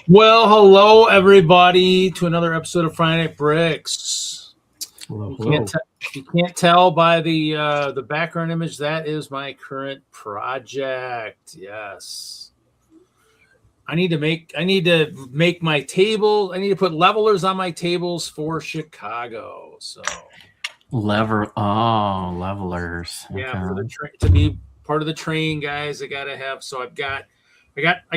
Well, hello everybody to another episode of Friday Night Bricks. Hello. You can't tell by the background image that is my current project. Yes, I need to make my table. I need to put levelers on my tables for Chicago. So levelers. yeah, Okay. to be part of the train, guys, I gotta have. So I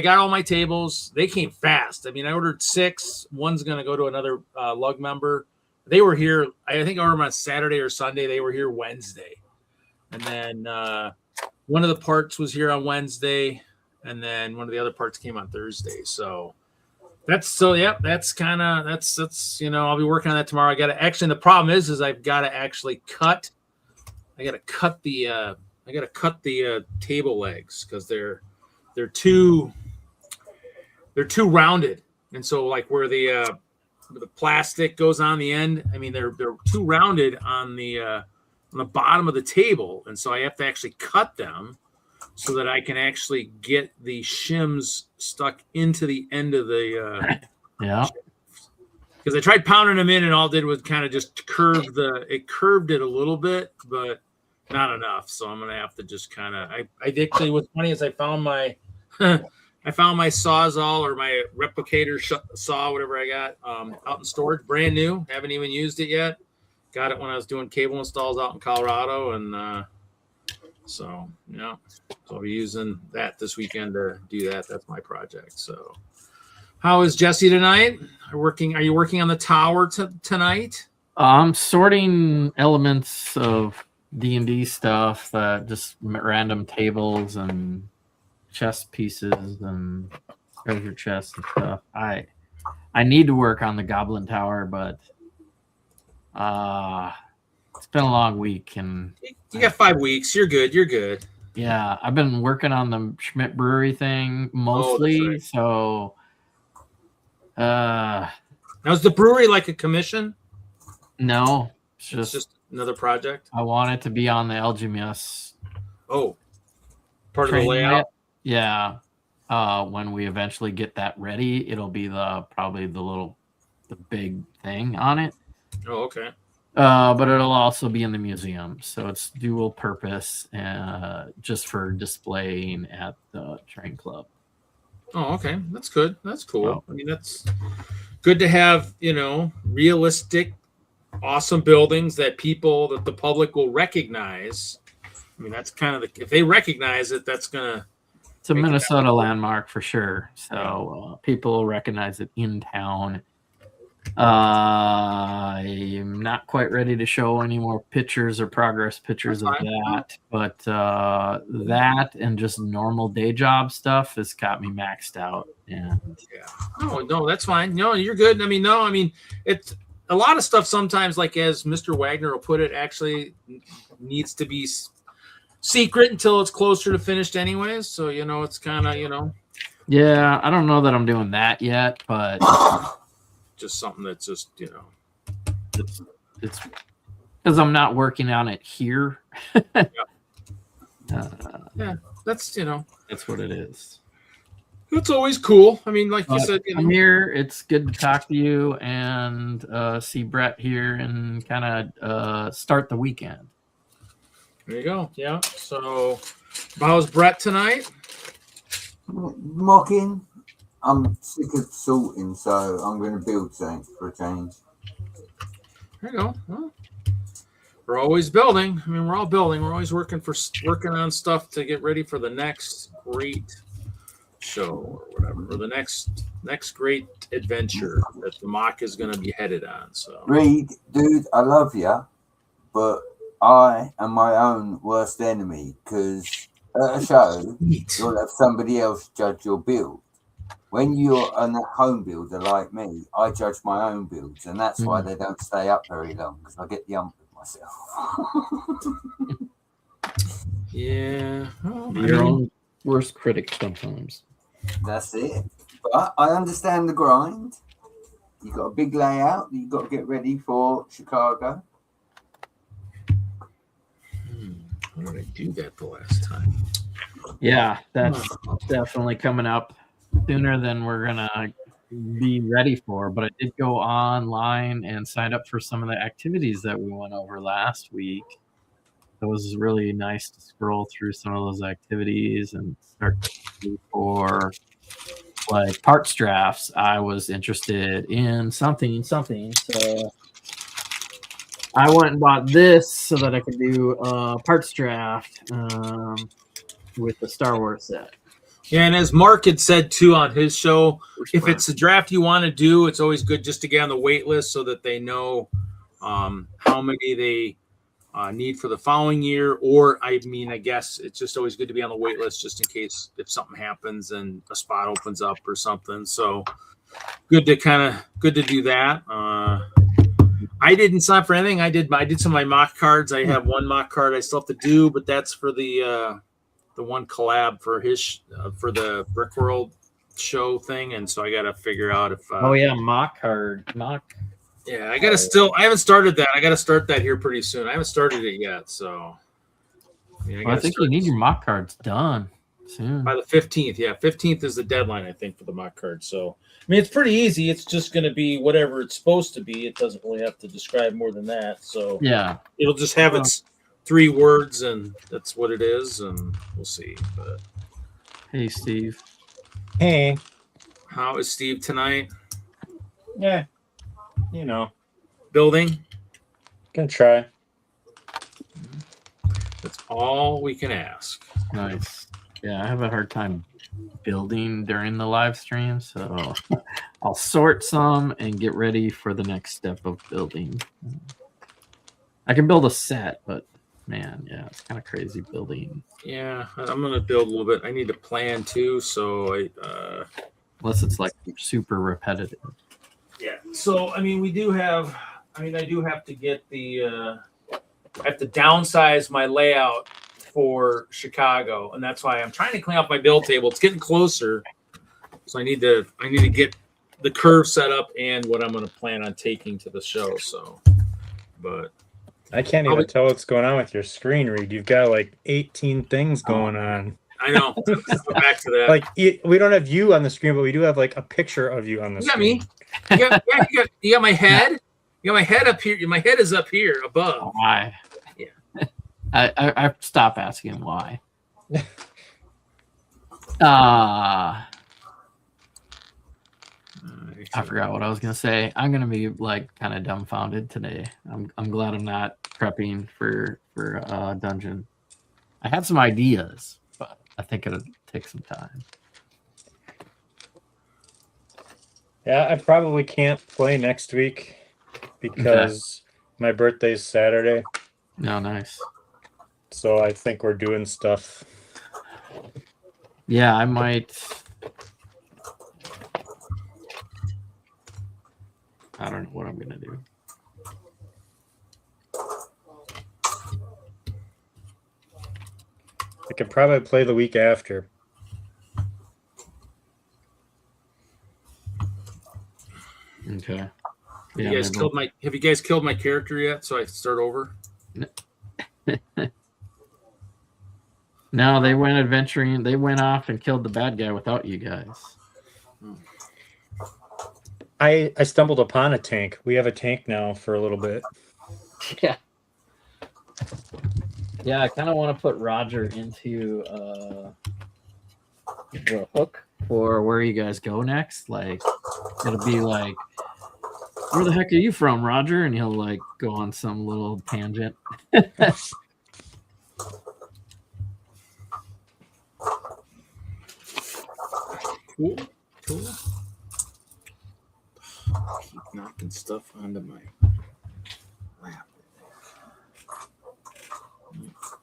got all my tables. They came fast. I mean, I ordered 6. One's going to go to another lug member. They were here. I think I ordered them on Saturday or Sunday. They were here Wednesday. And then one of the parts was here on Wednesday. And then one of the other parts came on Thursday. So that's I'll be working on that tomorrow. I got to actually, and the problem is I've got to actually cut the table legs because they're too rounded, and so like where the plastic goes on the end, I mean they're too rounded on the bottom of the table, and so I have to actually cut them so that I can actually get the shims stuck into the end of the yeah. Because I tried pounding them in, and all it did was kind of just curved it a little bit, but not enough. So I'm gonna have to just kind of. I actually, what's funny is I found my Sawzall or my replicator saw, whatever I got, out in storage, brand new. Haven't even used it yet. Got it when I was doing cable installs out in Colorado, and so I'll be using that this weekend to do that. That's my project. So, how is Jesse tonight? Are you working on the tower tonight? I'm sorting elements of D&D stuff, just random tables and chest pieces and treasure chests and stuff. I need to work on the Goblin Tower, but it's been a long week, and you got 5 weeks. You're good. Yeah, I've been working on the Schmidt Brewery thing mostly. Oh, that's right. So now is the brewery like a commission? No, it's just another project. I want it to be on the LGMS. Oh, part of the layout. Yeah. When we eventually get that ready, it'll be probably the big thing on it. Oh, okay. But it'll also be in the museum, so it's dual purpose, just for displaying at the train club. Oh, okay. That's good. That's cool. Oh. I mean, that's good to have, realistic, awesome buildings that the public will recognize. I mean, that's kind of if they recognize it, that's gonna. It's a Minnesota landmark for sure. So people recognize it in town. I'm not quite ready to show any more pictures or progress pictures of that, but that and just normal day job stuff has got me maxed out. And no, that's fine. No, you're good. I mean, it's a lot of stuff sometimes, like as Mr. Wagner will put it, actually needs to be secret until it's closer to finished anyways. So, it's kind of, Yeah, I don't know that I'm doing that yet, but just something that's just, it's because I'm not working on it here. Yeah, that's, that's what it is. It's always cool. I mean, like you said, I'm here. It's good to talk to you and see Brett here and kind of start the weekend. There you go. Yeah. So, how's Brett tonight? Mocking. I'm sick of sorting, so I'm going to build something for a change. There you go. Well, we're always building. I mean, we're all building. We're always working on stuff to get ready for the next great show or whatever, or the next great adventure that the mock is going to be headed on. So, Reed, dude, I love you, but I am my own worst enemy because at a show, you'll have somebody else judge your build. When you're a home builder like me, I judge my own builds, and that's why they don't stay up very long, because I get the ump with myself. Yeah. Well, your own worst critic sometimes. That's it. But I understand the grind. You've got a big layout that you've got to get ready for Chicago. How did I do that the last time? Yeah, that's definitely coming up sooner than we're gonna be ready for, but I did go online and sign up for some of the activities that we went over last week. It was really nice to scroll through some of those activities and start for like parts drafts. I was interested in something. So I went and bought this so that I could do a parts draft with the Star Wars set. Yeah, and as Mark had said too on his show, if it's a draft you want to do, it's always good just to get on the wait list so that they know how many they need for the following year. Or, I guess it's just always good to be on the wait list just in case if something happens and a spot opens up or something. So good to do that. I didn't sign up for anything. I did some of my mock cards. I have one mock card I still have to do, but that's for the one collab for his for the Brickworld show thing, and so I got to figure out if mock card. Yeah, I haven't started that. I got to start that here pretty soon. I haven't started it yet, so I think you need your mock cards done soon by the 15th. Yeah, 15th is the deadline, I think, for the mock card. So it's pretty easy. It's just going to be whatever it's supposed to be. It doesn't really have to describe more than that. So yeah, it'll just have its 3 words, and that's what it is, and we'll see. But hey, Steve. Hey. How is Steve tonight? Yeah. Building? Gonna try. That's all we can ask. Nice. Yeah, I have a hard time building during the live stream, so I'll sort some and get ready for the next step of building. I can build a set, but man, yeah, it's kind of crazy building. Yeah, I'm gonna build a little bit. I need to plan too, so unless it's like super repetitive. Yeah. So we do have. I do have to get the. I have to downsize my layout for Chicago, and that's why I'm trying to clean up my build table. It's getting closer, so I need to get the curve set up and what I'm going to plan on taking to the show. So, but I can't even tell what's going on with your screen read. You've got like 18 things going on. I know. Let's go back to that. Like we don't have you on the screen, but we do have like a picture of you on the screen. You got me. You got my head. You got my head up here. My head is up here above. Why? Yeah. I stop asking why. I forgot what I was gonna say. I'm gonna be like kind of dumbfounded today. I'm glad I'm not prepping for dungeon. I had some ideas, but I think it'll take some time. Yeah, I probably can't play next week because my birthday's Saturday. No, nice. So I think we're doing stuff. Yeah, I might. I don't know what I'm gonna do. I could probably play the week after. Okay. Yeah, have you guys killed my character yet? So I start over. No, they went adventuring. They went off and killed the bad guy without you guys. I stumbled upon a tank. We have a tank now for a little bit. Yeah. Yeah, I kind of want to put Roger into the hook for where you guys go next. Like, it'll be like, where the heck are you from, Roger? And he'll like go on some little tangent. Cool. Keep knocking stuff onto my lap.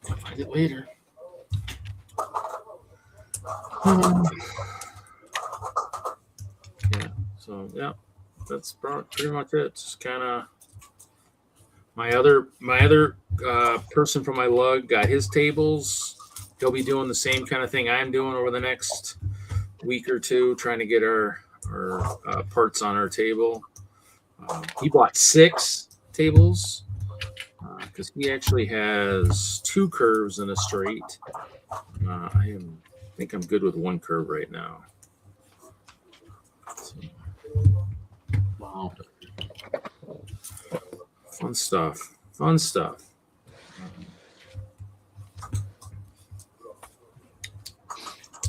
I'll find it later. Yeah. So yeah, that's pretty much it. Just kind of my other person from my lug got his tables. He'll be doing the same kind of thing I'm doing over the next week or two, trying to get our parts on our table. He bought 6 tables because he actually has 2 curves and a straight. I think I'm good with 1 curve right now. So, Fun stuff. Fun stuff.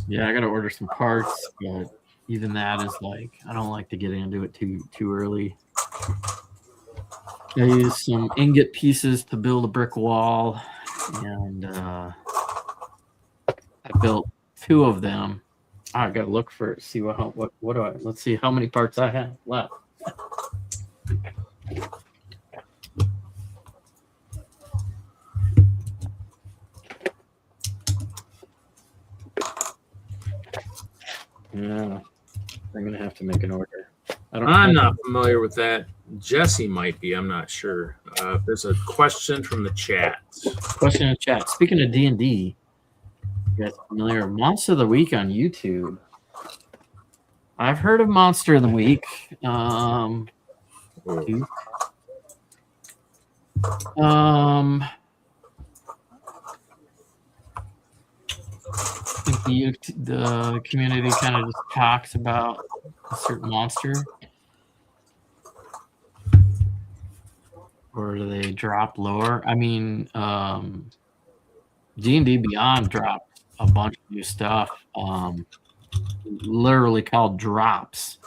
Yeah, I got to order some parts, but even that is like, I don't like to get into it too early. I use some ingot pieces to build a brick wall, and I built 2 of them. I got to look for it, see what do I, let's see how many parts I have left. Yeah, I'm gonna have to make an order. I'm not familiar with that. Jesse might be. I'm not sure. There's a question from the chat. Question in the chat. Speaking of D&D, you guys familiar with Monster of the Week on YouTube? I've heard of Monster of the Week. I think the community kind of just talks about a certain monster, or do they drop lore? I mean, D&D Beyond dropped a bunch of new stuff, literally called drops,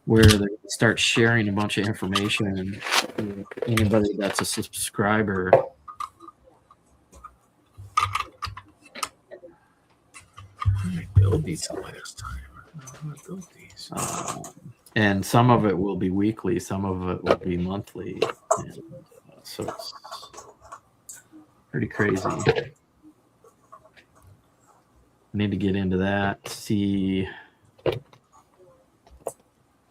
where they start sharing a bunch of information, and anybody that's a subscriber. Build these last time. I'm gonna build these. And some of it will be weekly, some of it will be monthly. And, so it's pretty crazy. I need to get into that, see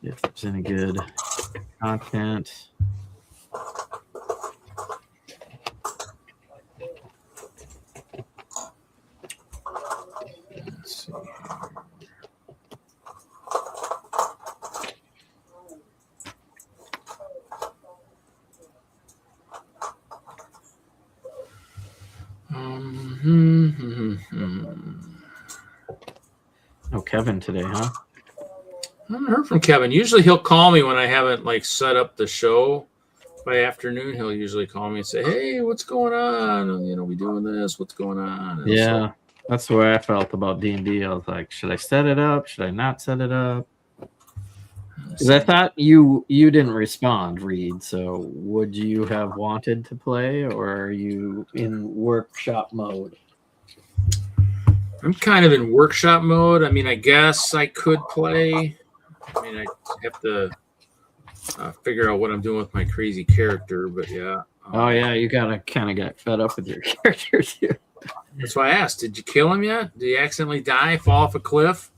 if there's any good content. Let's see. Oh, Kevin today, huh? I haven't heard from Kevin. Usually he'll call me when I haven't like set up the show. By afternoon, he'll usually call me and say, "Hey, what's going on? You know, we doing this? What's going on?" And yeah, that's the way I felt about D&D. I was like, should I set it up? Should I not set it up? Because I thought you didn't respond, Reed. So would you have wanted to play, or are you in workshop mode? I'm kind of in workshop mode. I mean, I guess I could play. I mean, I have to figure out what I'm doing with my crazy character, but yeah. Oh yeah, you gotta kind of get fed up with your character too. That's why I asked. Did you kill him yet? Did he accidentally die, fall off a cliff,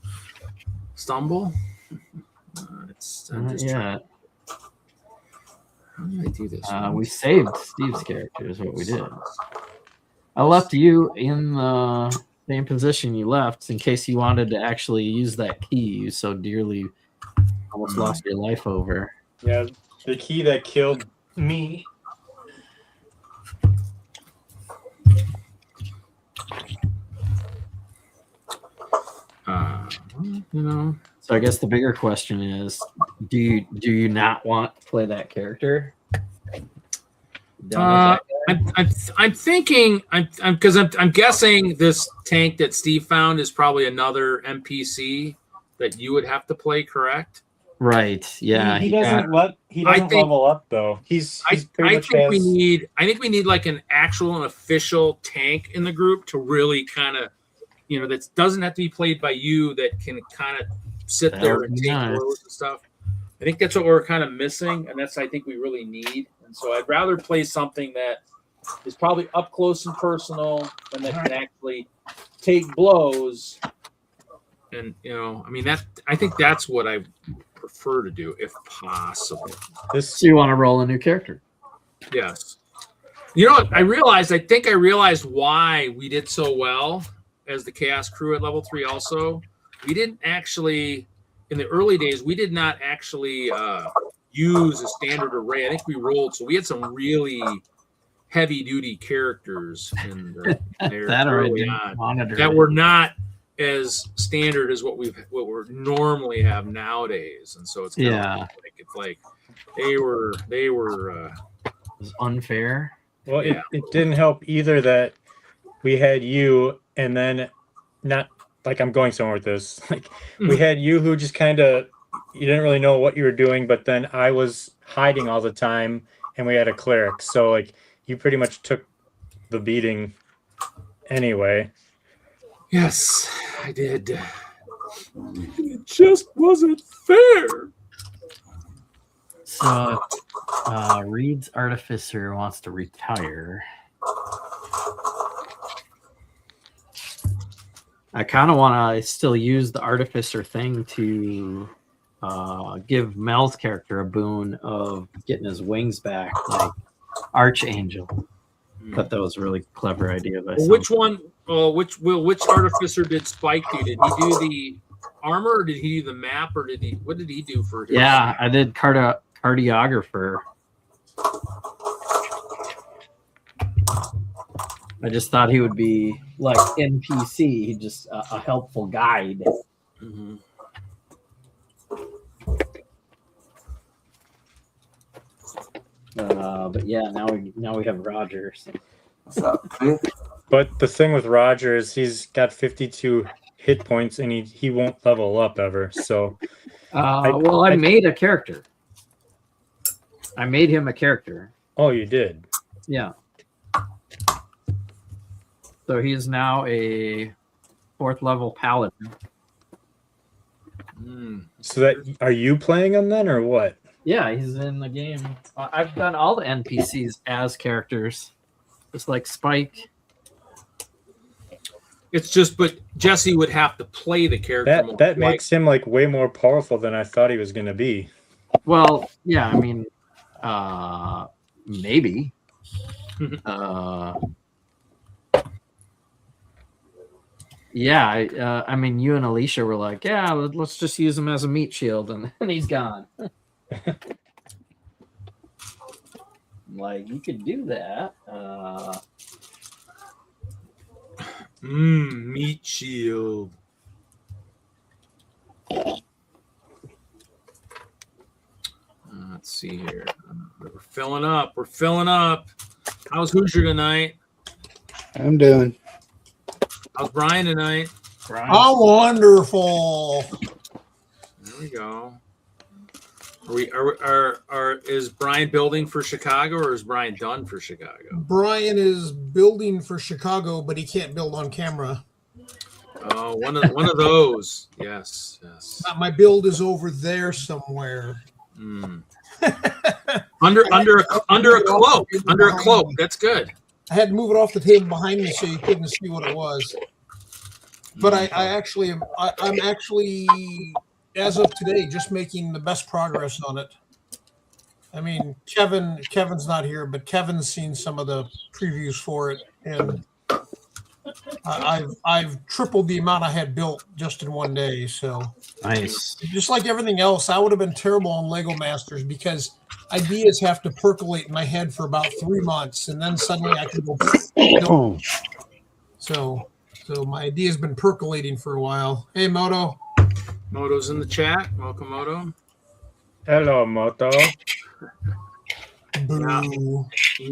stumble? Yeah. How did I do this? We saved Steve's character is what we did. I left you in the same position you left in case you wanted to actually use that key you so dearly almost lost your life over. Yeah, the key that killed me. You know. So I guess the bigger question is, do you not want to play that character? I'm thinking because I'm guessing this tank that Steve found is probably another NPC that you would have to play, correct? Right. Yeah. He doesn't level up though. I think we need like an actual and official tank in the group to really kind of, you know, that doesn't have to be played by you, that can kind of sit there and take blows and stuff. I think that's what we're kind of missing, and that's I think we really need. And so I'd rather play something that is probably up close and personal, and that can actually take blows. And you know, I mean I think that's what I prefer to do if possible. So you want to roll a new character? Yes. You know what? I think I realized why we did so well as the Chaos Crew at level 3 also. We didn't actually, in the early days, we did not actually use a standard array. I think we rolled, so we had some really heavy-duty characters in there early on that were not as standard as what we normally have nowadays. And so it's kind of like it's like they were was unfair. Well, it didn't help either that we had you, and then not like I'm going somewhere with this. Like we had you who just kind of you didn't really know what you were doing, but then I was hiding all the time, and we had a cleric. So like you pretty much took the beating anyway. Yes, I did. It just wasn't fair. So, Reed's Artificer wants to retire. I kind of want to still use the Artificer thing to give Mel's character a boon of getting his wings back, like Archangel. Thought that was a really clever idea. By which one? Which Artificer did Spike do? Did he do the armor, or did he do the map, or what did he do for? Yeah, I did cartographer. I just thought he would be like NPC, just a helpful guide. Mm-hmm. But yeah, now we have Roger. So. What's up, Cliff? But the thing with Roger is he's got 52 hit points and he won't level up ever. So, I made a character. I made him a character. Oh, you did? Yeah. So he is now a 4th level paladin. So that are you playing him then, or what? Yeah, he's in the game. I've done all the NPCs as characters, just like Spike. It's just, but Jesse would have to play the character. That makes him like way more powerful than I thought he was going to be. Well, yeah, I mean, maybe. Yeah, I mean, you and Alicia were like, yeah, let's just use him as a meat shield, and then he's gone. Like, you could do that. Meat shield. Let's see here. We're filling up. How's Hoosier tonight? I'm doing. How's Brian tonight? I'm wonderful. There we go. Is Brian building for Chicago, or is Brian done for Chicago? Brian is building for Chicago, but he can't build on camera. Oh, one of those. Yes. My build is over there somewhere. Under a cloak. That's good. I had to move it off the table behind me so you couldn't see what it was. But I'm actually, as of today, just making the best progress on it. I mean, Kevin's not here, but Kevin's seen some of the previews for it, and I've tripled the amount I had built just in one day. So nice. Just like everything else, I would have been terrible on Lego Masters because ideas have to percolate in my head for about 3 months, and then suddenly I can go. So my idea's been percolating for a while. Hey, Moto. Moto's in the chat. Welcome, Moto. Hello, Moto. Boo. Now, you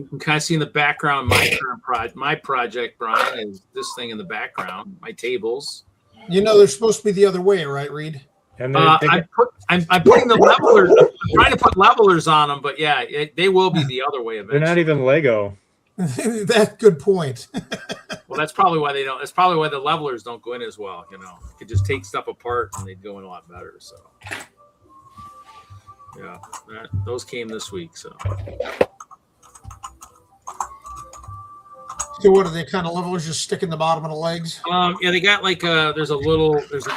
can kind of see in the background my project, Brian, is this thing in the background, my tables. You know, they're supposed to be the other way, right, Reed? And I'm putting the levelers. I'm trying to put levelers on them, but yeah, they will be the other way eventually. They're not even Lego. That's good point. Well, that's probably why they don't. That's probably why the levelers don't go in as well. You could just take stuff apart and they'd go in a lot better. So, yeah, those came this week. So what are they kind of levelers just stick in the bottom of the legs? Yeah, they got like there's an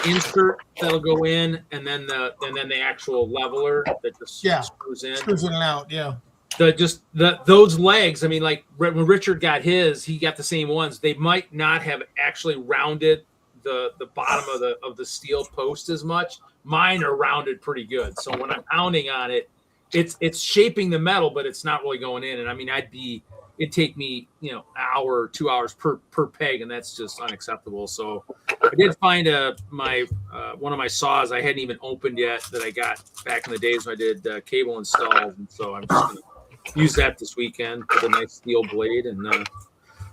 insert that'll go in, and then the actual leveler that just screws in and out. Yeah. Those legs. I mean, like when Richard got his, he got the same ones. They might not have actually rounded the bottom of the steel post as much. Mine are rounded pretty good. So when I'm pounding on it, it's shaping the metal, but it's not really going in. And I mean, it'd take me, an hour or 2 hours per peg, and that's just unacceptable. So I did find one of my saws I hadn't even opened yet that I got back in the days when I did cable installs, and so I'm just gonna use that this weekend with a nice steel blade and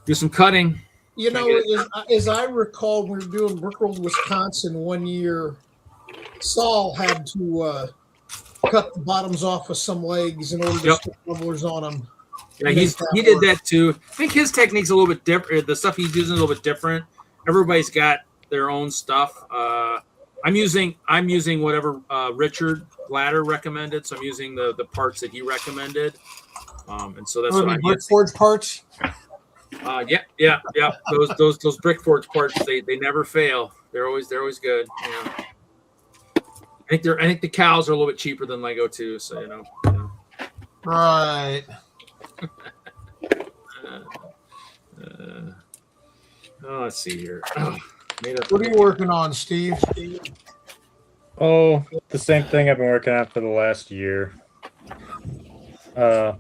do some cutting. You know, as I recall, when we were doing Brookfield, Wisconsin one year, Saul had to cut the bottoms off of some legs in order to stick levelers on them. Yeah, he did that too. I think his technique's a little bit different. The stuff he's using is a little bit different. Everybody's got their own stuff. I'm using whatever Richard Ladder recommended, so I'm using the parts that he recommended. And so that's what I'm Brick Forge parts. Yeah. Those Brick Forge parts, they never fail. They're always good. Yeah. I think the cows are a little bit cheaper than Lego too. So you know. Right. Let's see here. What are you working on, Steve? Oh, the same thing I've been working on for the last year. Do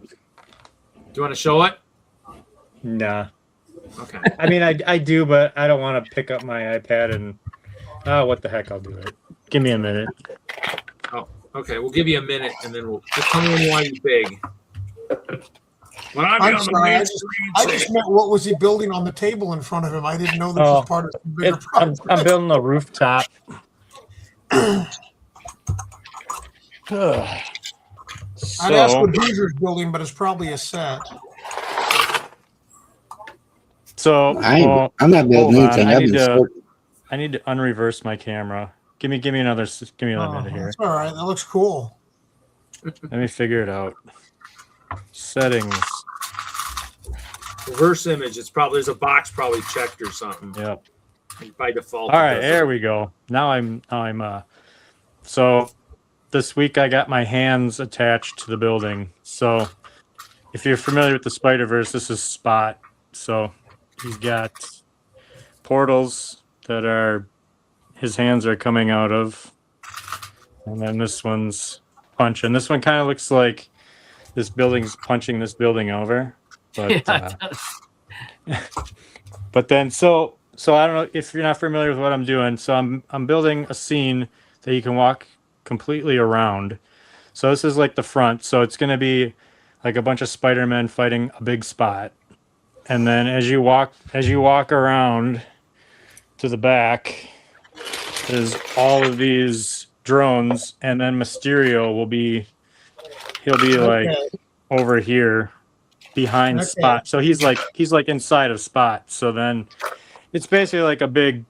you want to show it? Nah. Okay. I mean, I do, but I don't want to pick up my iPad and what the heck, I'll do it. Give me a minute. Oh, okay. We'll give you a minute, and then we'll just tell me when you want you big. I'm sorry. I just meant what was he building on the table in front of him? I didn't know this was part of the bigger project. I'm building a rooftop. I'd ask what Hoosier's building, but it's probably a set. So I'm not building anything. I need to unreverse my camera. Give me another minute here. That's all right. That looks cool. Let me figure it out. Settings. Reverse image. There's a box probably checked or something. Yep. By default. All right, there we go. Now I'm so this week I got my hands attached to the building. So if you're familiar with the Spider-Verse, this is Spot. So he's got portals that his hands are coming out of. And then this one's punching. This one kind of looks like this building's punching this building over. But but then so I don't know if you're not familiar with what I'm doing. So I'm building a scene that you can walk completely around. So this is like the front. So it's going to be like a bunch of Spider-Men fighting a big spot. And then as you walk around to the back, there's all of these drones, and then Mysterio he'll be like over here behind Spot. So he's like inside of Spot. So then it's basically like a big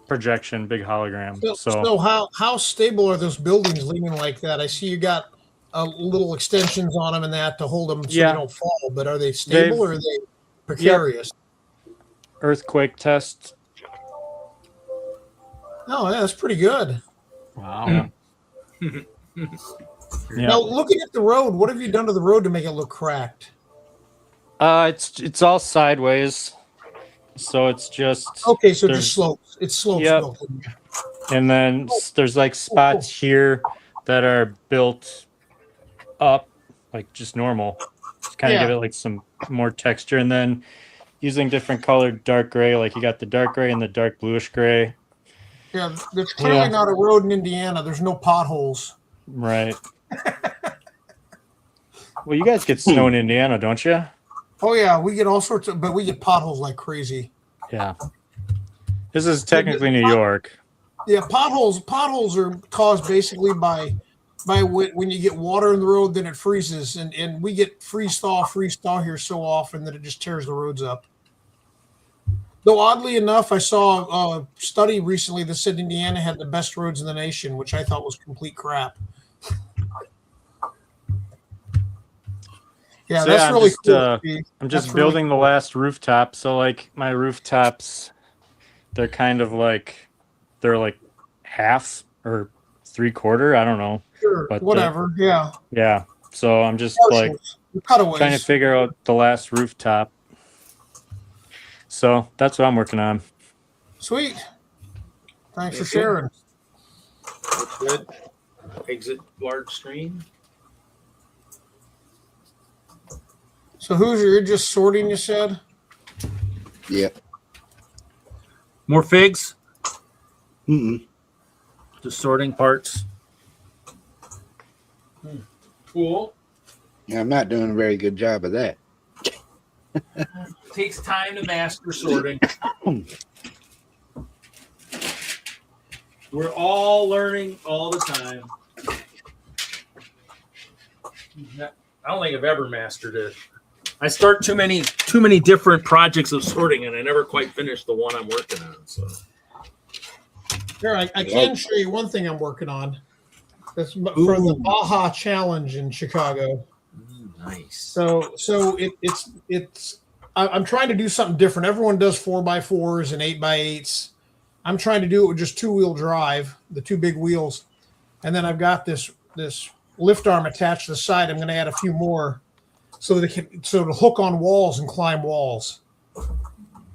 projection, big hologram. So how stable are those buildings leaning like that? I see you got little extensions on them and that to hold them so they don't fall. But are they stable or are they precarious? Earthquake test. Oh, yeah, that's pretty good. Wow. Yeah. Now, looking at the road, what have you done to the road to make it look cracked? It's all sideways, so it's just okay. So it just slopes. It slopes. Yep. And then there's like spots here that are built up, like just normal, just kind of give it like some more texture. And then using different colored dark gray, like you got the dark gray and the dark bluish gray. Yeah, there's clearly not a road in Indiana. There's no potholes. Right. Well, you guys get snow in Indiana, don't you? Oh yeah, we get all sorts of, but we get potholes like crazy. Yeah. This is technically New York. Yeah, potholes are caused basically by when you get water in the road, then it freezes, and we get freeze thaw here so often that it just tears the roads up. Though oddly enough, I saw a study recently that said Indiana had the best roads in the nation, which I thought was complete crap. Yeah, so that's really cool. I'm just building the last rooftop. So like my rooftops, they're kind of like half or 3/4. I don't know. Sure, but whatever. Yeah. So I'm just like trying to figure out the last rooftop. So that's what I'm working on. Sweet. Thanks for sharing. That's good. Exit large screen. So you're just sorting, you said? Yep. More figs? Mm-mm. Just sorting parts. Cool. Yeah, I'm not doing a very good job of that. It takes time to master sorting. We're all learning all the time. I don't think I've ever mastered it. I start too many different projects of sorting, and I never quite finish the one I'm working on. So Here, I can show you one thing I'm working on. That's for the Baja Challenge in Chicago. Nice. So it's I'm trying to do something different. Everyone does 4x4s and 8x8s. I'm trying to do it with just 2-wheel drive, the 2 big wheels, and then I've got this lift arm attached to the side. I'm going to add a few more so to hook on walls and climb walls.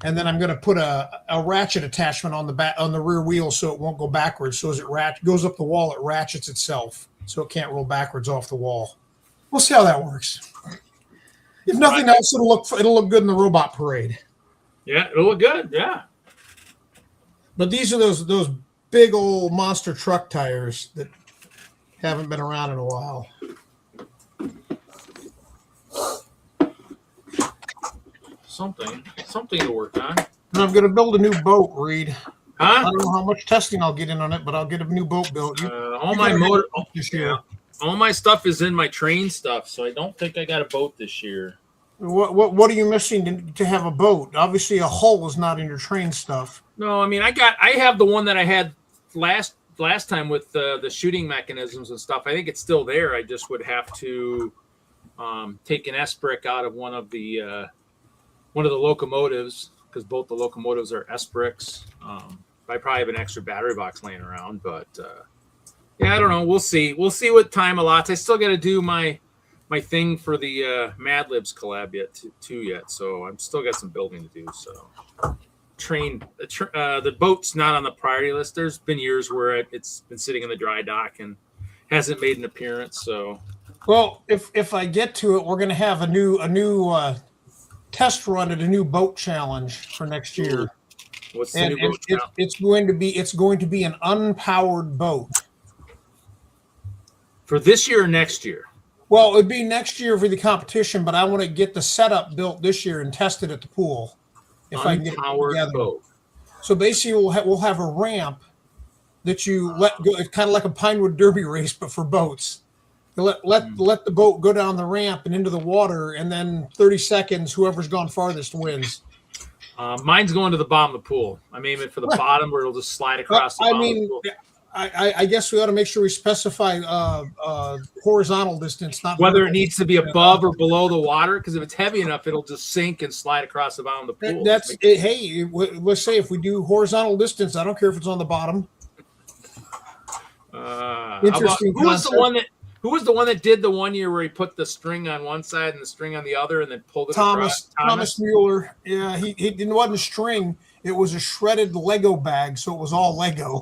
And then I'm going to put a ratchet attachment on the rear wheel so it won't go backwards. So as it goes up the wall, it ratchets itself so it can't roll backwards off the wall. We'll see how that works. If nothing else, it'll look good in the robot parade. Yeah, it'll look good. Yeah. But these are those big old monster truck tires that haven't been around in a while. Something to work on. And I'm going to build a new boat, Reed. Huh? I don't know how much testing I'll get in on it, but I'll get a new boat built. All my stuff is in my train stuff, so I don't think I got a boat this year. What are you missing to have a boat? Obviously, a hull is not in your train stuff. No, I mean I have the one that I had last time with the shooting mechanisms and stuff. I think it's still there. I just would have to take an S-brick out of one of the locomotives, because both the locomotives are S-bricks. I probably have an extra battery box laying around, but yeah, I don't know. We'll see. We'll see what time allots. I still got to do my thing for the Mad Libs collab yet, so I'm still got some building to do. So the boat's not on the priority list. There's been years where it's been sitting in the dry dock and hasn't made an appearance. So, well, if I get to it, we're going to have a new test run at a new boat challenge for next year. What's the new boat challenge? It's going to be an unpowered boat. For this year or next year? Well, it'd be next year for the competition, but I want to get the setup built this year and test it at the pool. If I can get it together. Boat. So basically, we'll have a ramp that you let go. It's kind of like a Pinewood Derby race, but for boats. You let the boat go down the ramp and into the water, and then 30 seconds, whoever's gone farthest wins. Mine's going to the bottom of the pool. I'm aiming for the bottom where it'll just slide across the bottom of the pool. I guess we ought to make sure we specify horizontal distance, not whether it needs to be above or below the water. Because if it's heavy enough, it'll just sink and slide across the bottom of the pool. That's it. Hey, let's say if we do horizontal distance, I don't care if it's on the bottom. Interesting. Who was the one that did the one year where he put the string on one side and the string on the other, and then pulled it across? Thomas Mueller. Yeah, it wasn't a string. It was a shredded Lego bag, so it was all Lego.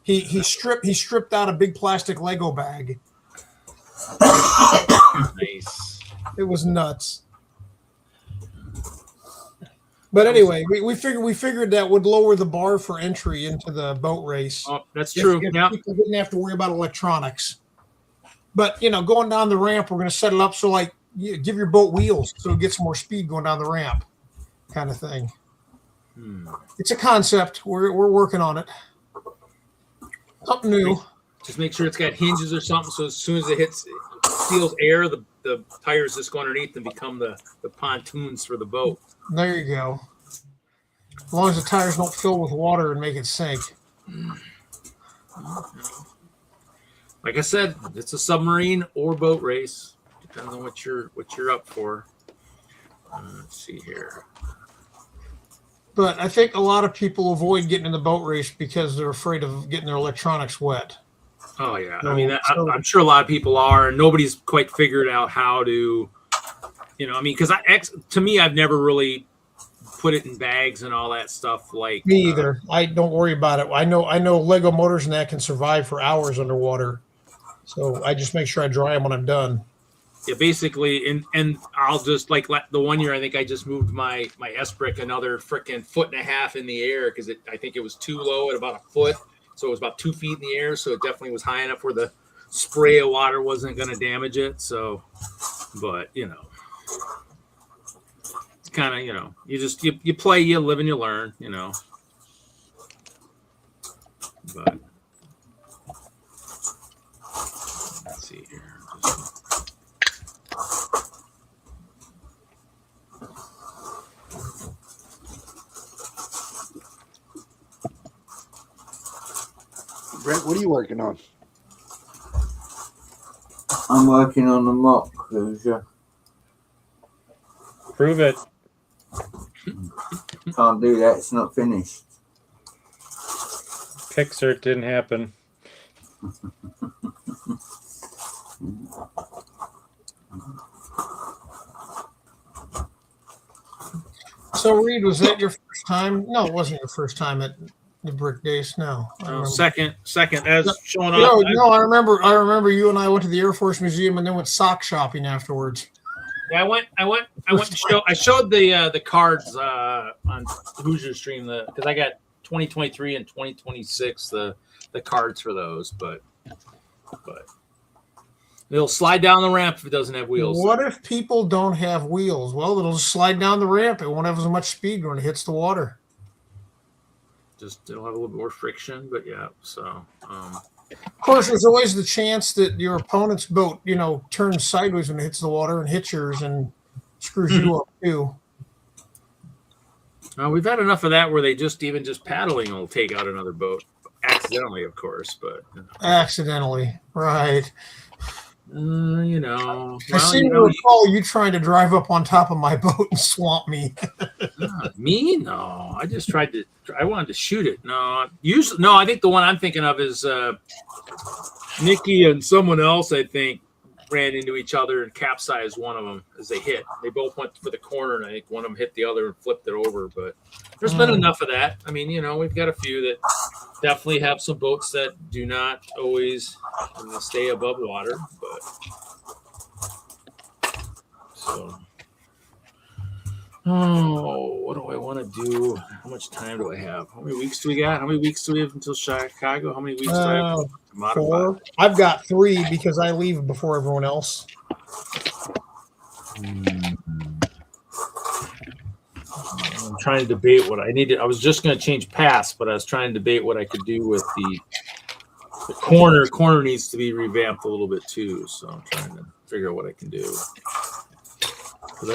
He stripped out a big plastic Lego bag. Nice. It was nuts. But anyway, we figured that would lower the bar for entry into the boat race. Oh, that's true. If people didn't have to worry about electronics. But going down the ramp, we're going to set it up so give your boat wheels so it gets more speed going down the ramp, kind of thing. It's a concept. We're working on it. Something new. Just make sure it's got hinges or something, so as soon as it steals air, the tires just go underneath and become the pontoons for the boat. There you go. As long as the tires don't fill with water and make it sink. Like I said, it's a submarine or boat race. Depends on what you're up for. Let's see here. But I think a lot of people avoid getting in the boat race because they're afraid of getting their electronics wet. Oh, yeah. I mean, I'm sure a lot of people are, and nobody's quite figured out how to, because to me, I've never really put it in bags and all that stuff. Like me either. I don't worry about it. I know Lego motors and that can survive for hours underwater. So I just make sure I dry them when I'm done. Yeah, basically, and I'll just the one year I think I just moved my S-brick another freaking 1.5 feet in the air because I think it was too low at about a foot, so it was about 2 feet in the air, so it definitely was high enough where the spray of water wasn't going to damage it. So, but you know, it's kind of, you know, you play, you live, and you learn, you know. But let's see here. Brent, what are you working on? I'm working on the mock cruiser. Prove it. Can't do that. It's not finished. Pixar didn't happen. So, Reed, was that your first time? No, it wasn't your first time at the Brick Days. No, Second, as showing up. No, I remember you and I went to the Air Force Museum and then went sock shopping afterwards. Yeah, I went to show. I showed the cards on Hoosier Stream because I got 2023 and 2026 the cards for those, but it'll slide down the ramp if it doesn't have wheels. What if people don't have wheels? Well, it'll just slide down the ramp. It won't have as much speed when it hits the water. Just it'll have a little bit more friction, but yeah. So, of course, there's always the chance that your opponent's boat, you know, turns sideways when it hits the water and hits yours and screws you up too. We've had enough of that where they just paddling will take out another boat accidentally, of course, but accidentally, right? You know, I seem to recall you trying to drive up on top of my boat and swamp me. Me? No, I just tried to. I wanted to shoot it. No, I think the one I'm thinking of is Nikki and someone else. I think ran into each other and capsized one of them as they hit. They both went for the corner, and I think one of them hit the other and flipped it over. But there's been enough of that. I mean, you know, we've got a few that definitely have some boats that do not always stay above water, but so. Oh, what do I want to do? How much time do I have? How many weeks do we got? How many weeks do we have until Chicago? How many weeks do I have to modify? 4. I've got 3 because I leave before everyone else. I'm trying to debate what I needed. I was just going to change pass, but I was trying to debate what I could do with the corner. Corner needs to be revamped a little bit too, so I'm trying to figure out what I can do. Because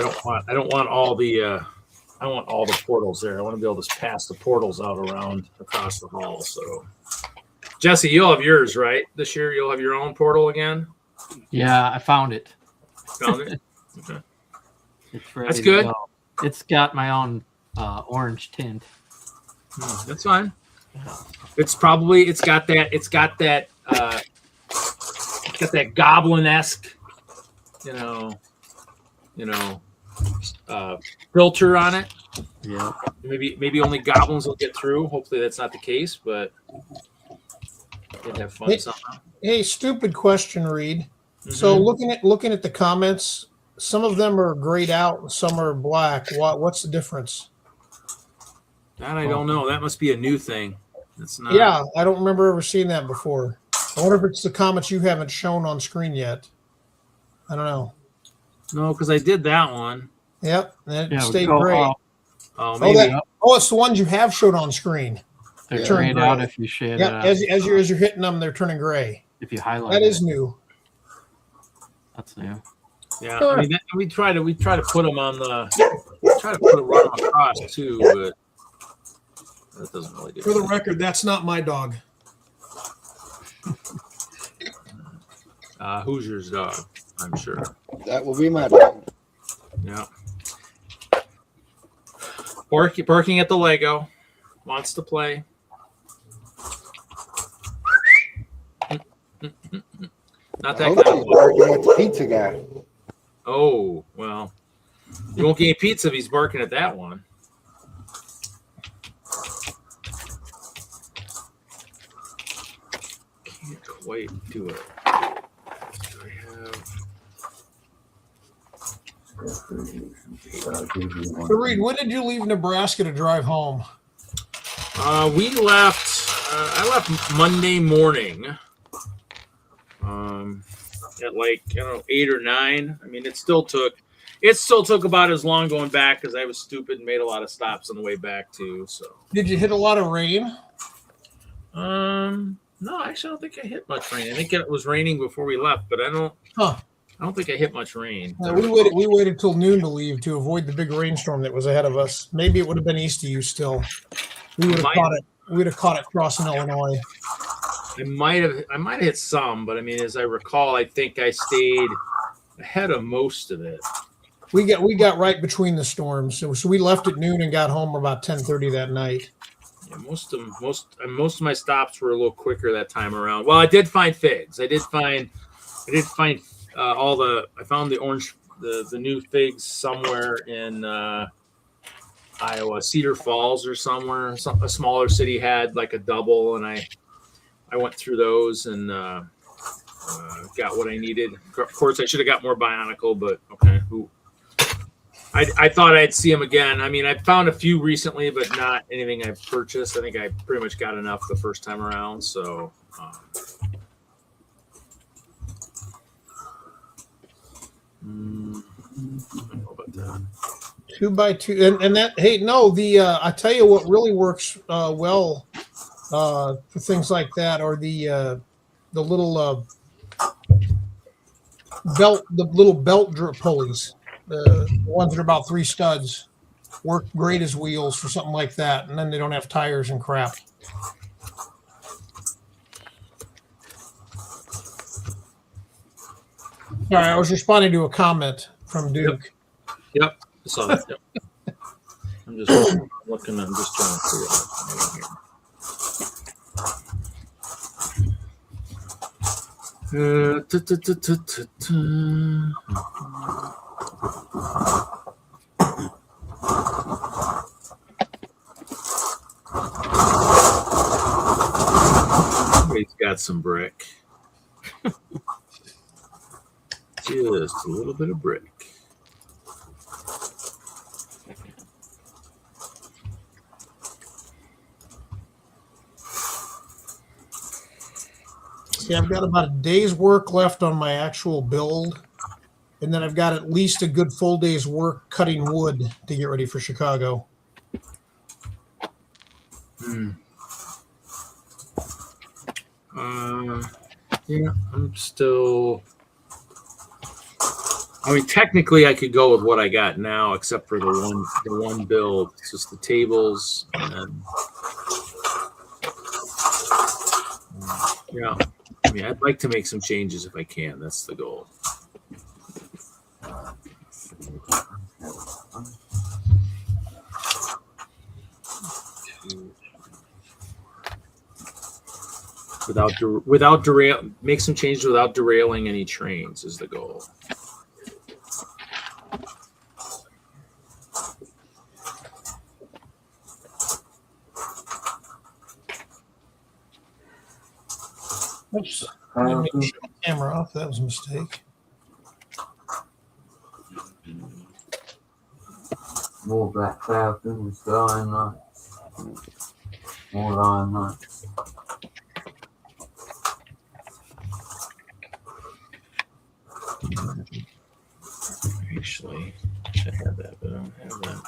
I don't want all the I want all the portals there. I want to be able to pass the portals out around across the hall. So, Jesse, you'll have yours, right? This year you'll have your own portal again. Yeah, I found it. Found it. Okay. It's ready. That's good. Go. It's got my own orange tint. That's fine. It's got that goblin-esque, filter on it. Yeah. Maybe only goblins will get through. Hopefully that's not the case, but they'd have fun somehow. Hey, stupid question, Reed. Mm-hmm. So looking at the comments, some of them are grayed out and some are black. What's the difference? That I don't know. That must be a new thing. It's not. Yeah, I don't remember ever seeing that before. I wonder if it's the comments you haven't shown on screen yet. I don't know. No, because I did that one. Yep, and it stayed gray. Oh, maybe. It's the ones you have showed on screen. They're turning out if you shade it out. As you're hitting them, they're turning gray. If you highlight that is new. That's new. Yeah, I mean, we try to put them on the run them across too, but that doesn't really do it. For the record, that's not my dog. Hoosier's dog, I'm sure. That will be my dog. Yeah. Barking at the Lego, wants to play. Not that kind of barking at the pizza guy. Oh, well. You won't get any pizza if he's barking at that one. Can't quite do it. Do I have... So Reed, when did you leave Nebraska to drive home? We left. I left Monday morning. At like, I don't know, 8 or 9. I mean, it still took about as long going back because I was stupid and made a lot of stops on the way back too. So Did you hit a lot of rain? No, actually, I don't think I hit much rain. I think it was raining before we left, but I don't think I hit much rain. We waited till noon to leave to avoid the big rainstorm that was ahead of us. Maybe it would have been east of you still. We would have caught it. We would have caught it crossing Illinois. I might have hit some, but I mean, as I recall, I think I stayed ahead of most of it. We got right between the storms, so we left at noon and got home about 10:30 that night. Yeah, most of my stops were a little quicker that time around. Well, I did find figs. I found the orange, the new figs somewhere in Iowa, Cedar Falls or somewhere. A smaller city had like a double, and I went through those and got what I needed. Of course, I should have got more Bionicle, but okay. I thought I'd see them again. I mean, I found a few recently, but not anything I've purchased. I think I pretty much got enough the first time around. So, I don't know about that. 2x2, and that. Hey, no, I tell you what really works well for things like that are the little belt pulleys. The ones that are about 3 studs work great as wheels for something like that, and then they don't have tires and crap. All right, I was responding to a comment from Duke. Yep. I saw that. Yep. I'm just looking. I'm just trying to figure out here. He's got some brick. Just a little bit of brick. See, I've got about a day's work left on my actual build, and then I've got at least a good full day's work cutting wood to get ready for Chicago. Yeah, I'm still. I mean, technically, I could go with what I got now, except for the one build. It's just the tables, and yeah. I mean, I'd like to make some changes if I can. That's the goal. Without make some changes without derailing any trains is the goal. Oops. I didn't make the camera off. That was a mistake. More black cloud in the sky and lights. More lion lights. Actually, I should have that, but I don't have that.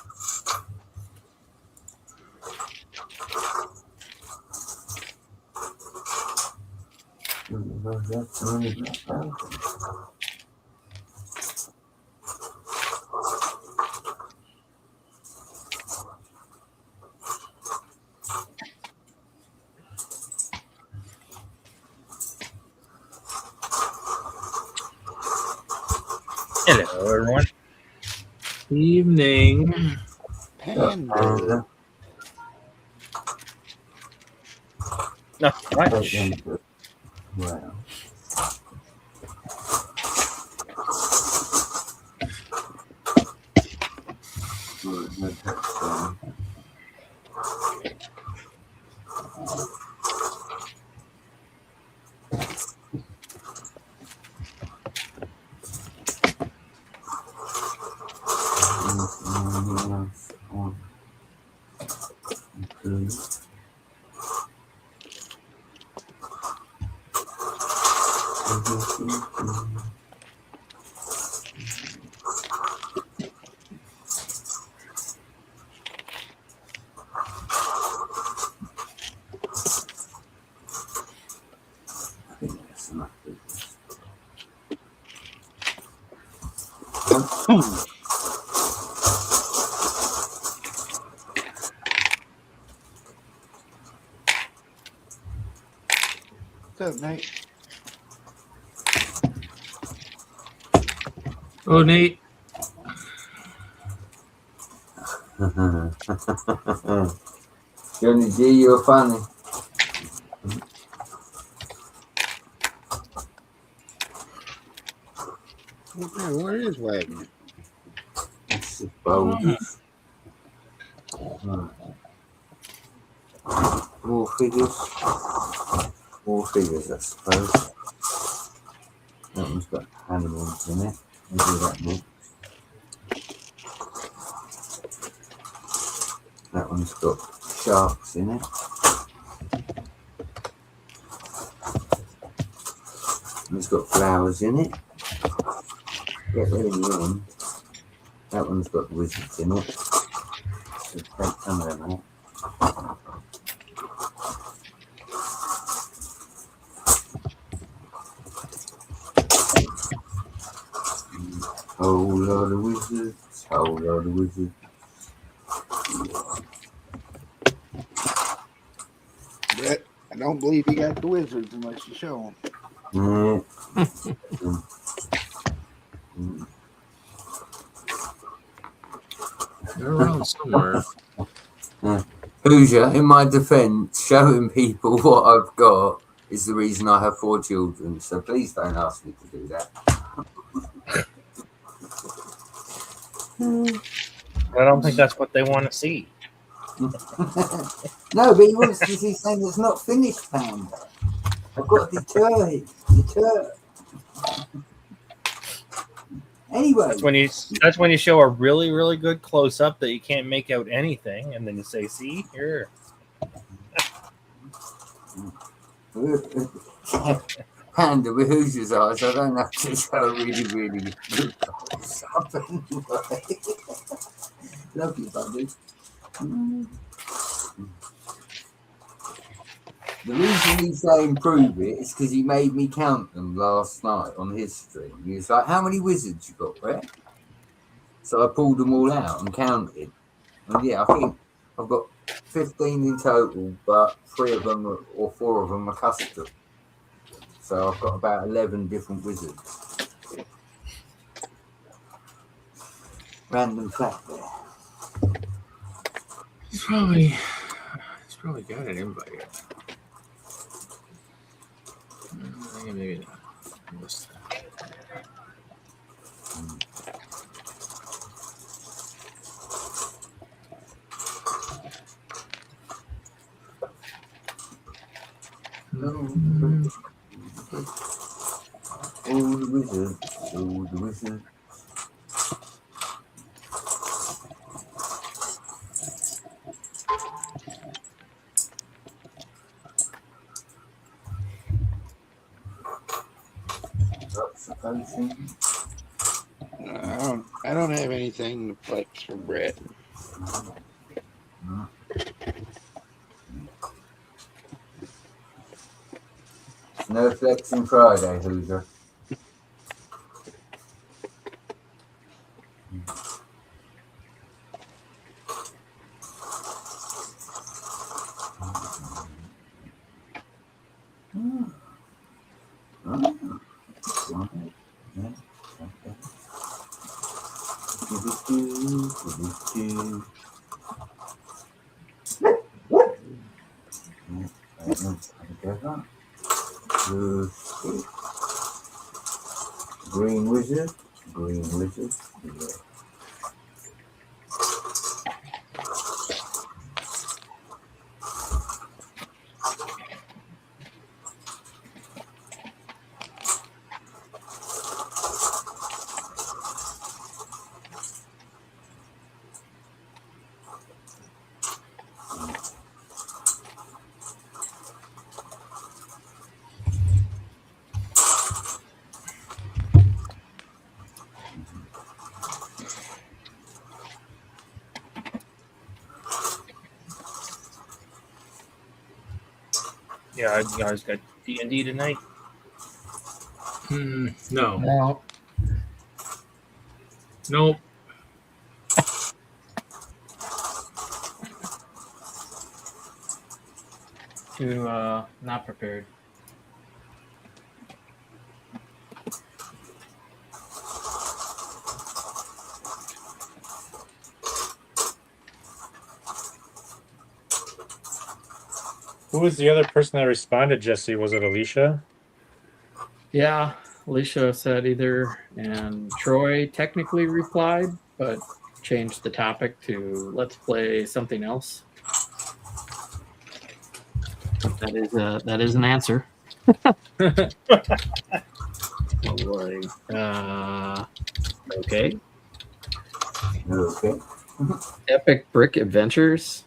Hello, everyone. Evening. Panda. Not much. Wow. What's up, Nate? Oh, Nate. Johnny G, you're funny. Okay, where is Wagner? That's the boldest. More figures. More figures, I suppose. That one's got animals in it. We'll do that next. That one's got sharks in it. And it's got flowers in it. Get rid of the end. That one's got wizards in it. So take some of them out. Whole lot of wizards, whole lot of wizards. Brett, I don't believe you got the wizards unless you show Mm. They're around somewhere. Hoosier, in my defence, showing people what I've got is the reason I have 4 children. So please don't ask me to do that. I don't think that's what they want to see. No, but he wants to see something that's not finished, Panda. I've got to deter him. Deter. Anyway. That's when you show a really, really good close up that you can't make out anything, and then you say, "See here." Panda with Hoosier's eyes, I don't have to show a really, really good close up anyway. Love you, buddy. The reason he's saying prove it is because he made me count them last night on his stream. He was like, how many wizards you got, Brett? So I pulled them all out and counted. And yeah, I think I've got 15 in total, but 3 of them or 4 of them are custom. So I've got about 11 different wizards. Random fact there. He's probably got an invite. Maybe not. I missed that. All the wizards, all the wizards. I don't have anything to flex for Brett. No flexing Friday, Hoosier. Green wizard, green wizard. Yeah. Yeah, you guys got D&D tonight. No. No. Nope. Not prepared. Who was the other person that responded, Jesse? Was it Alicia? Yeah, Alicia said either, and Troy technically replied, but changed the topic to let's play something else. That is an answer. Oh boy. Okay. Okay. Epic Brick Adventures.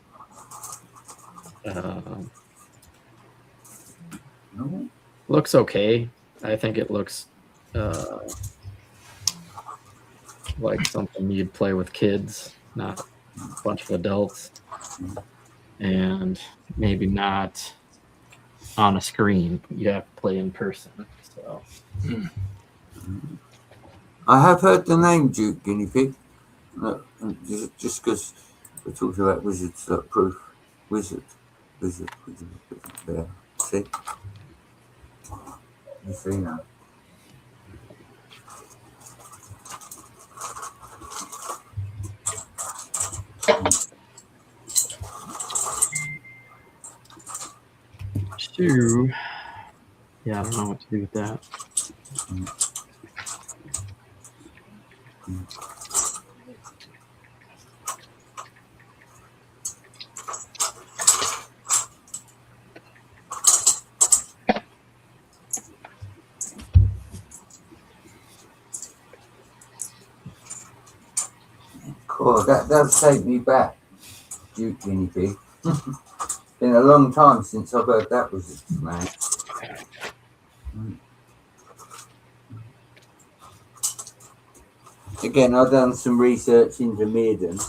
Looks okay. I think it looks like something you'd play with kids, not a bunch of adults, and maybe not on a screen. You have to play in person. So I have heard the name Duke Guinea Pig. Just because we're talking about wizards, like proof. Wizard. There. See? You see now? Shoe. Yeah, I don't know what to do with that. Cool, that does take me back, Duke Guinea Pig. Been a long time since I've heard that was its name. Again, I've done some research into Meerden.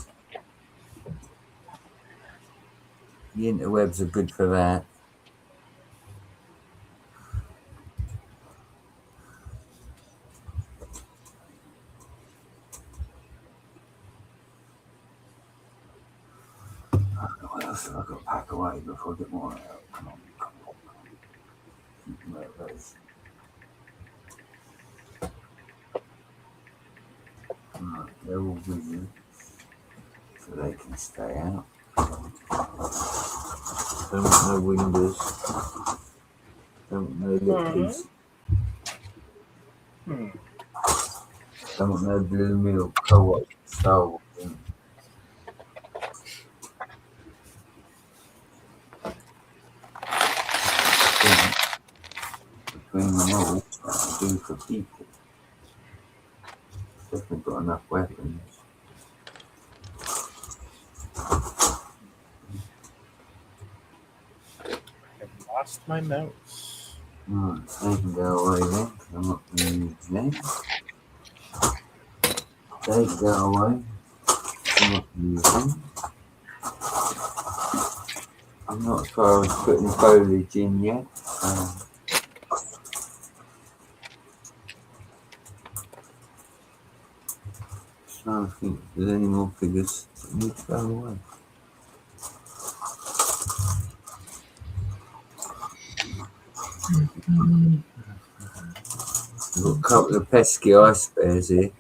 The interwebs are good for that. What else have I got to pack away before I get more out? Come on. Those. Right, they're all wizards, so they can stay out. Don't want no windows. Don't want no lippies. Don't want no blue milk, co-op, Star Wars. Between them all, that'll do for people. Definitely got enough weapons. I've lost my mouse. Right, they can go away then. I'm not going to use them. They can go away. I'm not going to use them. I'm not as far as putting foliage in yet. Trying to think if there's any more figures that need to go away. I've got a couple of pesky ice bears here.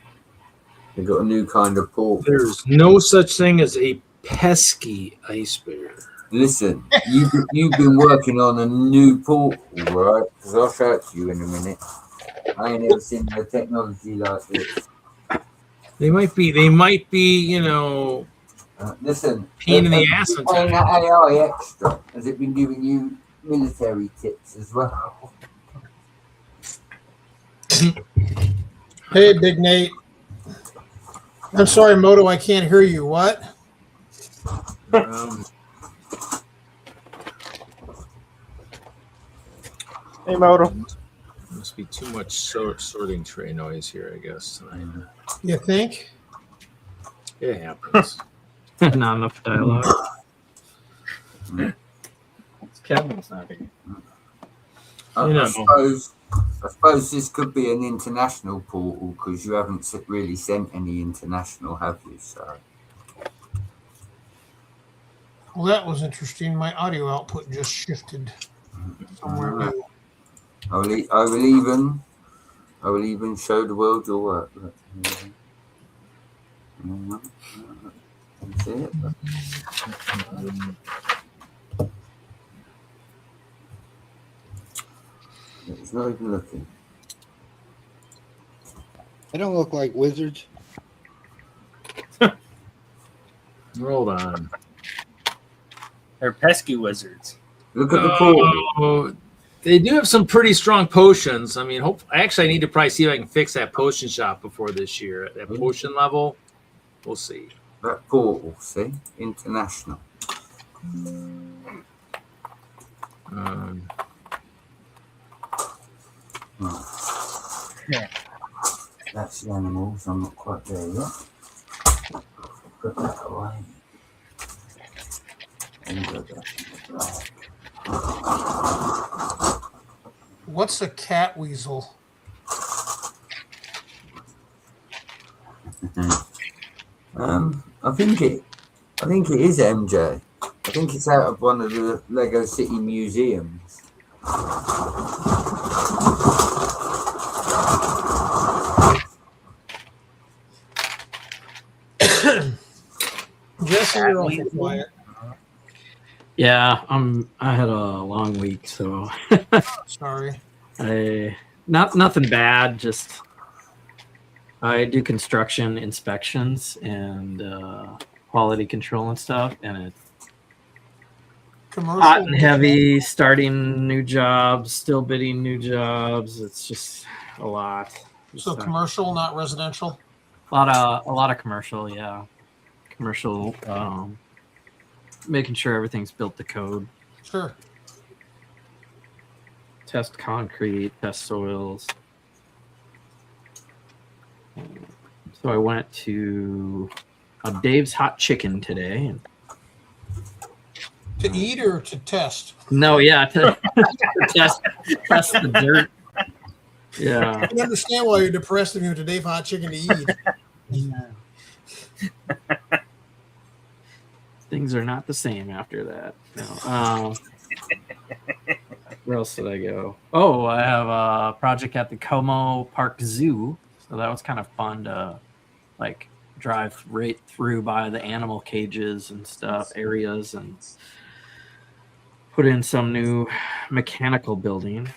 They've got a new kind of portal. There's no such thing as a pesky ice bear. Listen, you've been working on a new portal, right? Because I'll show it to you in a minute. I ain't ever seen no technology like this. They might be, you know, Listen, pain in the ass paying sometimes. that AI extra. Has it been giving you military tips as well? Hey, Big Nate. I'm sorry, Moto, I can't hear you. What? Hey, Moto. Must be too much sorting tray noise here, I guess, tonight. You think? It happens. Not enough dialogue. Kevin's not here. I suppose this could be an international portal because you haven't really sent any international, have you? So. Well, that was interesting. My audio output just shifted somewhere new. I will even show the world your work. That's it. It's not even looking. They don't look like wizards. Hold on. They're pesky wizards. Look at the portal. Oh, they do have some pretty strong potions. I mean, I need to probably see if I can fix that potion shop before this year. At that potion level, we'll see. That portal, see? International. Yeah. That's the animals. I'm not quite there yet. Put that away. What's a cat weasel? I think it is MJ. I think it's out of one of the Lego City museums. Jesse, you're awful quiet. Yeah, I had a long week, so Sorry. nothing bad. Just I do construction inspections and quality control and stuff, and it's Commercial. hot and heavy. Starting new jobs, still bidding new jobs. It's just a lot. So commercial, not residential. A lot of commercial, yeah. Commercial, making sure everything's built to code. Sure. Test concrete, test soils. So I went to Dave's Hot Chicken today. And To eat or to test? no, yeah, to test the dirt. Yeah. I can understand why you're depressed if you went to Dave Hot Chicken to eat. Things are not the same after that. No. Where else did I go? Oh, I have a project at the Como Park Zoo. So that was kind of fun to like drive right through by the animal cages and stuff, areas, and put in some new mechanical building.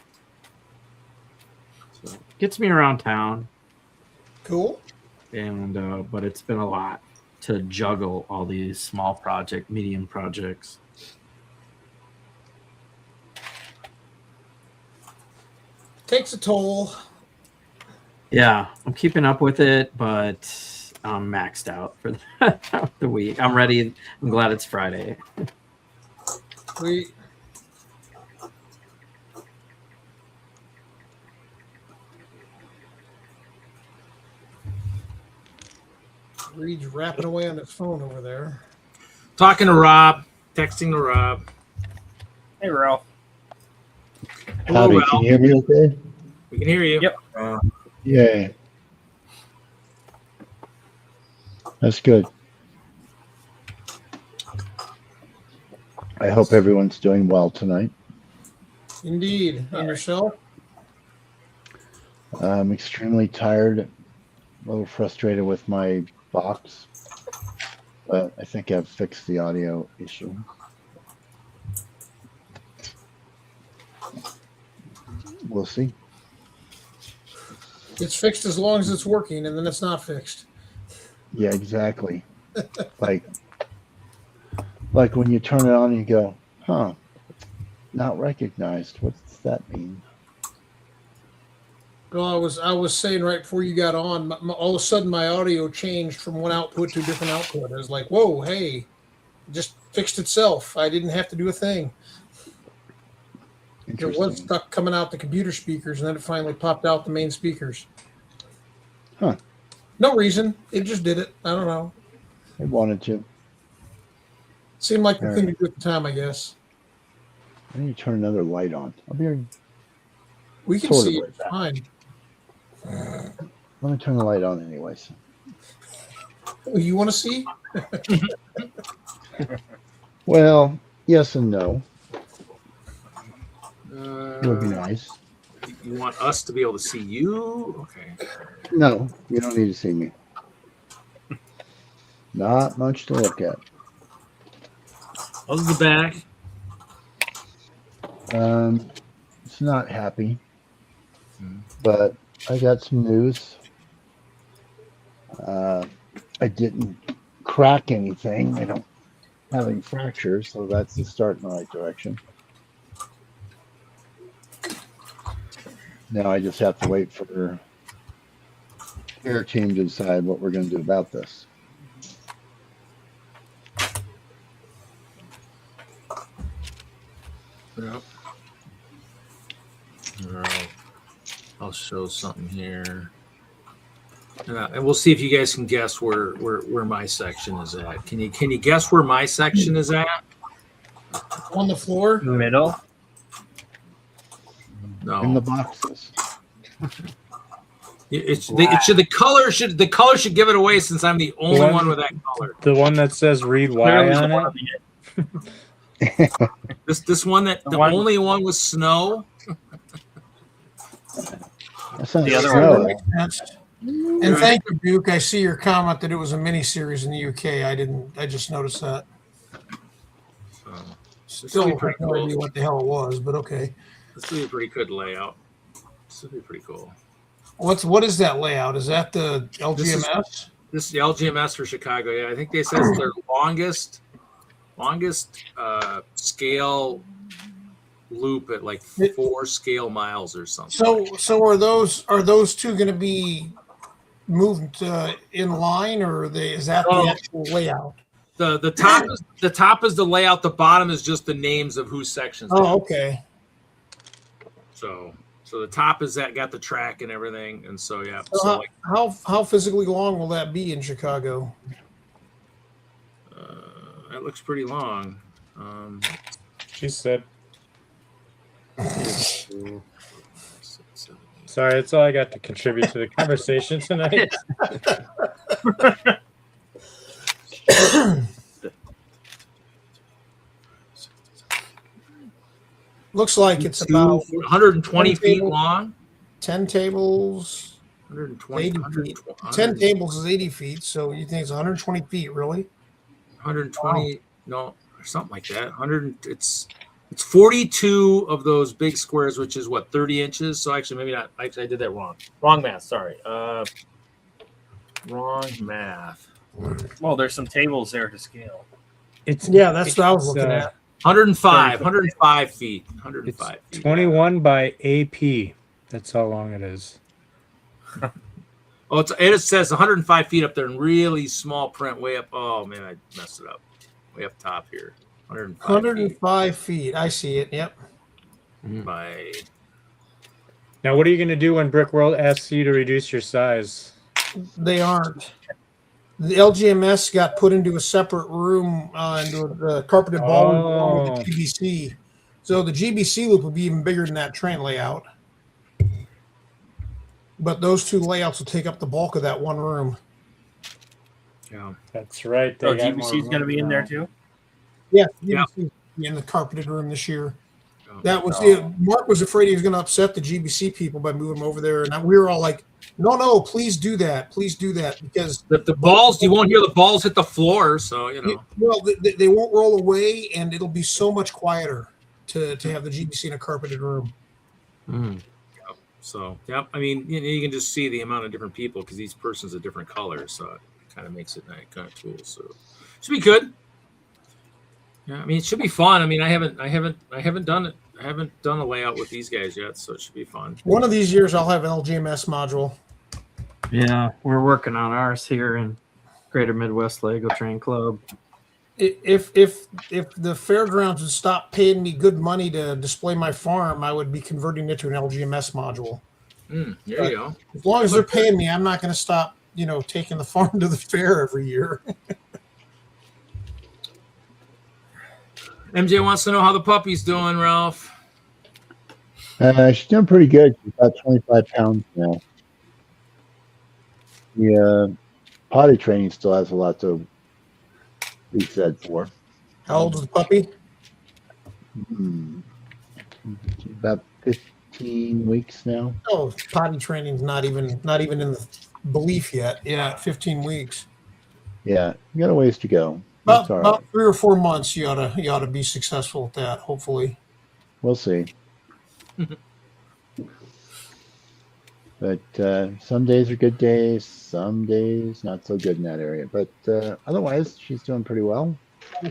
So it gets me around town. Cool. And but it's been a lot to juggle all these small medium projects. Takes a toll. Yeah, I'm keeping up with it, but I'm maxed out for the week. I'm ready. I'm glad it's Friday. Reed's rapping away on his phone over there. Talking to Rob, texting to Rob. Hey, Ralph. Hello, Howdy, Ralph. can you hear me okay? We can hear you. Yep. Yeah. That's good. I hope everyone's doing well tonight. Indeed. And yourself? I'm extremely tired, a little frustrated with my box, but I think I've fixed the audio issue. We'll see. It's fixed as long as it's working, and then it's not fixed. Yeah, exactly. like when you turn it on and you go, huh, not recognized. What's that mean? Well, I was saying right before you got on, all of a sudden my audio changed from one output to a different output. I was like, whoa, hey, it just fixed itself. I didn't have to do a thing. It was stuck coming out the computer speakers, and then it finally popped out the main speakers. Huh. No reason. It just did it. I don't know. I wanted to. Seemed like the thing to do at the time, I guess. I need to turn another light on. I'll be right. We can Sort of see like it that. fine. Let me turn the light on anyways. Oh, you want to see? Well, yes and no. Would be nice. You want us to be able to see you? Okay. No, you don't need to see me. Not much to look at. How's the back? It's not happy, but I got some news. I didn't crack anything. I don't have any fractures, so that's the start in the right direction. Now I just have to wait for their team to decide what we're going to do about this. Yep. All right. I'll show something here. And we'll see if you guys can guess where my section is at. Can you guess where my section is at? On the floor? Middle. No. In the boxes. The color should give it away since I'm the only one with that color. The one that says "read Y" on it. This one that the only one with snow. That's not The other snow. one. And thank you, Duke. I see your comment that it was a mini series in the UK. I just noticed that. Still have pretty no cool. idea what the hell it was, but okay. This will be a pretty good layout. This will be pretty cool. What is that layout? Is that the LGMS? This is the LGMS for Chicago. Yeah, I think they said it's their longest scale loop at like 4 scale miles or something. So are those two going to be moved in line, or is that the actual layout? The top is the layout. The bottom is just the names of whose sections. Oh, okay. So the top is that got the track and everything, and so yeah. So how physically long will that be in Chicago? That looks pretty long. She said. Sorry, that's all I got to contribute to the conversation tonight. Looks like it's about 120 feet long. 10 tables. 120. 80 feet. 10 tables is 80 feet, so you think it's 120 feet, really? 120, no, or something like that. 100. It's 42 of those big squares, which is what, 30 inches. So actually, maybe not. Actually, I did that wrong. Wrong math. Sorry. Wrong math. Well, there's some tables there to scale. That's what I was looking at. 105 feet. 105 feet. 21 by AP. That's how long it is. Oh, it says 105 feet up there in really small print, way up. Oh man, I messed it up. Way up top here. 105 feet. I see it. Yep. By. Now, what are you going to do when Brick World asks you to reduce your size? They aren't. The LGMS got put into a separate room into the carpeted ballroom along with the GBC. So the GBC loop would be even bigger than that train layout. But those two layouts will take up the bulk of that one room. Yeah, that's right. GBC's going to be in there too? Yeah, GBC in the carpeted room this year. That was Mark was afraid he was going to upset the GBC people by moving them over there, and we were all like, "No, please do that, because the balls, you won't hear the balls hit the floor, so you know. Well, they won't roll away, and it'll be so much quieter to have the GBC in a carpeted room." So, yeah, I mean, you can just see the amount of different people because each person's a different color, so it kind of makes it kind of cool. So, should be good. Yeah, I mean, it should be fun. I mean, I haven't done it. I haven't done a layout with these guys yet, so it should be fun. One of these years, I'll have an LGMS module. Yeah, we're working on ours here in Greater Midwest Lego Train Club. If the fairgrounds would stop paying me good money to display my farm, I would be converting it to an LGMS module. There you go. As long as they're paying me, I'm not going to stop, taking the farm to the fair every year. MJ wants to know how the puppy's doing, Ralph. She's doing pretty good. She's about 25 pounds now. The potty training still has a lot to be said for. How old is the puppy? She's about 15 weeks now. Oh, potty training's not even in the belief yet. Yeah, 15 weeks. Yeah, you got a ways to go. That's all right. About 3 or 4 months. You ought to be successful at that. Hopefully. We'll see. But some days are good days, some days not so good in that area. But otherwise, she's doing pretty well.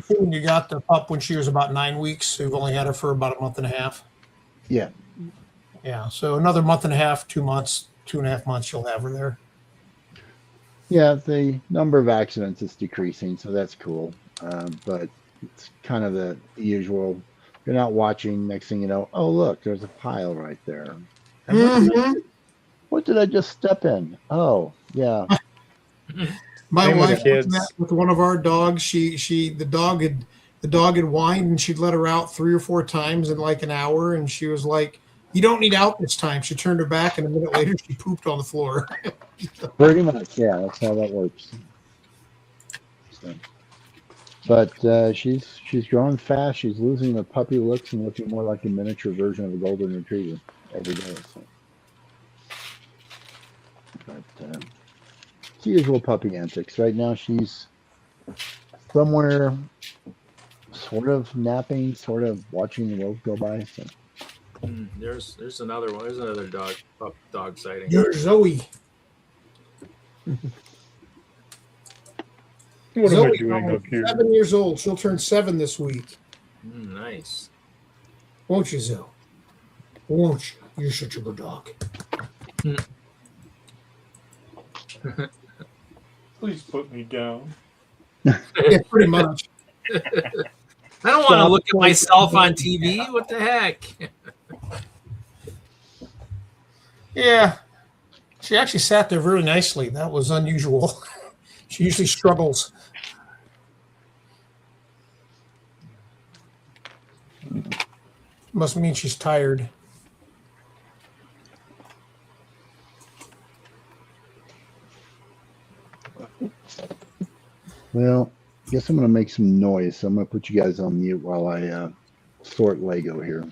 You got the pup when she was about 9 weeks. So you've only had her for about a month and a half. Yeah. Yeah. So another month and a half, 2 months, 2.5 months, you'll have her there. Yeah, the number of accidents is decreasing, so that's cool. But it's kind of the usual. You're not watching. Next thing you know, oh look, there's a pile right there. And what did I just step in? Oh, yeah. My wife with one of our dogs. The dog had whined and she'd let her out 3 or 4 times in like an hour, and she was like, "You don't need out this time." She turned her back, and a minute later she pooped on the floor. Pretty much, yeah. That's how that works. So, but she's growing fast. She's losing the puppy looks and looking more like a miniature version of a golden retriever every day. So. But it's the usual puppy antics. Right now, she's somewhere, sort of napping, sort of watching the world go by. So. There's another one. There's another dog sighting. You're Zoe. What Zoe, am I doing up here? 7 years old. She'll turn 7 this week. Nice. Won't you, Zoe? Won't you? You're such a good dog. Please put me down. Yeah, pretty much. I don't want to look at myself on TV. What the heck? Yeah. She actually sat there very nicely. That was unusual. She usually struggles. Must mean she's tired. Well, I guess I'm going to make some noise. So I'm going to put you guys on mute while I sort Lego here.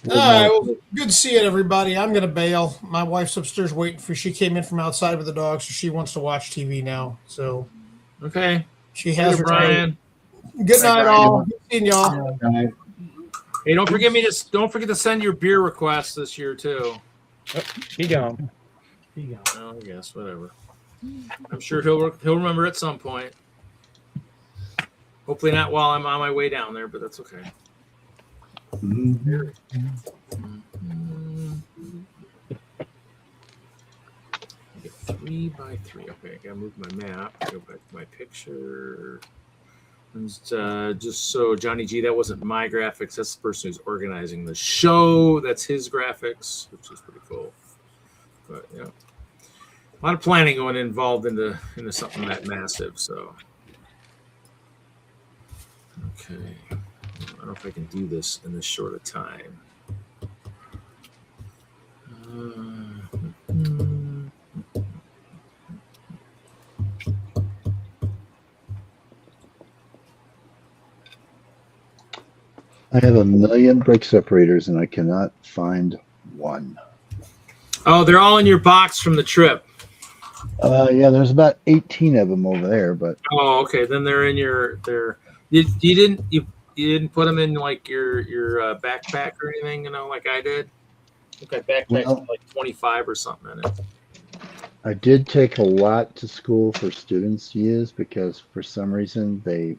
All right, well, good seeing everybody. I'm going to bail. My wife's upstairs waiting for. She came in from outside with the dog, so she wants to watch TV now. So, okay, she has her Brian. Good night, all. Good seeing y'all. Hey, don't forget to send your beer requests this year too. Oh, he gone. Oh, I guess whatever. I'm sure he'll remember at some point. Hopefully not while I'm on my way down there, but that's okay. Get 3 by 3. Okay, I gotta move my map. Go back to my picture. And just so Johnny G, that wasn't my graphics. That's the person who's organizing the show. That's his graphics, which is pretty cool. But yeah, a lot of planning going involved into something that massive. So okay. I don't know if I can do this in this short a time. I have 1 million brake separators and I cannot find one. Oh, they're all in your box from the trip. Yeah, there's about 18 of them over there, but Oh, okay. Then they're in your you didn't put them in like your backpack or anything, like I did. I think I backpacked like 25 or something in it. I did take a lot to school for students to use because for some reason they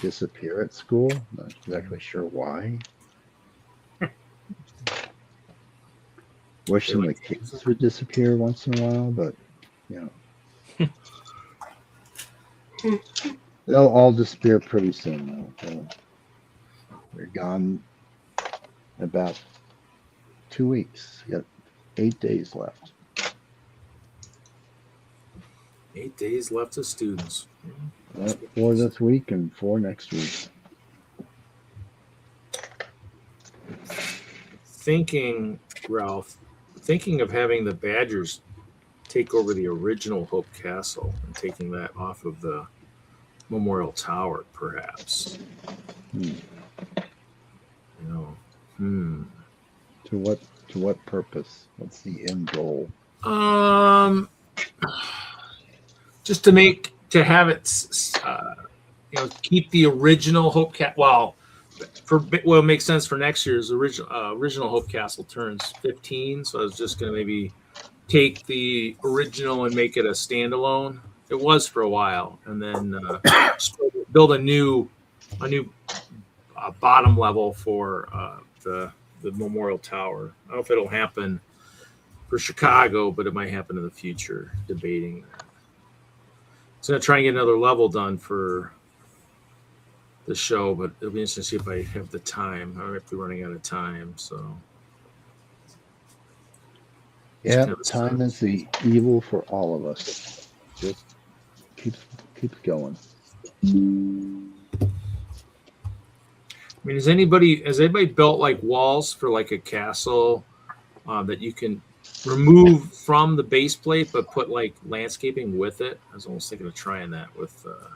disappear at school. Not exactly sure why. Wish some of the kids would disappear once in a while, but they'll all disappear pretty soon. They're gone in about 2 weeks. You got 8 days left. 8 days left of students. 4 this week and 4 next week. thinking, Ralph, thinking of having the Badgers take over the original Hope Castle and taking that off of the Memorial Tower, perhaps. Hmm. You know, To what purpose? What's the end goal? Just to have it, keep the original Hope Castle. Well, it makes sense for next year's original Hope Castle turns 15. So I was just going to maybe take the original and make it a standalone. It was for a while, and then build a new bottom level for the Memorial Tower. I don't know if it'll happen for Chicago, but it might happen in the future. Debating that. So I'm gonna try and get another level done for the show, but it'll be interesting to see if I have the time. I might be running out of time, so. Yeah, time is the evil for all of us. Just keeps going. I mean, has anybody built like walls for like a castle that you can remove from the base plate but put like landscaping with it? I was almost thinking of trying that with a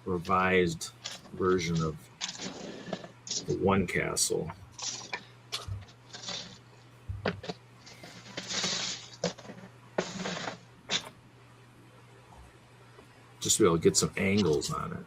revised version of the one castle. Just to be able to get some angles on it.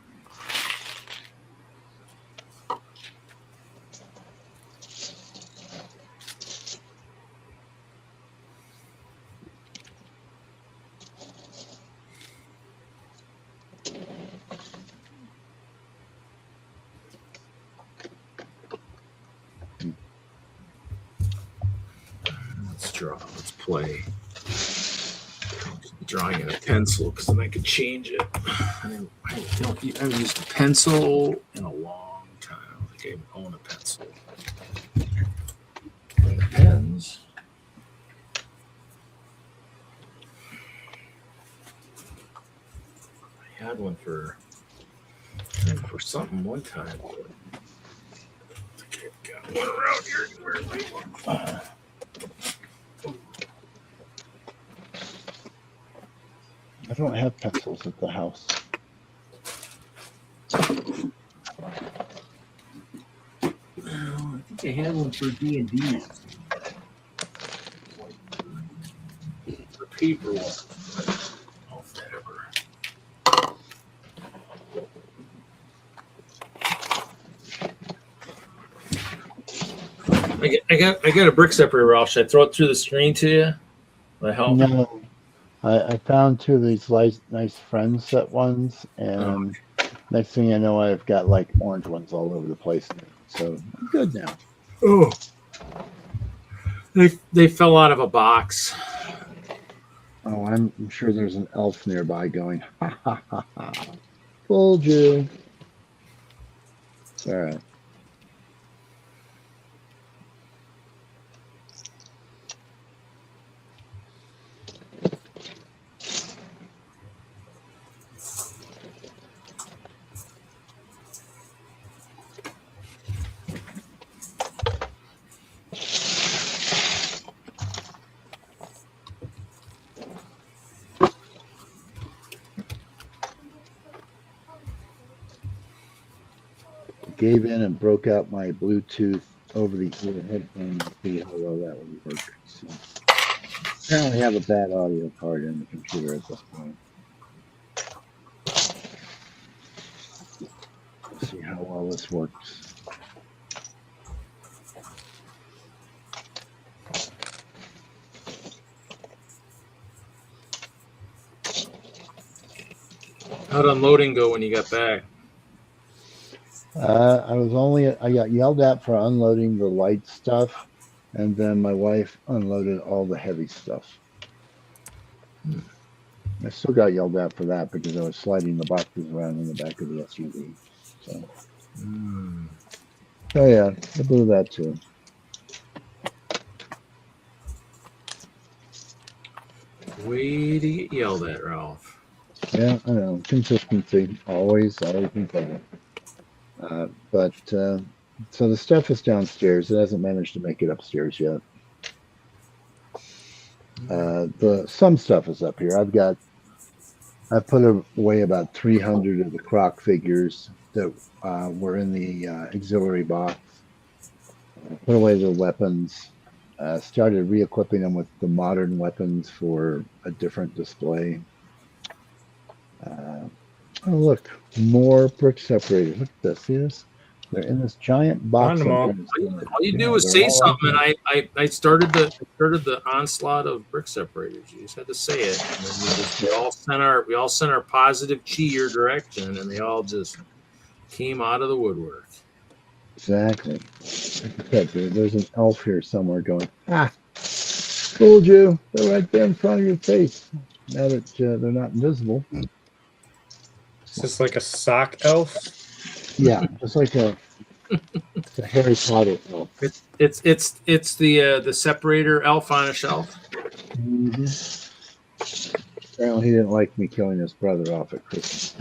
Let's draw. Let's play. Drawing in a pencil because then I could change it. I haven't used a pencil in a long time. I don't think I own a pencil. And the pens. I had one for something one time. Okay, got one around here. Where's my one? I don't have pencils at the house. I think I had one for D&D. For paper one. Oh, whatever. I got a brick separator, Ralph. Should I throw it through the screen to you? Will that help? No. I found two of these nice friend set ones, and next thing I know, I've got like orange ones all over the place. So I'm good now. Oh, they fell out of a box. Oh, I'm sure there's an elf nearby going, ha ha ha ha. Fooled you. All right. Gave in and broke out my Bluetooth over the ear headphone to see how well that would work. So, apparently have a bad audio card in the computer at this point. Let's see how well this works. How'd unloading go when you got back? I got yelled at for unloading the light stuff, and then my wife unloaded all the heavy stuff. I still got yelled at for that because I was sliding the boxes around in the back of the SUV. So, oh yeah, I blew that too. Way to get yelled at, Ralph. Yeah, I know. Consistency, always important. But So the stuff is downstairs. It hasn't managed to make it upstairs yet. Some stuff is up here. I've put away about 300 of the Croc figures that were in the auxiliary box. Put away the weapons. Started re-equipping them with the modern weapons for a different display. Oh, look, more brick separators. Look at this. See this? They're in this giant box. All you do is say something, and I started the onslaught of brick separators. You just had to say it, and then we all sent our positive chi your direction, and they all just came out of the woodwork. Exactly. Like I said, dude, there's an elf here somewhere going, fooled you. They're right there in front of your face. Now that they're not invisible. Is this like a sock elf? Yeah, it's like a Harry Potter elf. It's the separator elf on a shelf. Mm-hmm. Apparently, he didn't like me killing his brother off at Christmas.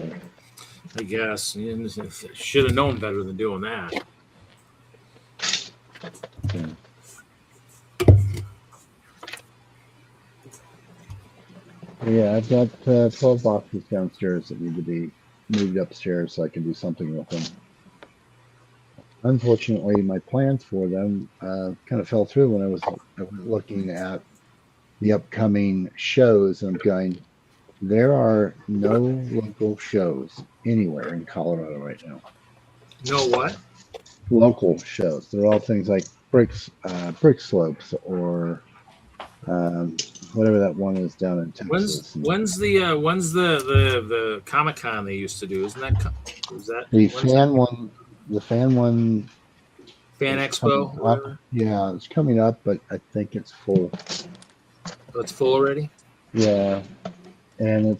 I guess should have known better than doing that. Yeah, I've got 12 boxes downstairs that need to be moved upstairs so I can do something with them. Unfortunately, my plans for them kind of fell through when I was looking at the upcoming shows, and I'm going, there are no local shows anywhere in Colorado right now. No what? Local shows. They're all things like brick slopes or whatever that one is down in Texas. When's the Comic-Con they used to do? Is that the fan one? The fan one. Fan Expo. Yeah, it's coming up, but I think it's full. Oh, it's full already. Yeah, and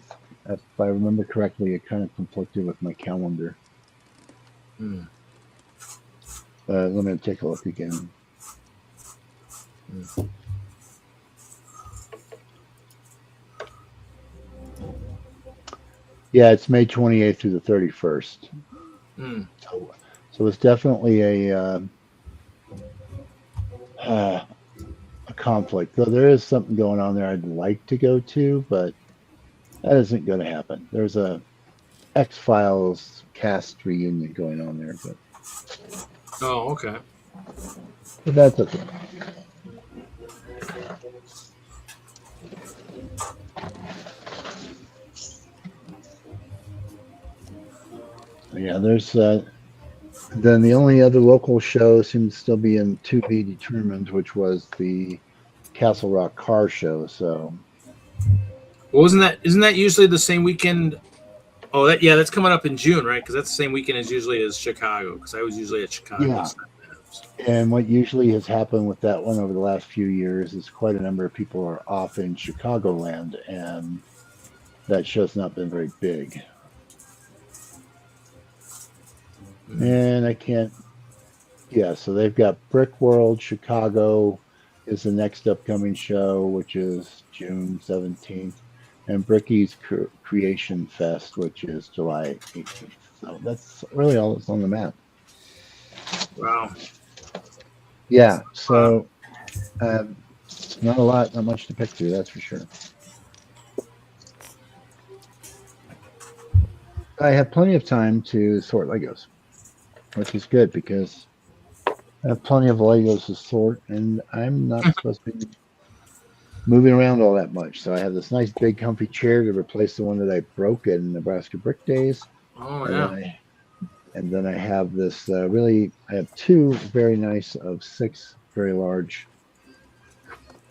if I remember correctly, it kind of conflicted with my calendar. Let me take a look again. Yeah, it's May 28th through the 31st. So it's definitely a conflict. Though there is something going on there I'd like to go to, but that isn't going to happen. There's a X-Files cast reunion going on there, but oh, okay. But that's okay. Yeah, there's then the only other local show seems to still be in to be determined, which was the Castle Rock Car Show. So, well, isn't that usually the same weekend? Oh, that's coming up in June, right? Because that's the same weekend as usually as Chicago. Because I was usually at Chicago. Yeah. And what usually has happened with that one over the last few years is quite a number of people are off in Chicagoland, and that show's not been very big. And I can't. Yeah, so they've got Brick World Chicago is the next upcoming show, which is June 17th, and Bricky's Creation Fest, which is July 18th. So that's really all that's on the map. Wow. Yeah, so not much to pick through, that's for sure. I have plenty of time to sort Legos, which is good because I have plenty of Legos to sort, and I'm not supposed to be moving around all that much. So I have this nice big comfy chair to replace the one that I broke in Nebraska Brick Days. Oh, yeah. And then I have this I have two very nice of 6 very large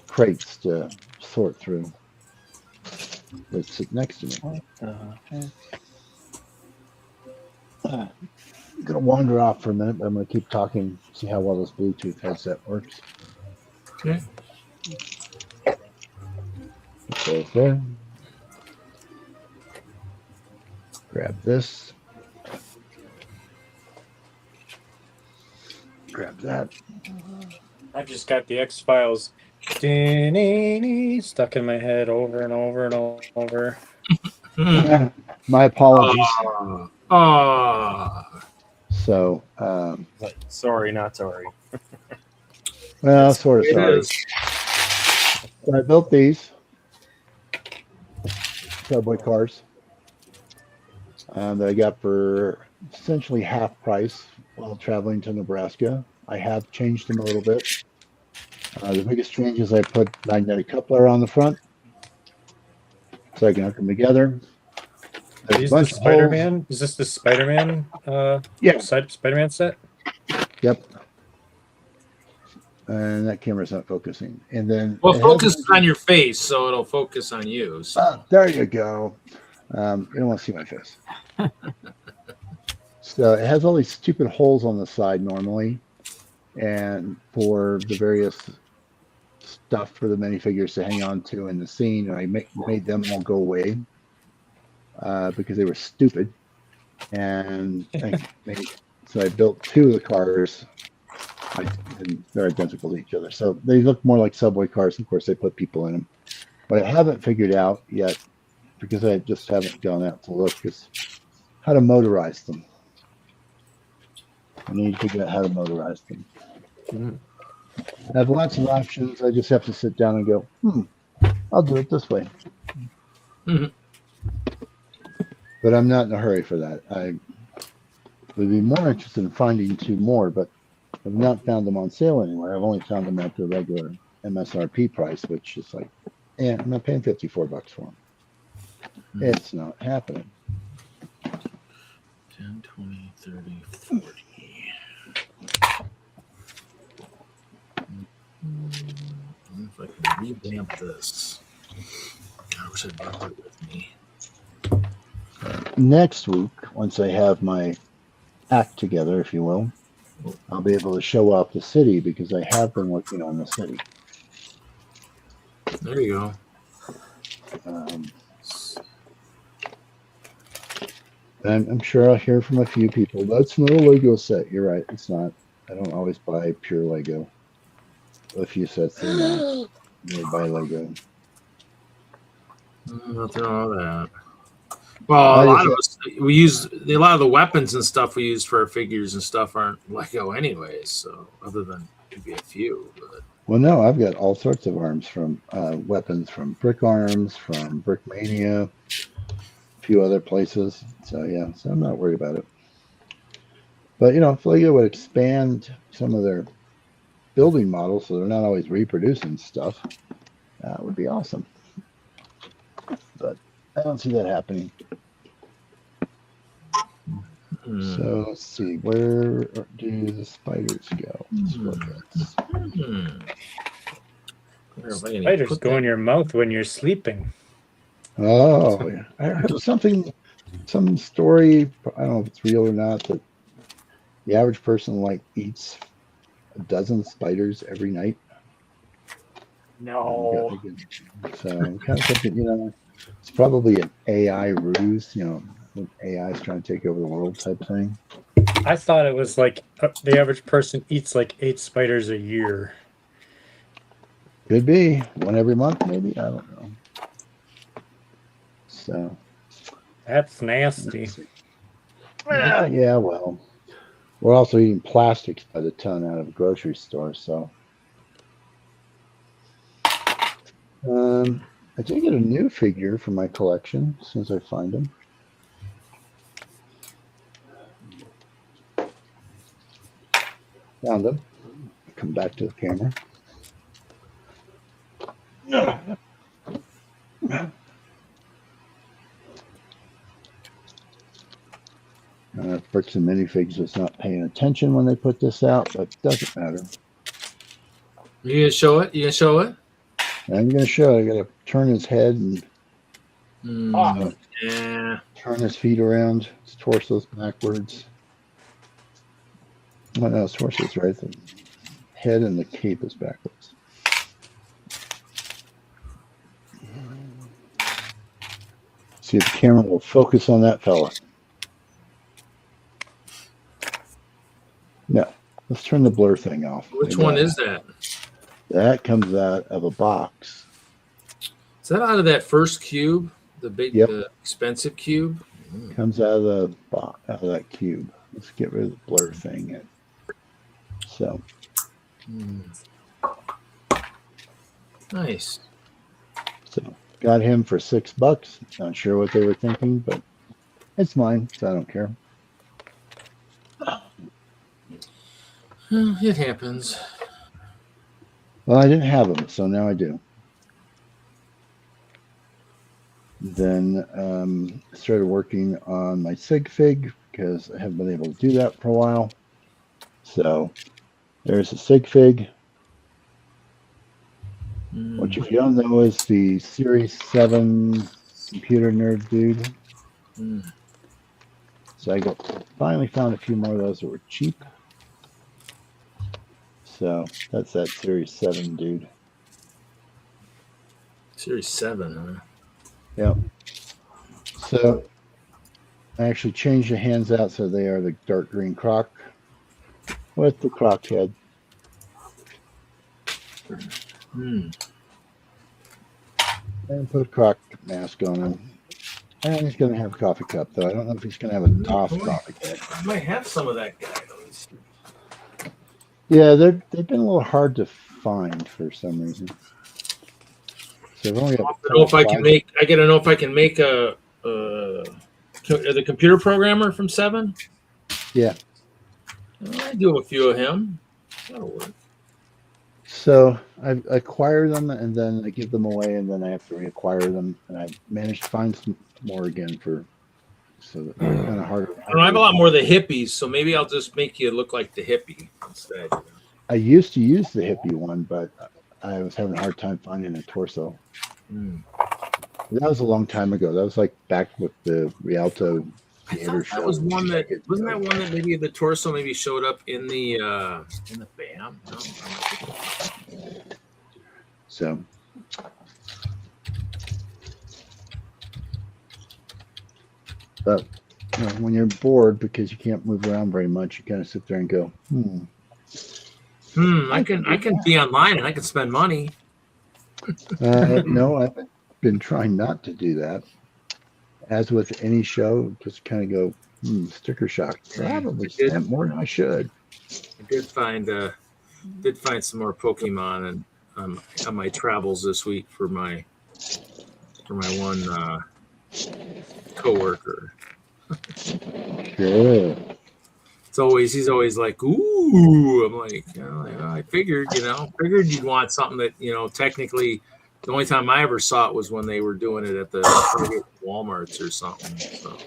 crates to sort through that sit next to me. I'm going to wander off for a minute, but I'm going to keep talking, see how well this Bluetooth headset works. Okay. Goes there. Grab this. Grab that. I've just got the X-Files stuck in my head over and over and over. My apologies. Oh. So, Sorry, not sorry. well, sort of It sorry. is. So I built these subway cars that I got for essentially half price while traveling to Nebraska. I have changed them a little bit. The biggest change is I put magnetic coupler on the front so I can hook them together. There's Is a bunch this of holes. Spider-Man? Is this the Spider-Man? Yeah. Spider-Man set. Yep. And that camera's not focusing. And then Well, it focus has- on your face, so it'll focus on you. So. there you go. You don't want to see my face. So it has all these stupid holes on the side normally, and for the various stuff for the minifigures to hang on to in the scene, and I made them all go away because they were stupid. And so I built two of the cars. And they're identical to each other, so they look more like subway cars. Of course, they put people in them. What I haven't figured out yet, because I just haven't gone out to look, is how to motorize them. I need to figure out how to motorize them. I have lots of options. I just have to sit down and go, I'll do it this way. Mhm. But I'm not in a hurry for that. I would be more interested in finding two more, but I've not found them on sale anywhere. I've only found them at the regular MSRP price, which is like, I'm not paying $54 for them. It's not happening. 10, 20, 30, 40. If I can revamp this. God, I wish I brought it with me. Next week, once I have my act together, if you will, I'll be able to show off the city because I have been working on the city. There you go. And I'm sure I'll hear from a few people. That's not a Lego set. You're right. It's not. I don't always buy pure Lego. A few sets they're not. They buy Lego. Nothing all that. Well, a lot of us we use a lot of the weapons and stuff we use for our figures and stuff aren't Lego anyways. So other than maybe a few. But. Well, no, I've got all sorts of arms from weapons from Brick Arms, from Brickmania, a few other places. So yeah, so I'm not worried about it. But you know, if Lego would expand some of their building models so they're not always reproducing stuff, that would be awesome. But I don't see that happening. So let's see, where do the spiders go? Let's look at Spiders go in your mouth when you're sleeping. Oh, yeah. I heard some story, I don't know if it's real or not, that the average person like eats a dozen spiders every night. No. So I'm kind of thinking, you know, it's probably an AI ruse, you know, when AI is trying to take over the world type thing. I thought it was like the average person eats like 8 spiders a year. Could be one every month, maybe. I don't know. So that's nasty. Yeah, well, we're also eating plastics by the ton out of a grocery store, so. I did get a new figure for my collection as soon as I find them. Found them. Come back to the camera. Bricks and Minifigs was not paying attention when they put this out, but it doesn't matter. You gonna show it? You gonna show it? I'm gonna show it. I gotta turn his head and yeah. Turn his feet around. His torso's backwards. Oh no, his torso's right. The head and the cape is backwards. See if the camera will focus on that fella. No, let's turn the blur thing off. Which one is that? That comes out of a box. Is that out of that first cube? The big, Yep. expensive cube? Comes out of the box, out of that cube. Let's get rid of the blur thing. So. Nice. So got him for $6. Not sure what they were thinking, but it's mine, so I don't care. It happens. Well, I didn't have them, so now I do. Then I started working on my sig fig because I haven't been able to do that for a while. So there's a sig fig, which if you don't know is the Series 7 computer nerd dude. So I finally found a few more of those that were cheap. So that's that Series 7 dude. Series 7, huh? Yep. So I actually changed the hands out so they are the dark green croc with the croc head. And put a croc mask on him. And he's going to have a coffee cup, though. I don't know if he's going to have a Toff coffee cup. I might have some of that guy. Yeah, they've been a little hard to find for some reason. So I've only got I don't know if I can make. I gotta know if I can make the computer programmer from 7. Yeah, I do a few of him. That'll work. so I acquire them and then I give them away and then I have to reacquire them. And I managed to find some more again so that they're kind of harder. I have a lot more of the hippies, so maybe I'll just make you look like the hippie instead. I used to use the hippie one, but I was having a hard time finding a torso. That was a long time ago. That was like back with the Rialto theater show. That was one that wasn't that one that maybe the torso maybe showed up in the BAM. No. So but when you're bored because you can't move around very much, you kind of sit there and go, I can be online and I can spend money. No, I've been trying not to do that. As with any show, just kind of go, sticker shock. Probably spent more than I should. I did find some more Pokemon and on my travels this week for my one coworker. Sure. He's always like, ooh. I'm like, I figured you'd want something that, technically the only time I ever saw it was when they were doing it at the Walmarts or something. So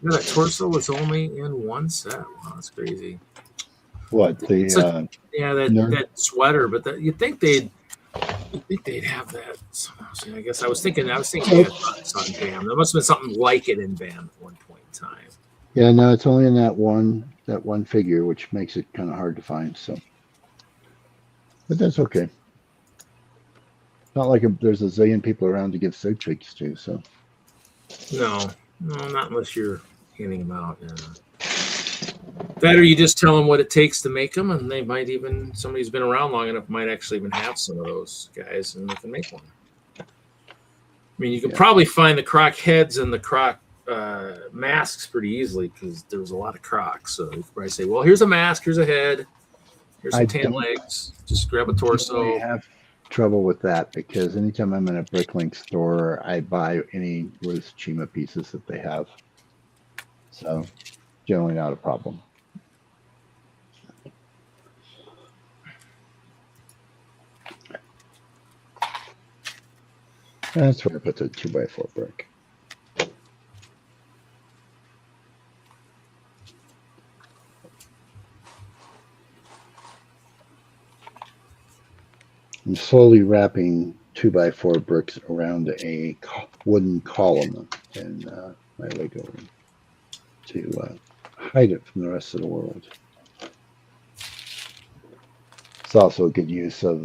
that torso was only in one set. Wow, that's crazy. What that sweater, but you'd think they'd have that. I guess I was thinking they had something in BAM. There must have been something like it in BAM at one point in time. Yeah, no, it's only in that one figure, which makes it kind of hard to find. So, but that's okay. Not like there's a zillion people around to give sig figs to. So, no, not unless you're handing them out. Yeah. That or you just tell them what it takes to make them, and they might somebody who's been around long enough might actually even have some of those guys, and they can make one. I mean, you can probably find the croc heads and the croc masks pretty easily because there was a lot of crocs. So you could probably say, well, here's a mask, here's a head, here's some tan legs. Just grab a torso. I have trouble with that because anytime I'm in a Bricklink store, I buy any Ruth Chima pieces that they have. So generally not a problem. That's where I put the 2x4 brick. I'm slowly wrapping 2x4 bricks around a wooden column in my Lego room to hide it from the rest of the world. It's also a good use of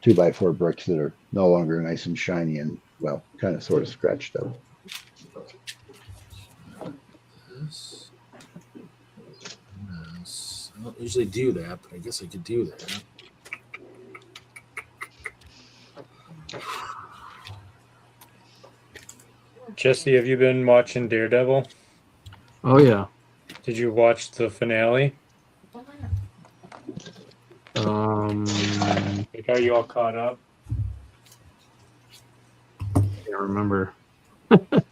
2x4 bricks that are no longer nice and shiny and, well, kind of sort of scratched up. I don't usually do that, but I guess I could do that. Jesse, have you been watching Daredevil? Oh yeah. Did you watch the finale? Like, are you all caught up? Can't remember. Did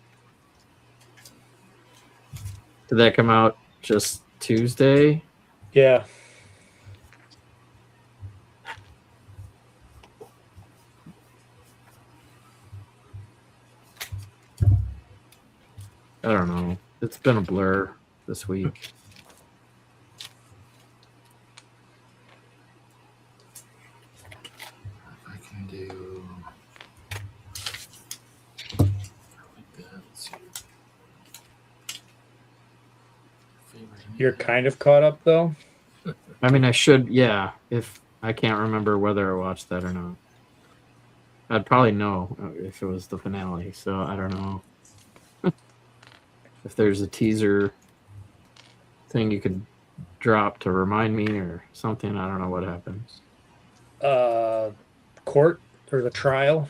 that come out just Tuesday? Yeah. I don't know. It's been a blur this week. I can do. You're kind of caught up, though? I mean, I should, yeah. If I can't remember whether I watched that or not. I'd probably know if it was the finale, so I don't know. If there's a teaser thing you could drop to remind me or something, I don't know what happens. Court or the trial?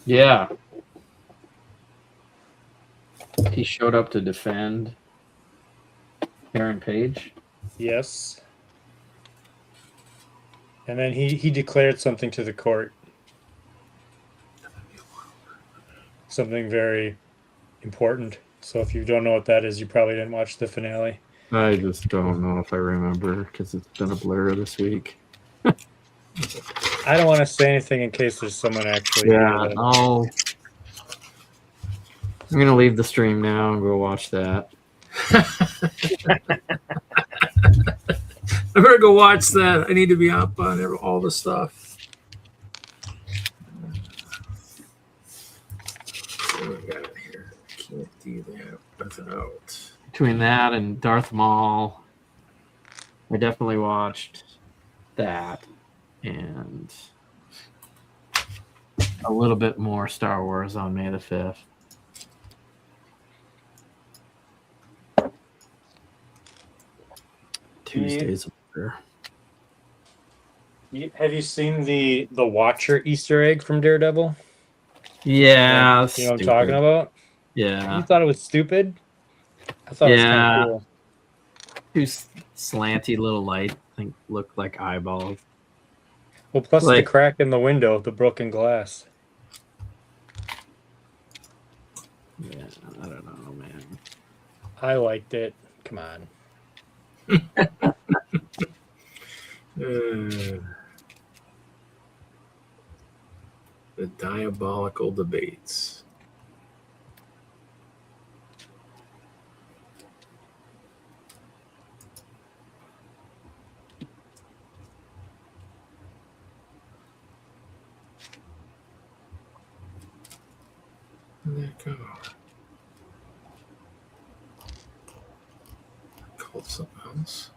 Yeah. He showed up to defend Aaron Page. Yes. And then he declared something to the court. Something very important. So if you don't know what that is, you probably didn't watch the finale. I just don't know if I remember because it's been a blur this week. I don't want to say anything in case there's someone actually. Yeah, I'm going to leave the stream now and go watch that. I better go watch that. I need to be up on all the stuff. What do we got here? Can't do that without. Between that and Darth Maul, I definitely watched that and a little bit more Star Wars on May the 5th. Tuesdays. Have you seen the Watcher Easter egg from Daredevil? Yeah. You know what I'm talking about? Yeah. You thought it was stupid? I thought it was kind of cool. Two slanty little light, I think, looked like eyeballs. Well, plus the crack in the window, the broken glass. Yeah, I don't know, man. I liked it. Come on. The diabolical debates. Where'd that go? Called something else.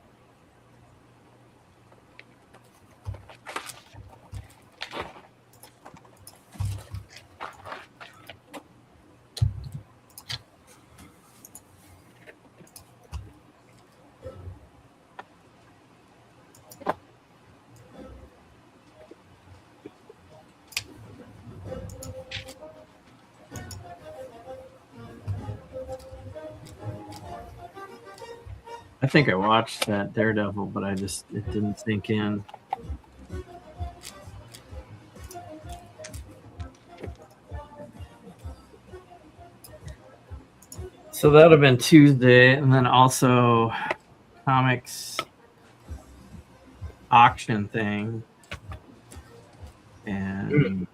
I think I watched that Daredevil, but it didn't sink in. So that would have been Tuesday, and then also comics auction thing. And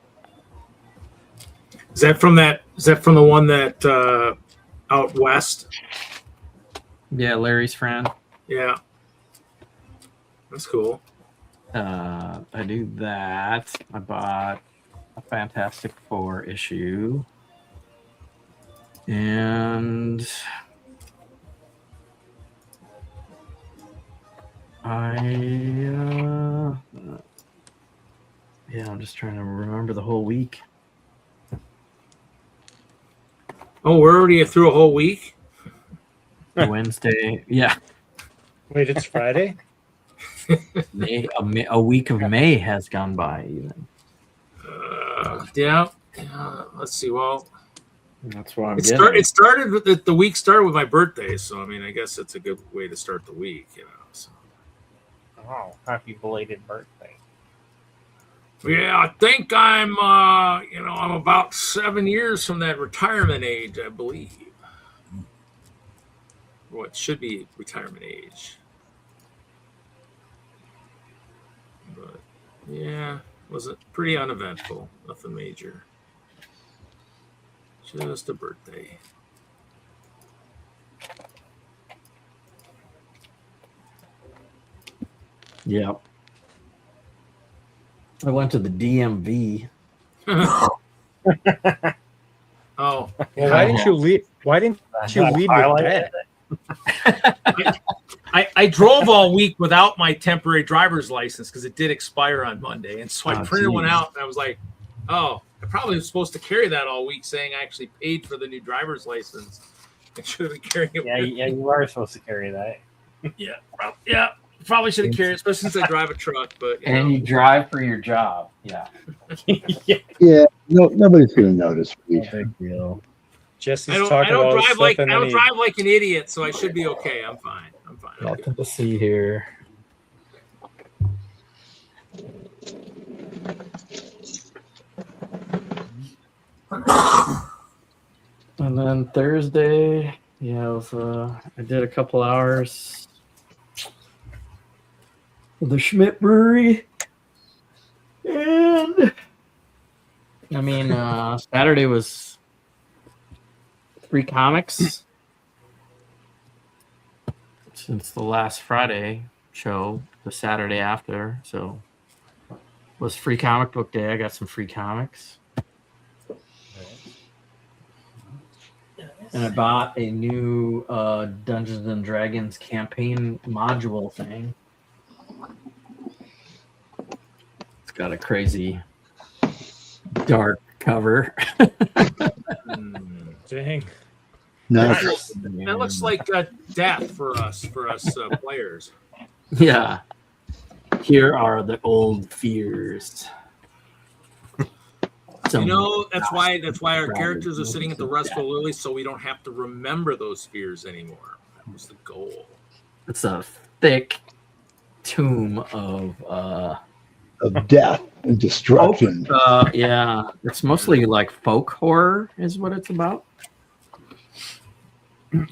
Is that from the one that out west? yeah, Larry's friend. Yeah. That's cool. I do that. I bought a Fantastic Four issue. And I'm just trying to remember the whole week. Oh, we're already through a whole week? Wednesday. Yeah. Wait, it's Friday? A week of May has gone by even. Yeah. Let's see. Well, That's why It started with the week started with my birthday, so I mean, I guess it's a good way to start the week, you know. So. Oh, happy belated birthday! Yeah, I think I'm about 7 years from that retirement age, I believe. What should be retirement age. But yeah, was it pretty uneventful? Nothing major. Just a birthday. Yep. I went to the DMV. Oh, well, why didn't you lead? Why didn't you lead with that? I drove all week without my temporary driver's license because it did expire on Monday, and so I printed one out, and I was like, "Oh, I probably was supposed to carry that all week," saying I actually paid for the new driver's license. I should have been carrying it. Yeah, you are supposed to carry that. Yeah. Probably should have carried it, especially since I drive a truck. But you drive for your job. Yeah. Yeah. No, nobody's going to notice. No big deal. Jesse's I don't drive like an idiot, so I should be okay. I'm fine. Nothing to see here. And then Thursday, I did a couple hours for the Schmidt Brewery. And I mean, Saturday was free comics since the last Friday show, the Saturday after. So it was free comic book day. I got some free comics. And I bought a new Dungeons and Dragons campaign module thing. It's got a crazy dark cover. Dang. Nice. That looks like death for us players. Yeah. Here are the old fears. That's why our characters are sitting at the Restful Lily, so we don't have to remember those fears anymore. That was the goal. It's a thick tomb of death and destruction. Yeah, it's mostly like folk horror is what it's about.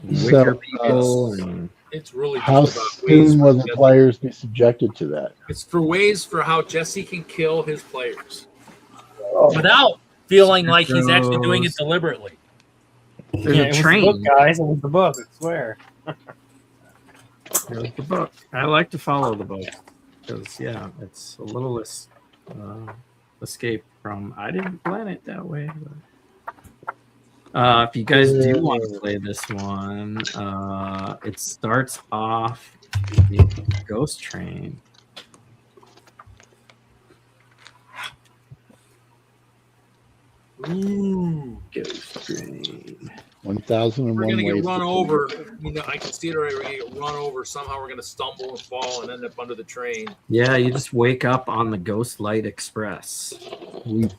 Wicker people. It's really how soon will the players be subjected to that? It's for ways for how Jesse can kill his players without feeling like he's actually doing it deliberately. There's a train, book, guys. It was the book. I swear. There's the book. I like to follow the book because it's a little less escape from. I didn't plan it that way. But, if you guys do want to play this one, it starts off with Ghost Train. Ooh, Ghost Train. 1001 We're gonna ways. get run over. I can see it already. We're gonna get run over. Somehow we're gonna stumble and fall and end up under the train. Yeah, you just wake up on the Ghost Light Express. Oh man,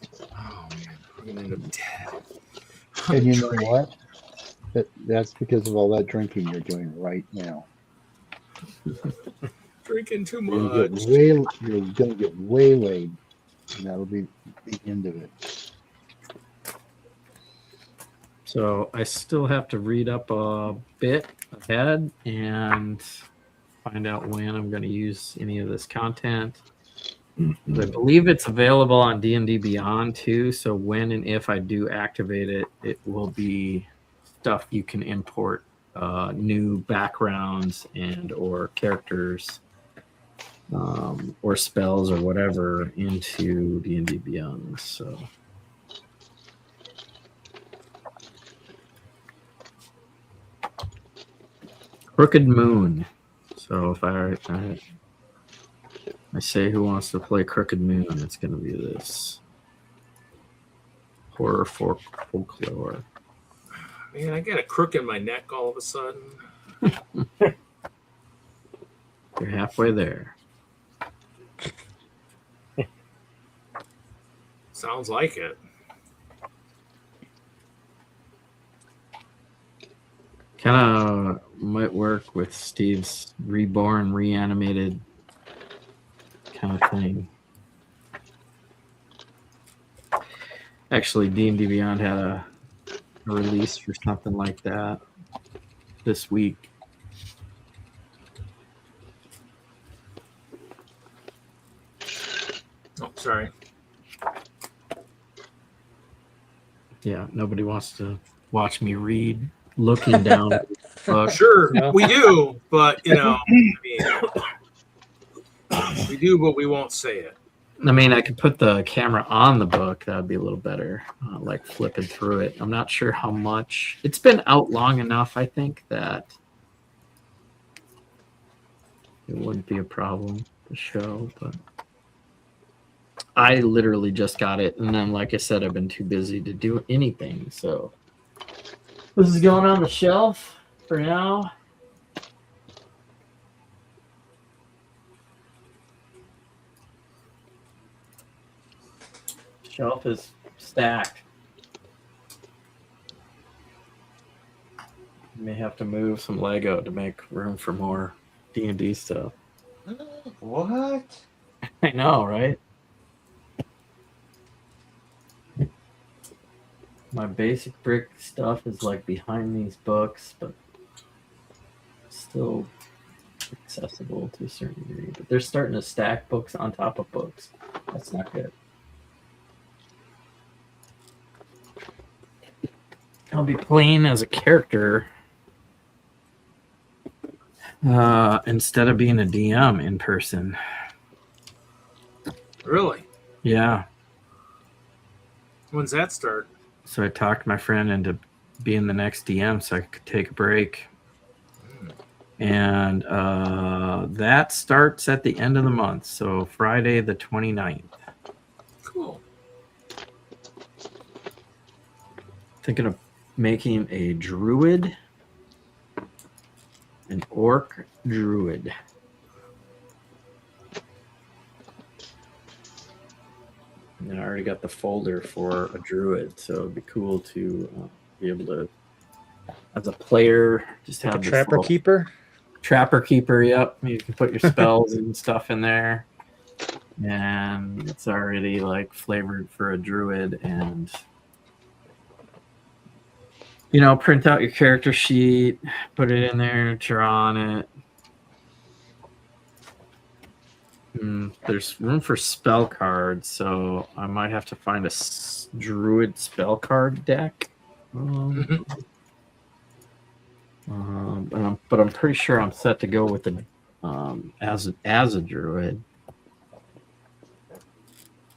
we're gonna end up dead. And you know what? That's because of all that drinking you're doing right now. Drinking too You're much. going to get waylaid, and that'll be the end of it. So I still have to read up a bit ahead and find out when I'm going to use any of this content. I believe it's available on D&D Beyond too. So when and if I do activate it, it will be stuff you can import, new backgrounds and or characters, or spells or whatever into D&D Beyond. So. Crooked Moon. So if I say who wants to play Crooked Moon, it's going to be this horror folklore. Man, I got a crook in my neck all of a sudden. You're halfway there. Sounds like it. Kind of might work with Steve's reborn, reanimated kind of thing. Actually, D&D Beyond had a release for something like that this week. Oh, sorry. Yeah, nobody wants to watch me read looking down at the book. Sure, No. we do, but you know, I mean, we do, but we won't say it. I mean, I could put the camera on the book. That would be a little better, like flipping through it. I'm not sure how much. It's been out long enough, I think, that it wouldn't be a problem to show. But I literally just got it, and then, like I said, I've been too busy to do anything. So this is going on the shelf for now. Shelf is stacked. May have to move some Lego to make room for more D&D stuff. What? I know, right? My basic brick stuff is like behind these books, but still accessible to a certain degree. But they're starting to stack books on top of books. That's not good. I'll be playing as a character instead of being a DM in person. Really? Yeah. When's that start? So I talked my friend into being the next DM so I could take a break. And that starts at the end of the month. So Friday the 29th. Cool. Thinking of making a druid, an orc druid. And I already got the folder for a druid, so it'd be cool to be able to, as a player, just have A the trapper full- keeper. Trapper keeper, yep. You can put your spells and stuff in there, and it's already like flavored for a druid. And you know, print out your character sheet, put it in there, draw on it. There's room for spell cards, so I might have to find a druid spell card deck. But I'm pretty sure I'm set to go with the as a druid.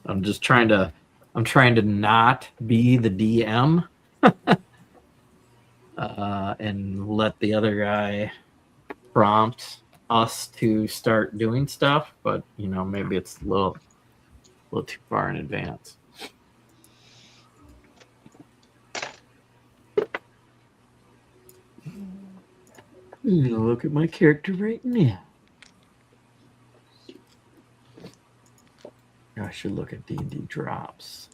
I'm trying to not be the DM. And let the other guy prompt us to start doing stuff, but you know, maybe it's a little too far in advance. Look at my character right now. I should look at D&D drops.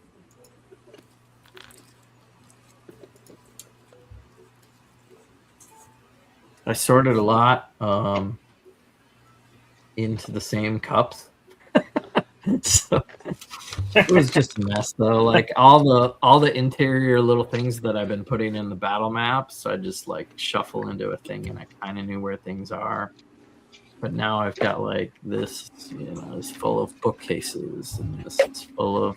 I sorted a lot into the same cups. So it was just a mess though. Like all the interior little things that I've been putting in the battle maps, I just like shuffle into a thing, and I kind of knew where things are. But now I've got like this, you know, is full of bookcases, and this is full of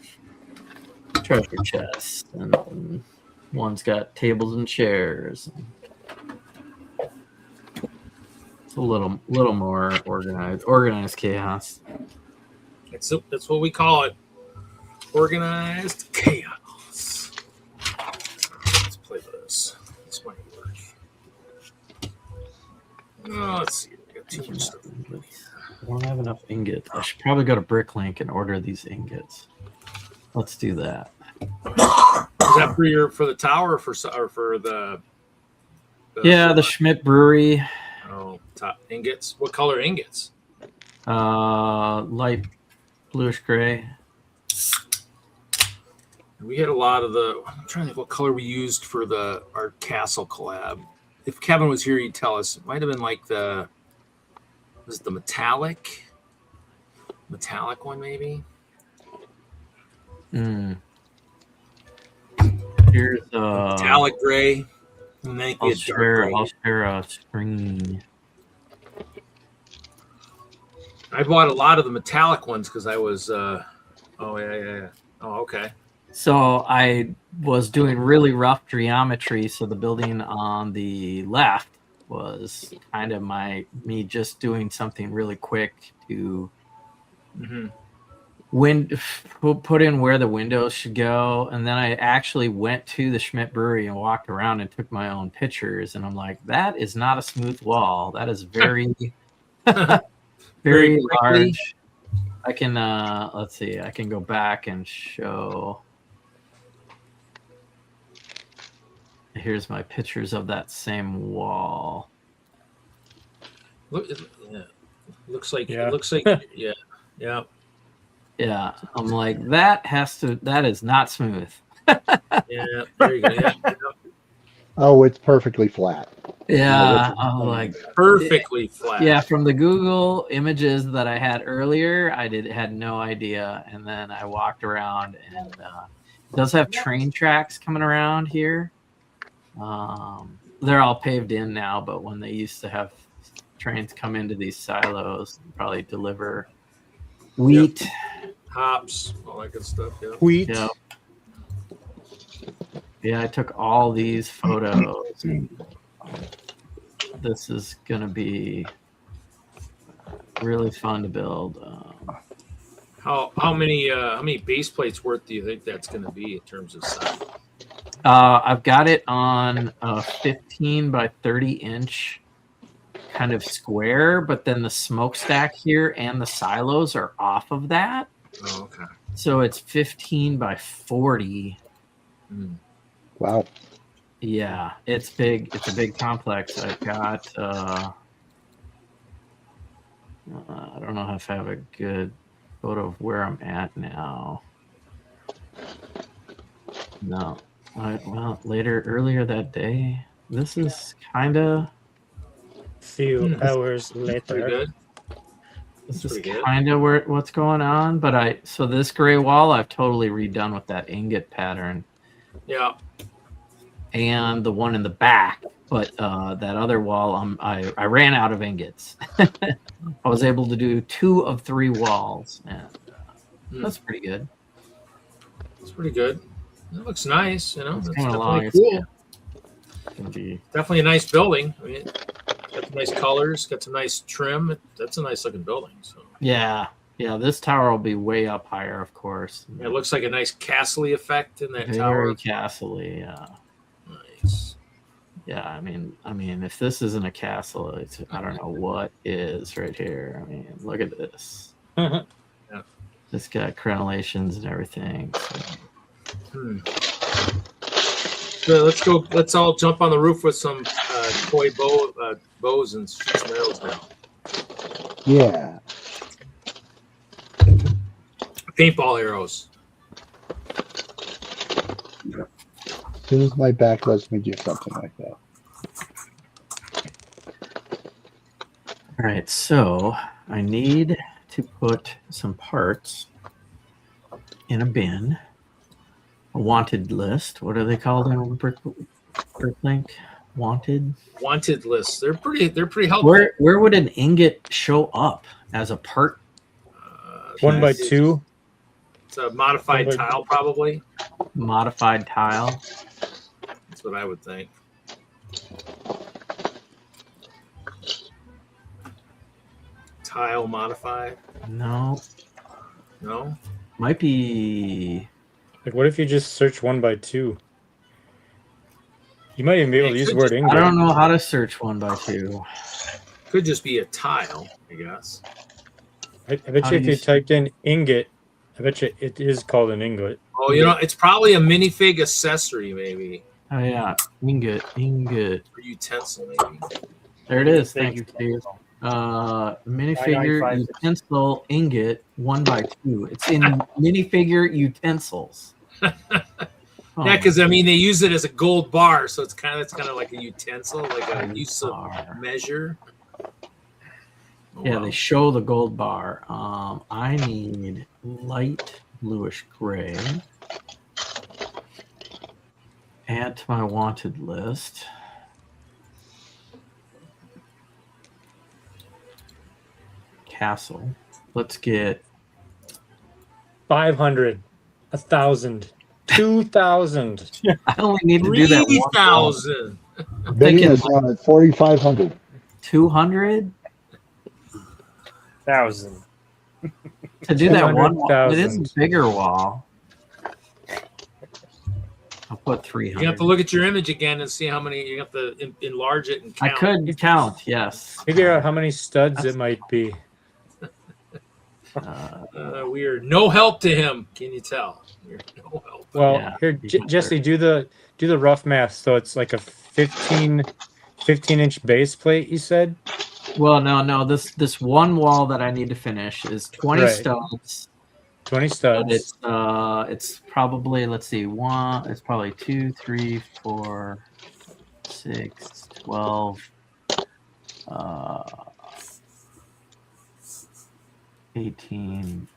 treasure chests, and one's got tables and chairs. It's a little more organized chaos. That's what we call it. Organized chaos. Let's play this. This might work. Oh, let's see. We got too much stuff. I don't have enough ingots. I should probably go to Bricklink and order these ingots. Let's do that. Is that for the tower or for the the Schmidt Brewery. Oh, top ingots. What color ingots? Light bluish gray. We had a lot of I'm trying to think what color we used for our castle collab. if Kevin was here, he'd tell us. It might have been like the metallic one, maybe. Here's metallic gray. And then I'll share a screen. I bought a lot of the metallic ones because I was. Oh yeah. Oh, okay. So I was doing really rough geometry. So the building on the left was kind of me just doing something really quick to put in where the windows should go. And then I actually went to the Schmidt Brewery and walked around and took my own pictures. And I'm like, that is not a smooth wall. That is very, very large. I can, let's see, I can go back and show. Here's my pictures of that same wall. Looks like Yeah. it looks like yeah. I'm like, that is not smooth. Yeah, there you go. Yeah. Oh, it's perfectly flat. Yeah, I'm like Perfectly flat. Yeah, from the Google images that I had earlier, I had no idea, and then I walked around, and it does have train tracks coming around here. They're all paved in now, but when they used to have trains come into these silos, probably deliver wheat, hops, all that good stuff. Yeah. Wheat. Yeah. Yeah, I took all these photos. This is gonna be really fun to build. How many base plates worth do you think that's going to be in terms of size? I've got it on a 15 by 30 inch kind of square, but then the smokestack here and the silos are off of that. Oh, okay. So it's 15 by 40. Wow. Yeah, it's big. It's a big complex. I've got, I don't know if I have a good photo of where I'm at now. No. Well, earlier that day. This is kind of Few hours later. Pretty good. This is kind of what's going on. But so this gray wall, I've totally redone with that ingot pattern. Yeah. And the one in the back, but that other wall, I ran out of ingots. I was able to do 2 of 3 walls, and that's pretty good. It's pretty good. It looks nice, you know. It's definitely cool. Yeah. Definitely a nice building. I mean, got some nice colors, got some nice trim. That's a nice looking building. So Yeah. This tower will be way up higher, of course. it looks like a nice castle-y effect in that Very tower. Very castle-y, yeah. Nice. Yeah, I mean, if this isn't a castle, I don't know what is right here. I mean, look at this. Yeah. It's got crenellations and everything. So let's all jump on the roof with some toy bows and shoot some arrows now. Yeah. Paintball arrows. As soon as my back lets me do something like that. All right, so I need to put some parts in a bin. A wanted list. What are they called in Bricklink? Wanted lists. They're pretty helpful. Where would an ingot show up as a part? 1 by 2. It's a modified tile, probably. Modified tile. That's what I would think. Tile modified. No. Might be. Like, what if you just search 1 by 2? You might even be able to use the word ingot. I don't know how to search 1 by 2. Could just be a tile, I guess. I bet you if you typed in ingot, I bet you it is called an ingot. Oh, you know, it's probably a minifig accessory, maybe. Oh yeah, ingot. Or utensil, maybe. There it is. Thank you, Steve. Minifigure utensil ingot 1 by 2. It's in minifigure utensils. Oh, Yeah, because I mean they use it as a gold bar, so it's kind of like a utensil, like a use of measure. Yeah, they show the gold bar. I need light bluish gray. Add to my wanted list. Castle. Let's get 500, 1,000, 2,000. I only need to do that 3,000. I'm Bidding thinking is on at 4,500. 200 1,000. to do that one wall. It is 200,000. a bigger wall. I'll put 300. You have to look at your image again and see how many. You have to enlarge it and I count. could count, yes. Figure out how many studs it might be. We're no help to him. Can you tell? We're no help. Well, Yeah. here, Jesse, do the rough math. So it's like a 15-inch base plate. You said. Well, no. This one wall that I need to finish is 20 Right. studs. 20 studs. But it's probably, let's see, it's probably 2, 3, 4, 6, 12, 18,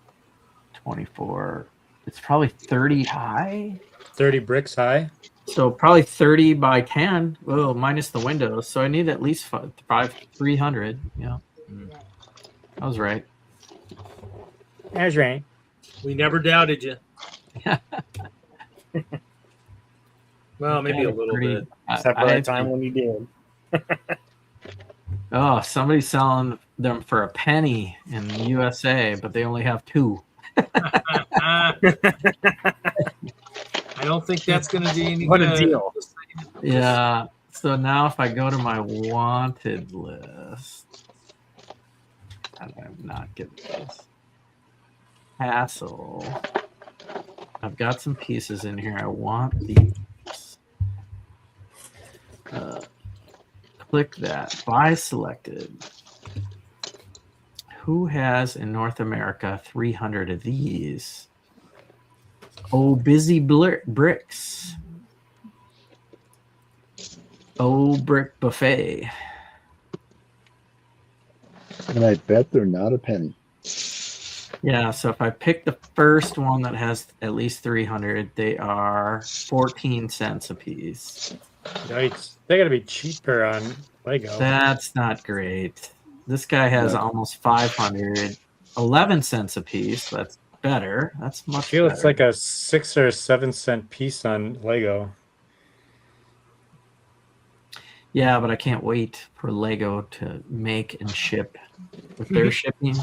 24. It's probably 30 high. 30 bricks high. So probably 30 by 10. Well, minus the windows. So I need at least 300. Yeah. I was right. That's right. We never doubted you. Well, maybe a little bit. Except for that time when you did. Oh, somebody's selling them for a penny in the USA, but they only have 2. I don't think that's going to be any What good. a deal. Yeah. So now if I go to my wanted list, how do I not get this? Hassle. I've got some pieces in here. I want these. Click that. Buy selected. Who has in North America 300 of these? Oh, Busy Bricks. Oh, Brick Buffet. And I bet they're not a penny. Yeah, so if I pick the first one that has at least 300, they are 14 cents a piece. Yikes. They got to be cheaper on Lego. That's not great. This guy has almost 500, 11 cents a piece. That's better. That's much I feel better. it's like a 6 or 7 cent piece on Lego. Yeah, but I can't wait for Lego to make and ship with their shipping.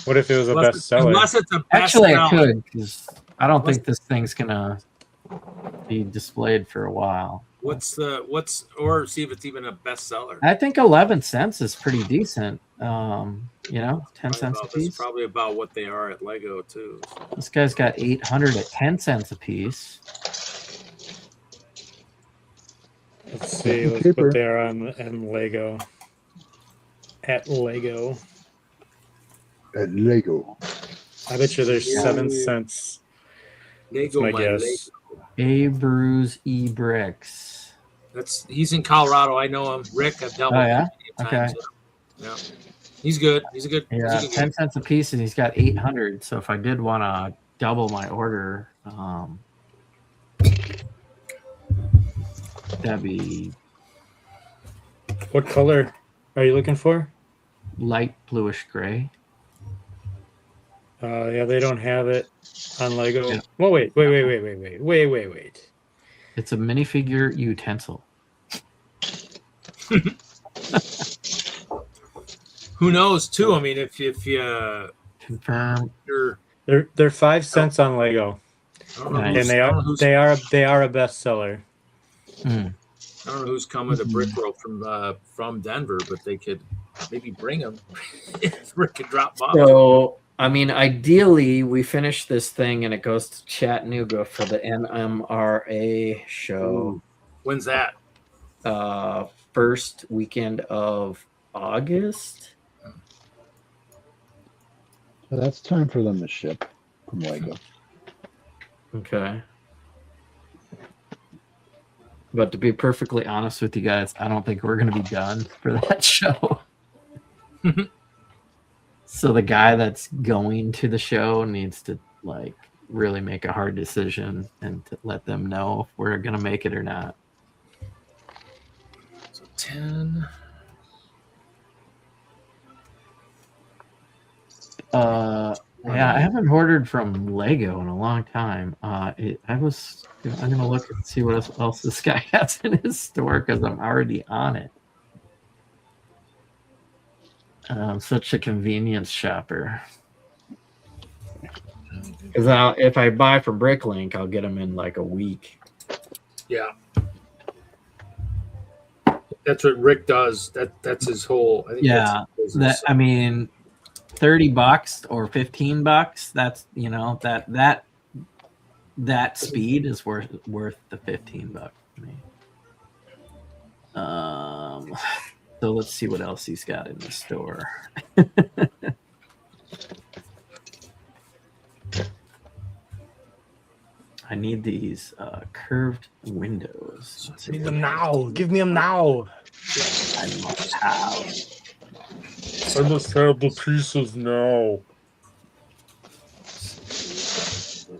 What if it was a bestseller? Unless it's a bestseller. Actually, I could, because I don't think this thing's gonna be displayed for a while. Or see if it's even a bestseller. I think 11 cents is pretty decent. 10 cents a That's piece. probably about what they are at Lego too. This guy's got 800 at 10 cents a piece. Let's see. Let's Cheaper. put there on Lego. At Lego. At Lego. I bet you there's 7 cents. That's Lego, my my guess. A Bruise E Bricks. He's in Colorado. I know him. Rick, I've dealt with him many times. Yeah. He's good. He's a good. Yeah, he's a good 10 cents a piece, and he's got 800. So if I did want to double my order, that'd be What color are you looking for? light bluish gray. Yeah, they don't have it on Lego. Yeah. Well, wait. It's a minifigure utensil. Who knows too? I mean, if you Confirm. you're, They're 5 cents on Lego, I don't know Nice. who's, and I don't know who's, they are a bestseller. Mm. I don't know who's coming to Brick World from Denver, but they could maybe bring them. If Rick could drop by. So, I mean, ideally, we finish this thing and it goes to Chattanooga for the NMRA show. When's that? First weekend of August. So that's time for them to ship from Lego. Okay. But to be perfectly honest with you guys, I don't think we're going to be done for that show. So the guy that's going to the show needs to like really make a hard decision and to let them know if we're going to make it or not. So 10. Yeah, I haven't ordered from Lego in a long time. I'm gonna look and see what else this guy has in his store because I'm already on it. I'm such a convenience shopper. Because if I buy for Bricklink, I'll get them in like a week. Yeah. That's what Rick does. That's his whole. I think Yeah, that's his business. I mean, $30 or $15. That's that speed is worth the $15 to me. So let's see what else he's got in the store. I need these curved windows. Give me them now. Give me them now. I must have. I must have the pieces now.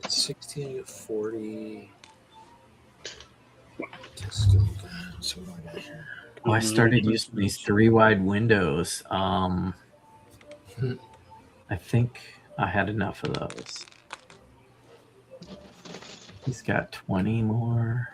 16 to 40. So what do I got here? Oh, I started using these 3 wide windows. I think I had enough of those. He's got 20 more.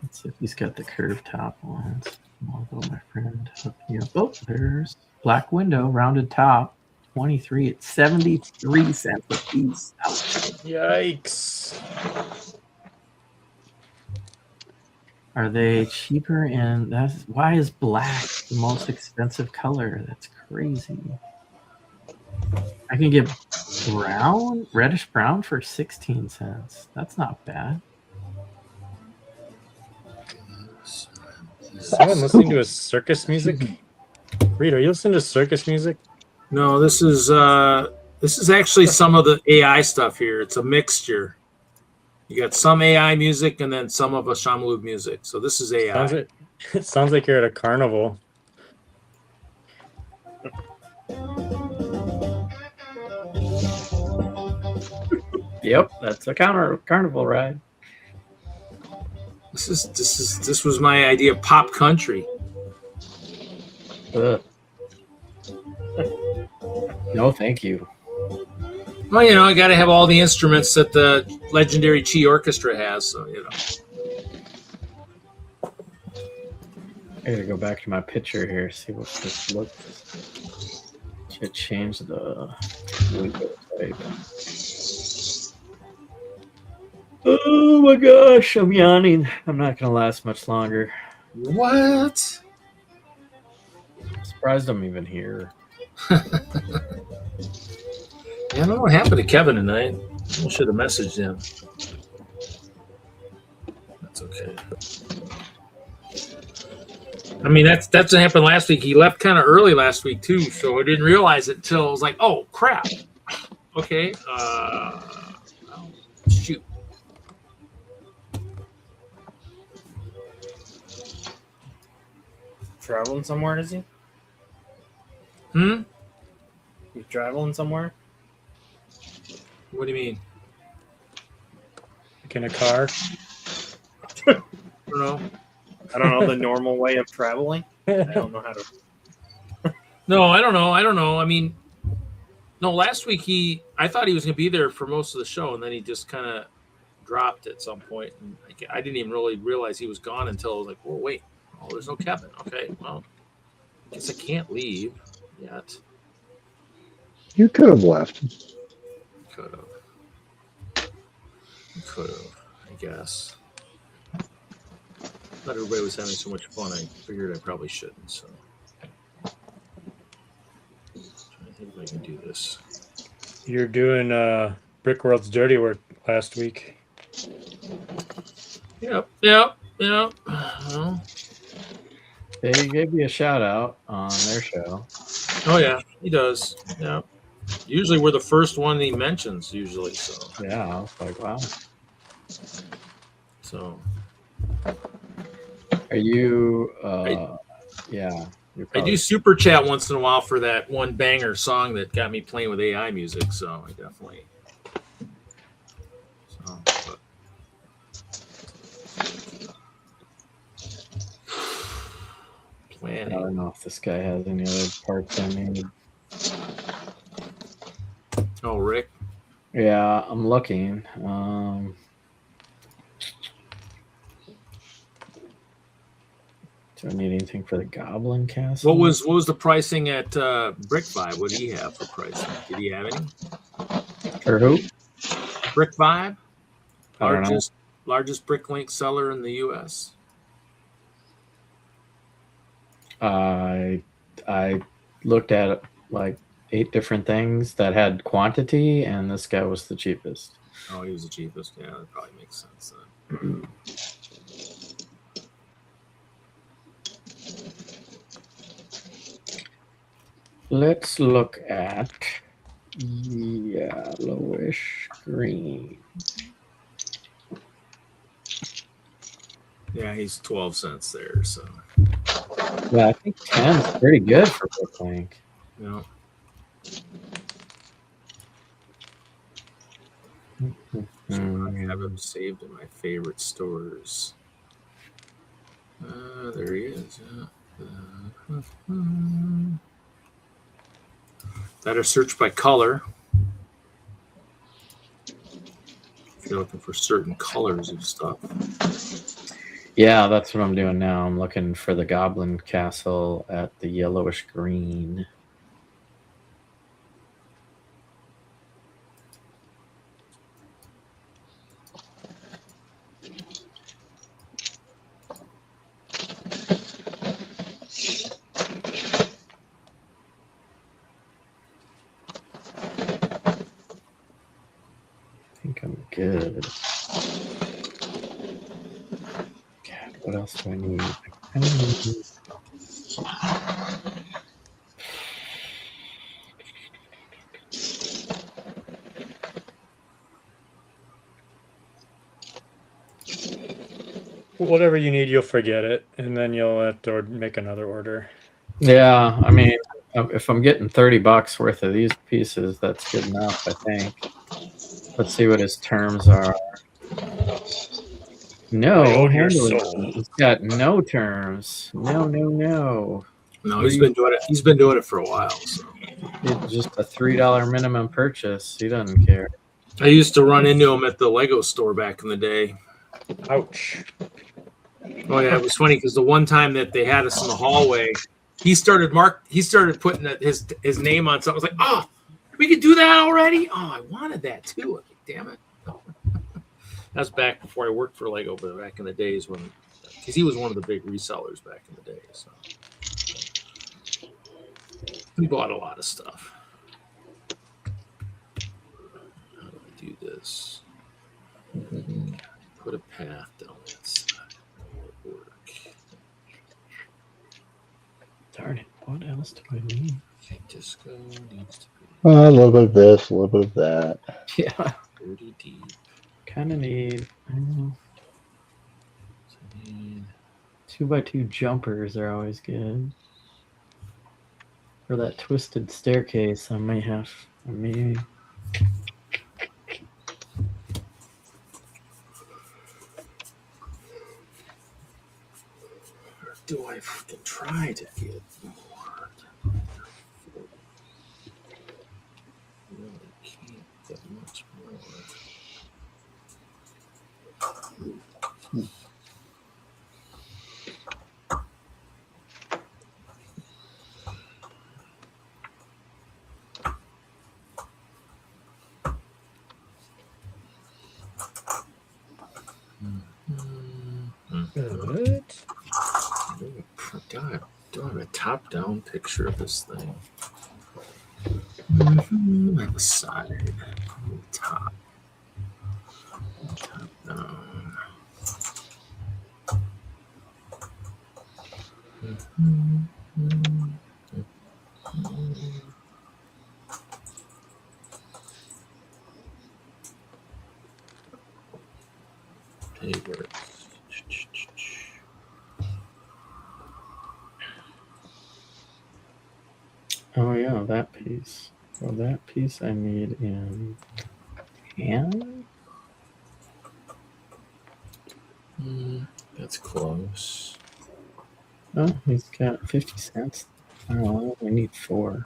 Let's see if he's got the curved top ones. I'll go, my friend. Hook you up. Oh, there's black window, rounded top. 23 at 73 cents a piece. Ouch. Yikes. Are they cheaper? And why is black the most expensive color? That's crazy. I can get brown, reddish brown for 16 cents. That's not bad. Someone listening to a circus music? Reed, are you listening to circus music? No, this is actually some of the AI stuff here. It's a mixture. You got some AI music and then some of a Shamalug music. So this is AI. It sounds like you're at a carnival. Yep, that's a carnival ride. This was my idea of pop country. No, thank you. Well, you know, I got to have all the instruments that the legendary Chi Orchestra has. So, you know. I gotta go back to my picture here, see what this looks. Should change the window type. Oh my gosh, I'm yawning. I'm not gonna last much longer. What? I'm surprised I'm even here. I don't know what happened to Kevin tonight. I should have messaged him. That's okay. I mean, that's what happened last week. He left kind of early last week too, so I didn't realize it until I was like, "Oh crap!" Okay, well, shoot. Traveling somewhere, is he? Hmm? You traveling somewhere? What do you mean? Like in a car? I don't know. I don't know the normal way of traveling. I don't know how to. No, I don't know. I mean, no, last week I thought he was going to be there for most of the show, and then he just kind of dropped at some point. And I didn't even really realize he was gone until I was like, "Well, wait, oh, there's no Kevin." Okay, well, I guess I can't leave yet. You could have left. Could have, I guess. Thought everybody was having so much fun. I figured I probably shouldn't. So, I think I can do this. You're doing Brickworld's dirty work last week. Yep. Well, They gave you a shout out on their show. oh yeah, he does. Yeah. Usually we're the first one he mentions. Usually, so Yeah, I was like, wow. So are you? Yeah. I do super chat once in a while for that one banger song that got me playing with AI music. So I definitely. So, but. I don't know if this guy has any other parts I need. Oh, Rick. Yeah, I'm looking. Do I need anything for the Goblin Castle? What was the pricing at Brick Vibe? What did he have for pricing? Did he have any? For who? Brick Vibe, largest brick link seller in the U.S. I looked at like 8 different things that had quantity, and this guy was the cheapest. Oh, he was the cheapest. Yeah, that probably makes sense then. Let's look at yellowish green. Yeah, he's 12 cents there. So yeah, I think 10 is pretty good for Brooklink. Yeah. So I have him saved in my favorite stores. There he is. That are searched by color. If you're looking for certain colors of stuff. Yeah, that's what I'm doing now. I'm looking for the Goblin Castle at the yellowish green. I think I'm good. God, what else do I need? I need... Whatever you need, you'll forget it, and then you'll have to make another order. Yeah, I mean, if I'm getting $30 worth of these pieces, that's good enough, I think. Let's see what his terms are. No, he's got no terms. No. No, he's been doing it. He's been doing it for a while. So it's just a $3 minimum purchase. He doesn't care. I used to run into him at the Lego store back in the day. Ouch. Oh yeah, it was funny because the one time that they had us in the hallway, he started putting his name on something. I was like, oh, we could do that already. Oh, I wanted that too. I was like, damn it. Oh. That was back before I worked for Lego, but back in the days when, because he was one of the big resellers back in the day. So we bought a lot of stuff. How do I do this? Put a path down that side. Darn it. What else do I need? Disco needs to be a little bit of this, a little bit of that. Yeah. 30 deep. Kind of need, I don't know. 2x2 jumpers are always good. For that twisted staircase, I may have, Do I fucking try to get more? Really can't get much more. Good. Do I have a top-down picture of this thing? On the side, top down. see where. Oh yeah, that piece. So that piece I need in tan. That's close. Oh, he's got 50 cents. Oh, we need 4.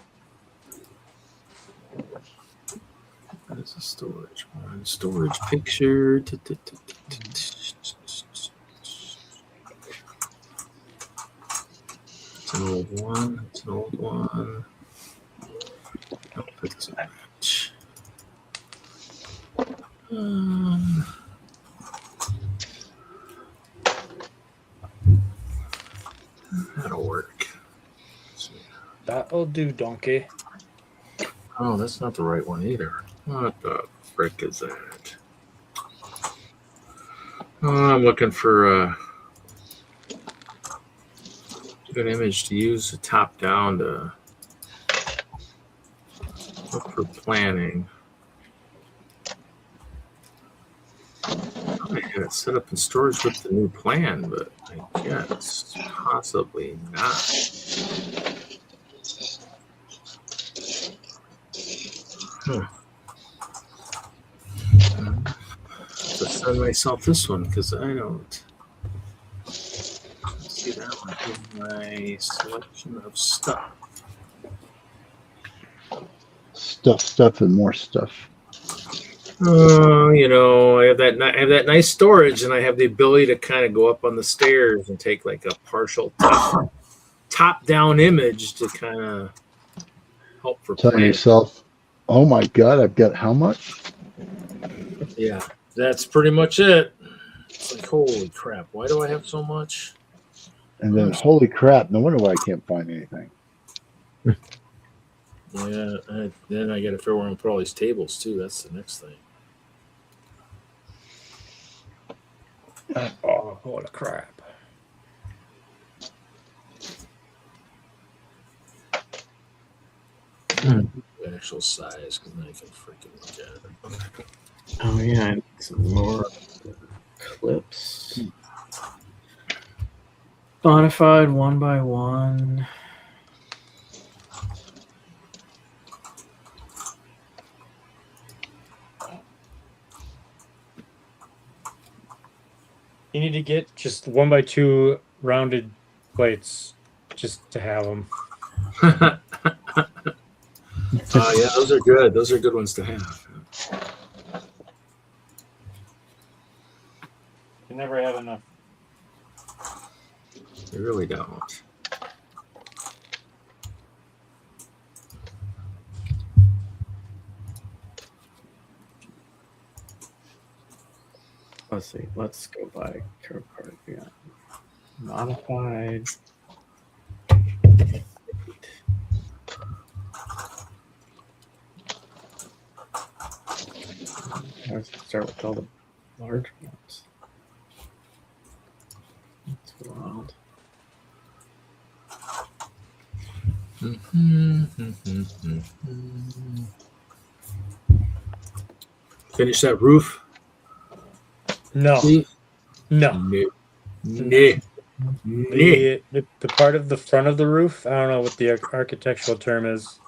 That's a storage one. Storage picture. It's an old one. It's an old one. Nope, that doesn't match. That'll work. That'll do, donkey. Oh, that's not the right one either. What the frick is that? Oh, I'm looking for a good image to use the top down to look for planning. I had it set up in storage with the new plan, but I guess possibly not. To send myself this one because I don't see that one in my selection of stuff. Stuff, and more stuff. You know, I have that nice storage, and I have the ability to kind of go up on the stairs and take like a partial top down image to kind of help for Tell planning. yourself, oh my God, I've got how much? Yeah, that's pretty much it. It's like, holy crap, why do I have so much? And then, holy crap, no wonder why I can't find anything. Yeah, then I got to figure out where I'm gonna put all these tables too. That's the next thing. Oh, holy crap. The actual size, because now you can freaking look at it. Oh yeah, I need some more clips. Modified 1 by 1. You need to get just 1 by 2 rounded plates just to have them. Yeah, those are good. Those are good ones to have. You never have enough. They really don't. Let's see. Let's go by code card. Yeah. Modified. Let's start with all the large ones. That's wild. Finish that roof. No. See? No. No. The part of the front of the roof, I don't know what the architectural term is.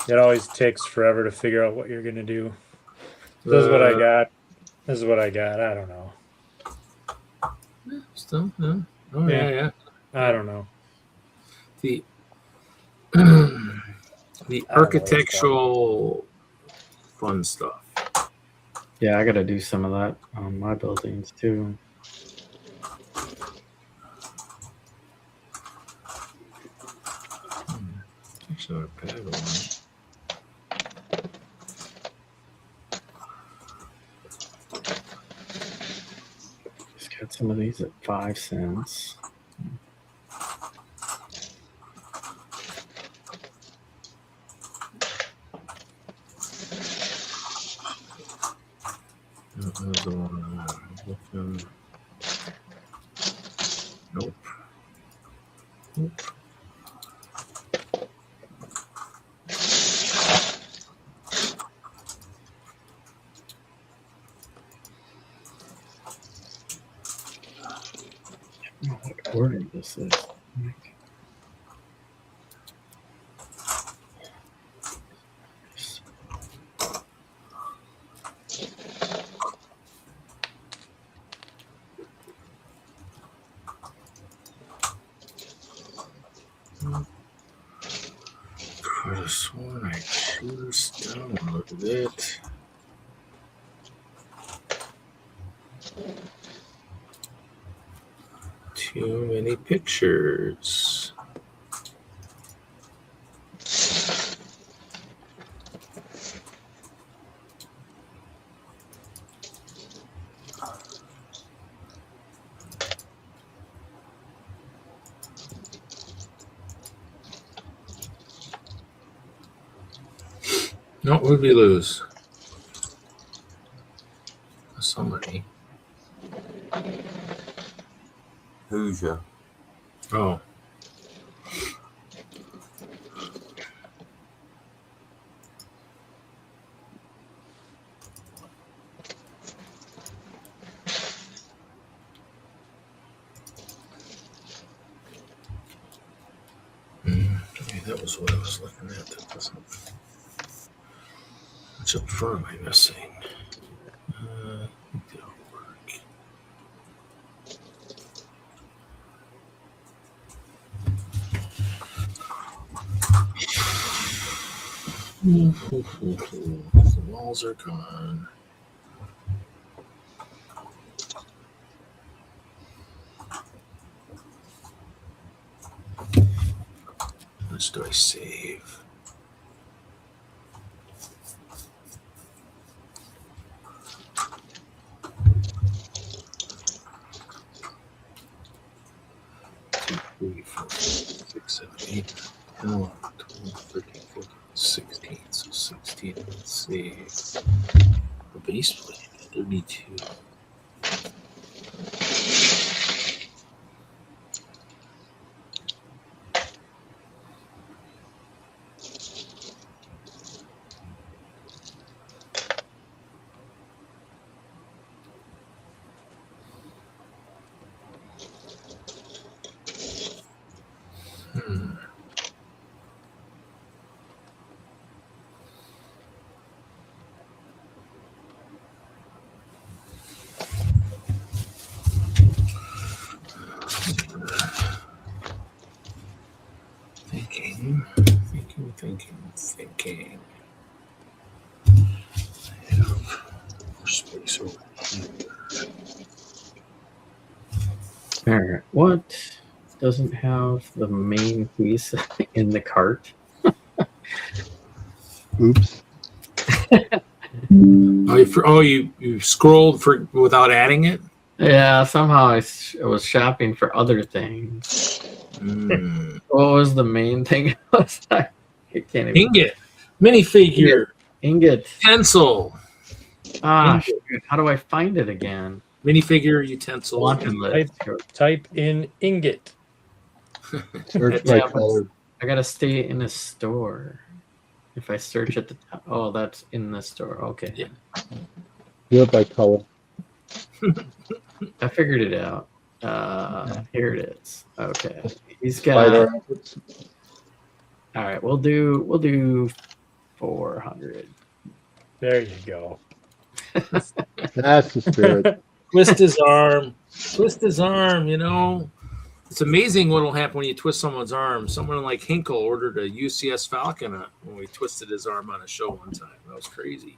It always takes forever to figure out what you're going to do. This is what I got. This is what I got. I don't know. Still, yeah. Oh, yeah. I don't know. The architectural fun stuff. Yeah, I got to do some of that on my buildings too. Actually, not a bad one. Just got some of these at 5 cents. Nope. Nope. order this is. Could have sworn I just downloaded it. Too many pictures. No, what did we lose? Somebody. Hoosier. Oh. Okay, that was what I was looking at. That wasn't. Which up front am I missing? I think that'll work. The walls are gone. What do I save? Three, four, 6, 7, 8, 10, 11, 12, 13, 14, 16. So 16. Let's see. The base plate, 32. Thinking. I have more space over here. All right. What doesn't have the main piece in the cart? Oops. You scrolled for without adding it? Yeah, somehow I was shopping for other things. What was the main thing? I can't even. Ingot, minifigure, Ingot, utensil. Shoot. How do I find it again? Minifigure, utensil. Wanted list. Type in ingot. Search by color. I gotta stay in a store. If I search at the top, oh, that's in the store. Okay. Yeah. Do it by color. I figured it out. Here it is. Okay. He's got. All right, we'll do 400. There you go. That's the spirit. Twist his arm. Twist his arm, you know. It's amazing what will happen when you twist someone's arm. Someone like Hinkle ordered a UCS Falcon when we twisted his arm on a show one time. That was crazy.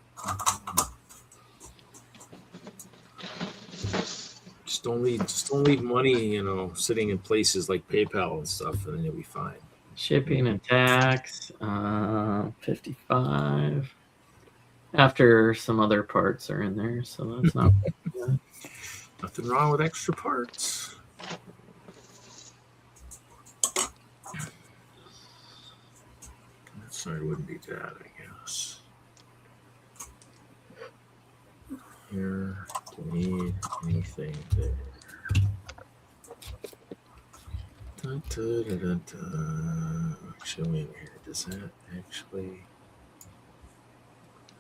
Just don't leave money, you know, sitting in places like PayPal and stuff, and then you'll be fine. Shipping and tax, 55. After some other parts are in there, so that's not bad. Nothing wrong with extra parts. That side wouldn't be bad, I guess. Here, do we need anything there? Show me over here. Does that actually?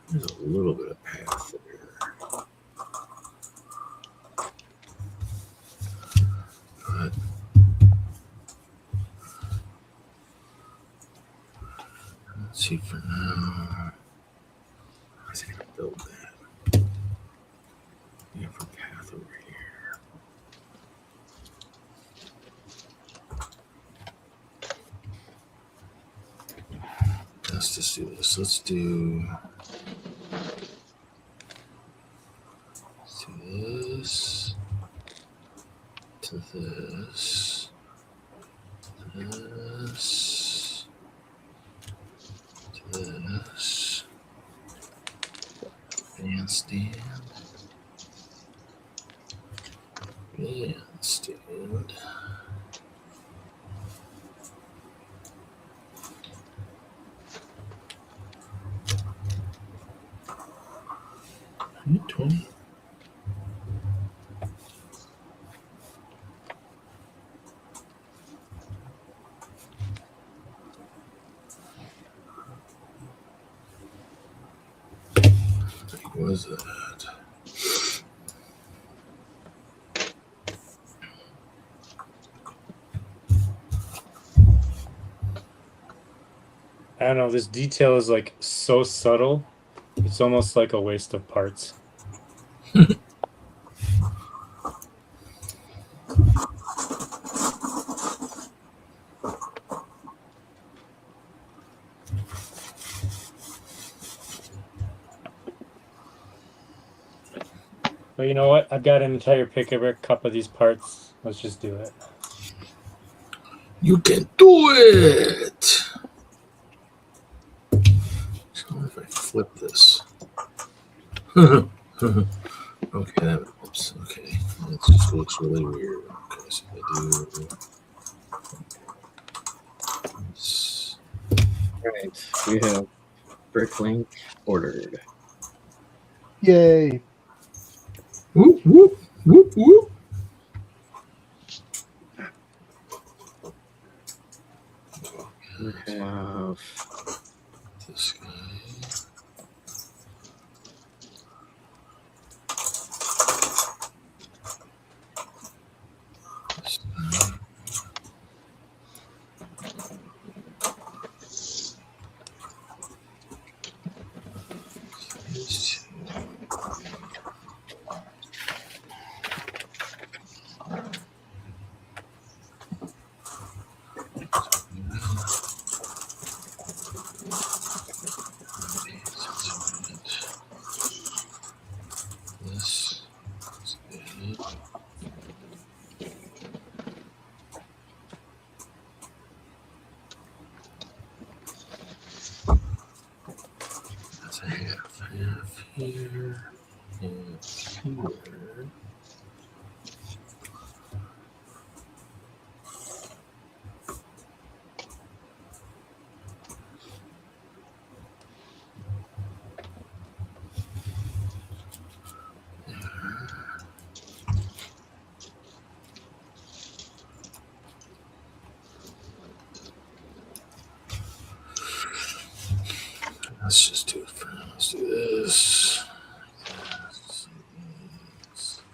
There's a little bit of path there. But Let's see for now. I was going to build that. Yeah, for path over here. Let's just do this. Let's do this to this to this to this bandstand. Bandstand. Are you 20? What was that? I don't know. This detail is like so subtle. It's almost like a waste of parts. But you know what? I've got an entire cup of these parts. Let's just do it. You can do it. So if I flip this. Okay, that oops, okay. That just looks really weird. Okay, so if I do this. Right. We have Bricklink ordered. Yay. Whoop, whoop, whoop, whoop. We have This guy. This guy. These two. This is good. That's a half here, and here. Let's just do it for now. Let's do this. Let's do this.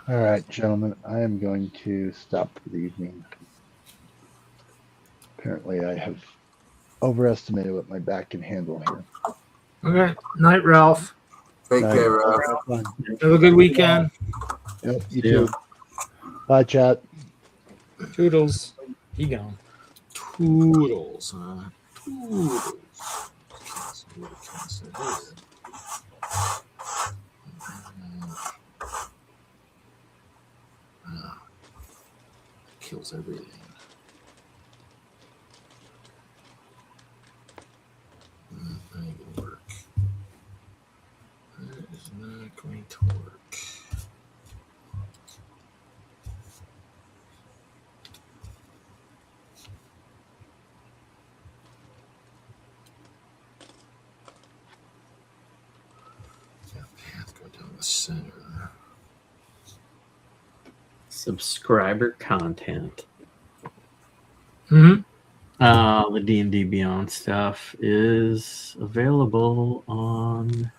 All right, gentlemen, I am going to stop for the evening. Apparently, I have overestimated what my back can handle here. Okay. Night, Ralph. Take Night. care, Ralph. Have fun. Have a good weekend. Yep, you See ya. too. Bye, chat. Toodles. He gone. Toodles, huh? Toodles. Let's see what it can say here. Kills everything. That ain't gonna work. That is not going to work. That path go down the center. Subscriber content. Mm-hmm. The D&D Beyond stuff is available on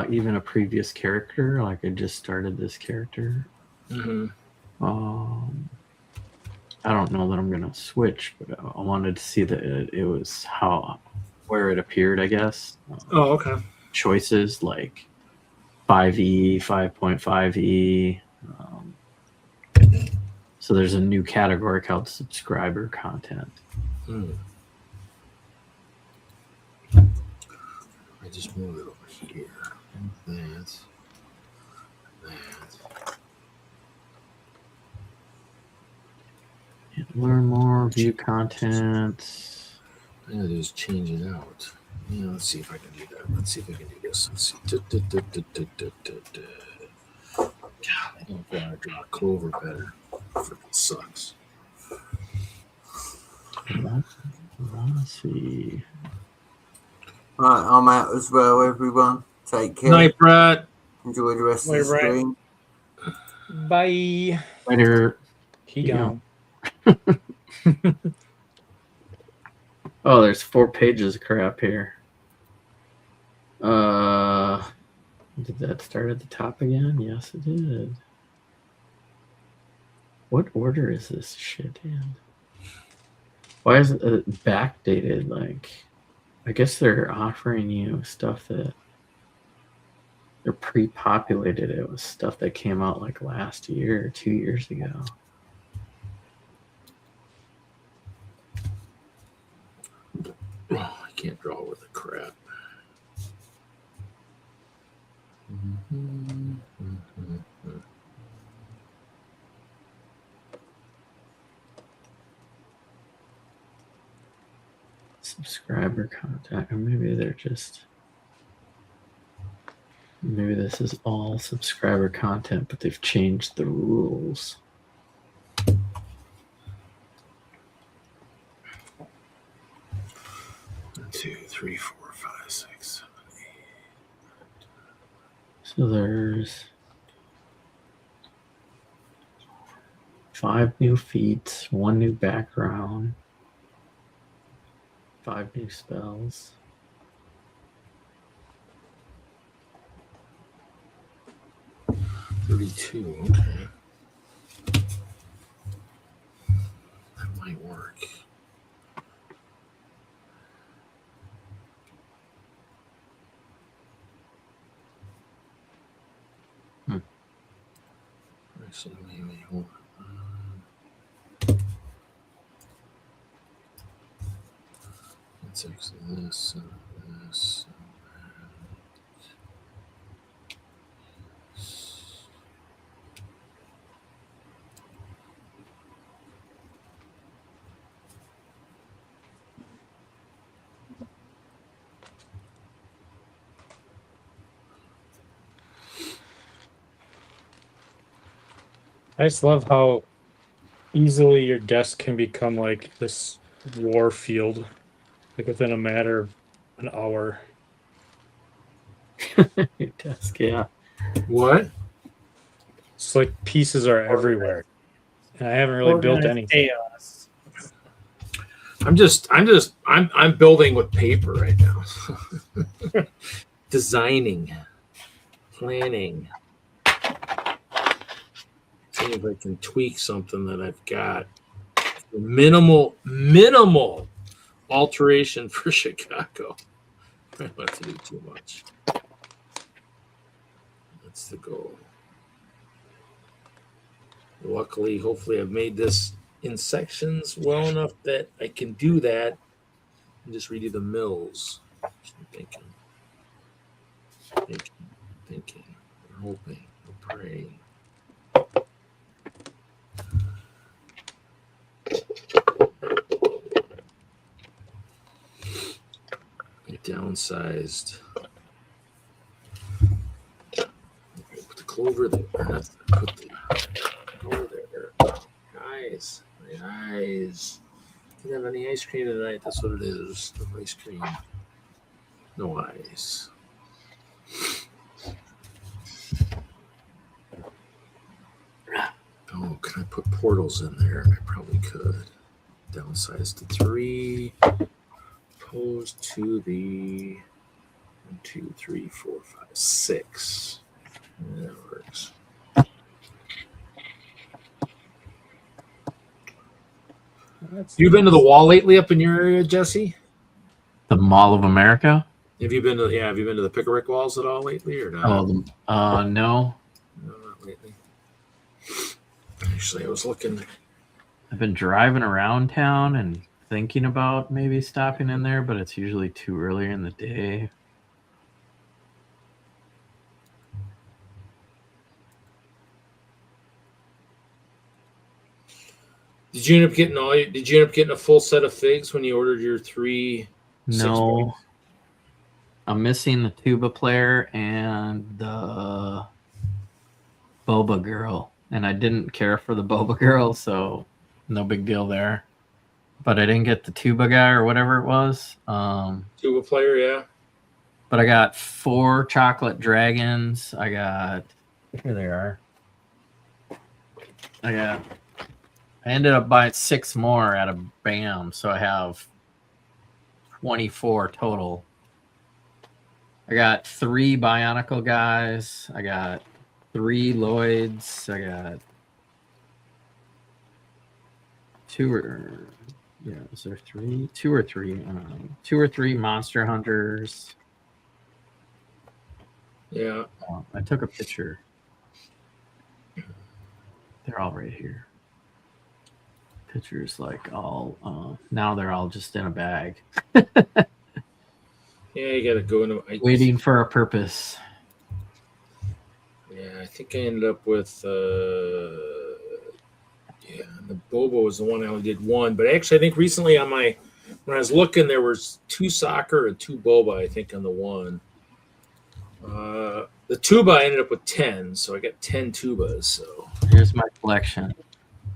even a previous character. Like I just started this character. Mm-hmm. I don't know that I'm gonna switch, but I wanted to see that it was where it appeared. I guess. Oh, okay. Choices like 5e, 5.5e. So there's a new category called subscriber content. I just move it over here. And that. Learn more, view content. All I gotta do is change it out. Yeah, let's see if I can do that. Let's see if I can do this. Let's see. God, I don't want to draw clover better. Freaking sucks. Let's see. Right, I'm out as well, everyone. Take care. Night, Brett. Enjoy the rest of the Later, Brett. stream. Bye. Later. He gone. Oh, there's 4 pages of crap here. Did that start at the top again? Yes, it did. What order is this shit in? Why is it backdated? Like, I guess they're offering you stuff that they're pre-populated it with stuff that came out like last year or 2 years ago. Oh, I can't draw with the crap. Subscriber contact, or maybe they're just, maybe this is all subscriber content, but they've changed the rules. 2, 3, 4, 5, 6, 7, 8. So there's 5 new feats, 1 new background, 5 new spells. $32. Okay. That might work. Actually, maybe hold on. Let's actually this and this. I just love how easily your desk can become like this war field, like within a matter of an hour. Your desk, yeah. What? It's like pieces are everywhere, and I haven't really built anything. Chaos. I'm building with paper right now. designing, planning. See if I can tweak something that I've got. Minimal alteration for Chicago. I don't have to do too much. That's the goal. Luckily, hopefully I've made this in sections well enough that I can do that and just redo the mills. Just thinking, hoping, praying. I downsized. Put the clover there. Put the clover there. Guys, my eyes. Didn't have any ice cream tonight. That's what it is. No ice cream. No ice. Oh, can I put portals in there? I probably could. Downsize to 3. Opposed to the 1, 2, 3, 4, 5, 6. That works. You've been to the wall lately up in your area, Jesse? The Mall of America? Have you been to the Pickerick walls at all lately or not? Oh, no. No, not lately. Actually, I was looking. I've been driving around town and thinking about maybe stopping in there, but it's usually too early in the day. Did you end up getting a full set of figs when you ordered your 3? No. I'm missing the tuba player and the boba girl, and I didn't care for the boba girl, so no big deal there. But I didn't get the tuba guy or whatever it was. Tuba player, yeah. But I got 4 chocolate dragons. Here they are. I ended up buying 6 more out of BAM, so I have 24 total. I got 3 Bionicle guys. I got 3 Lloyds. I got 2 or is there 3? 2 or 3? 2 or 3 Monster Hunters. Yeah. I took a picture. They're all right here. Pictures like all now they're all just in a bag. Yeah, you gotta go into waiting for a purpose. Yeah, I think I ended up with the Bobo was the one I only did 1, but actually I think recently when I was looking there was 2 soccer and 2 Boba, I think, on the 1. The tuba I ended up with 10, so I got 10 tubas. So here's my collection.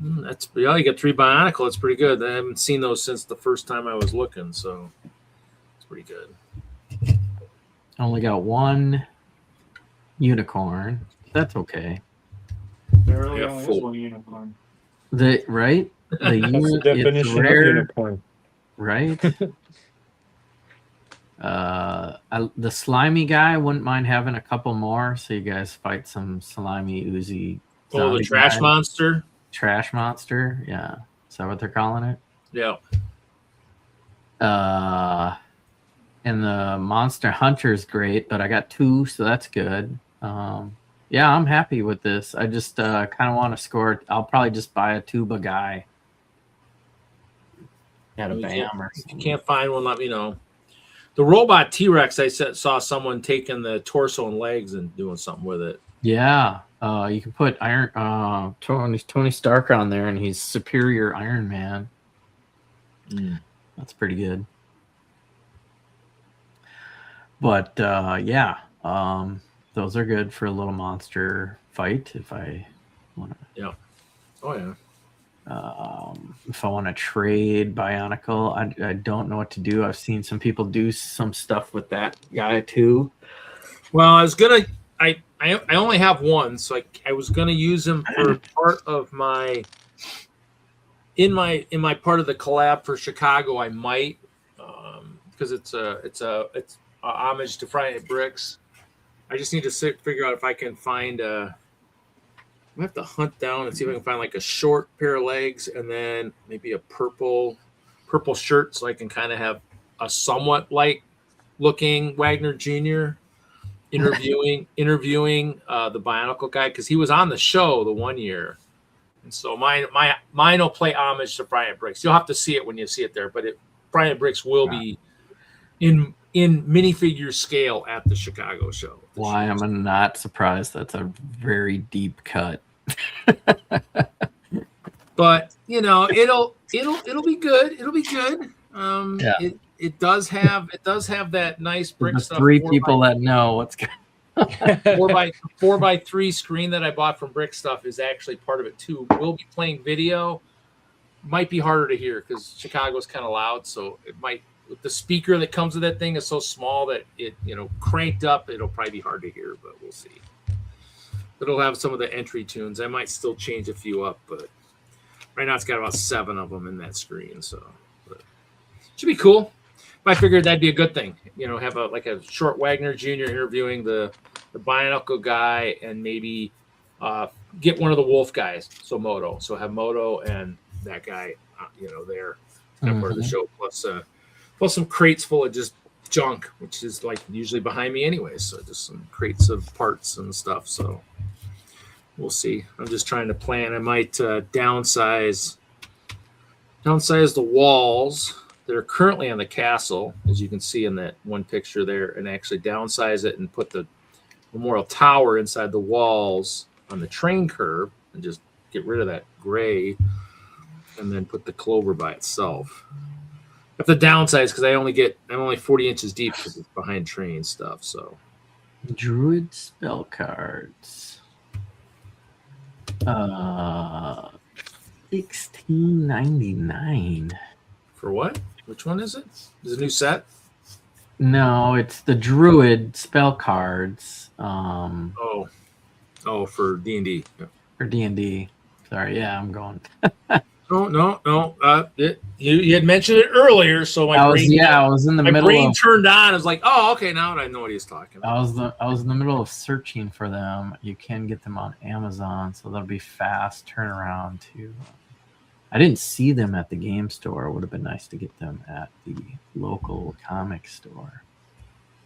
You got 3 Bionicle. That's pretty good. I haven't seen those since the first time I was looking, so it's pretty good. I only got 1 unicorn. That's okay. There really only is 1 unicorn. Right? That's the definition of unicorn. Right? The slimy guy, wouldn't mind having a couple more, so you guys fight some slimy, oozy. Oh, the trash monster? Trash monster, yeah. Is that what they're calling it? Yeah. And the Monster Hunter's great, but I got 2, so that's good. Yeah, I'm happy with this. I just kind of want to score. I'll probably just buy a tuba guy at a BAM or something. If you can't find one, let me know. The robot T-Rex, I saw someone taking the torso and legs and doing something with it. Yeah, you can put Tony Stark on there, and he's Superior Iron Man. That's pretty good. But yeah, those are good for a little monster fight if I want to. Yeah. Oh yeah. If I want to trade Bionicle, I don't know what to do. I've seen some people do some stuff with that guy too. Well, I only have 1, so I was gonna use him for part of my in my part of the collab for Chicago. I might because it's homage to Friday Night Bricks. I just need to figure out if I can find I have to hunt down and see if I can find like a short pair of legs and then maybe a purple shirt so I can kind of have a somewhat like looking Wagner Jr. interviewing the Bionicle guy because he was on the show the one year. And so mine will play homage to Friday Night Bricks. You'll have to see it when you see it there, but Friday Night Bricks will be in minifigure scale at the Chicago show. Why am I not surprised? That's a very deep cut. But it'll be good. It'll be good. It does have that nice brick stuff. 3 people that know what's good. 4x3 screen that I bought from Brick Stuff is actually part of it too. We'll be playing video. Might be harder to hear because Chicago's kind of loud, so it might. The speaker that comes with that thing is so small that it, cranked up, it'll probably be hard to hear, but we'll see. But it'll have some of the entry tunes. I might still change a few up, but right now it's got about 7 of them in that screen, so but should be cool. I figured that'd be a good thing, have a short Wagner Jr. interviewing the Bionicle guy, and maybe get one of the Wolf guys, so Moto. So have Moto and that guy, there, kind of part of the show, plus some crates full of just junk, which is like usually behind me anyway. So just some crates of parts and stuff. So we'll see. I'm just trying to plan. I might downsize the walls that are currently on the castle, as you can see in that one picture there, and actually downsize it and put the Memorial Tower inside the walls on the train curb and just get rid of that gray and then put the clover by itself. I have to downsize because I'm only 40 inches deep because it's behind train stuff. So Druid spell cards. $16.99. For what? Which one is it? Is it a new set? No, it's the Druid spell cards. For D&D. Yeah. For D&D. Sorry, yeah, I'm going. No. You had mentioned it earlier, so I was in the middle. My brain turned on. I was like, "Oh, okay, now I know what he's talking about." I was in the middle of searching for them. You can get them on Amazon, so that'll be fast turnaround too. I didn't see them at the game store. It would have been nice to get them at the local comic store.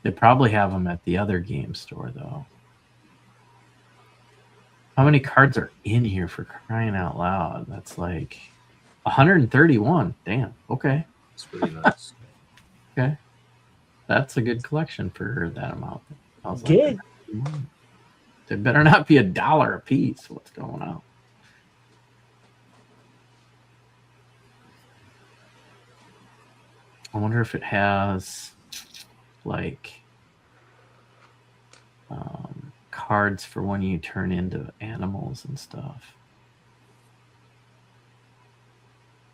They probably have them at the other game store though. How many cards are in here, for crying out loud? That's like 131. Damn. Okay. That's pretty nice. Okay. That's a good collection for that amount. I was good. Like, they better not be $1 a piece. What's going on? I wonder if it has like cards for when you turn into animals and stuff.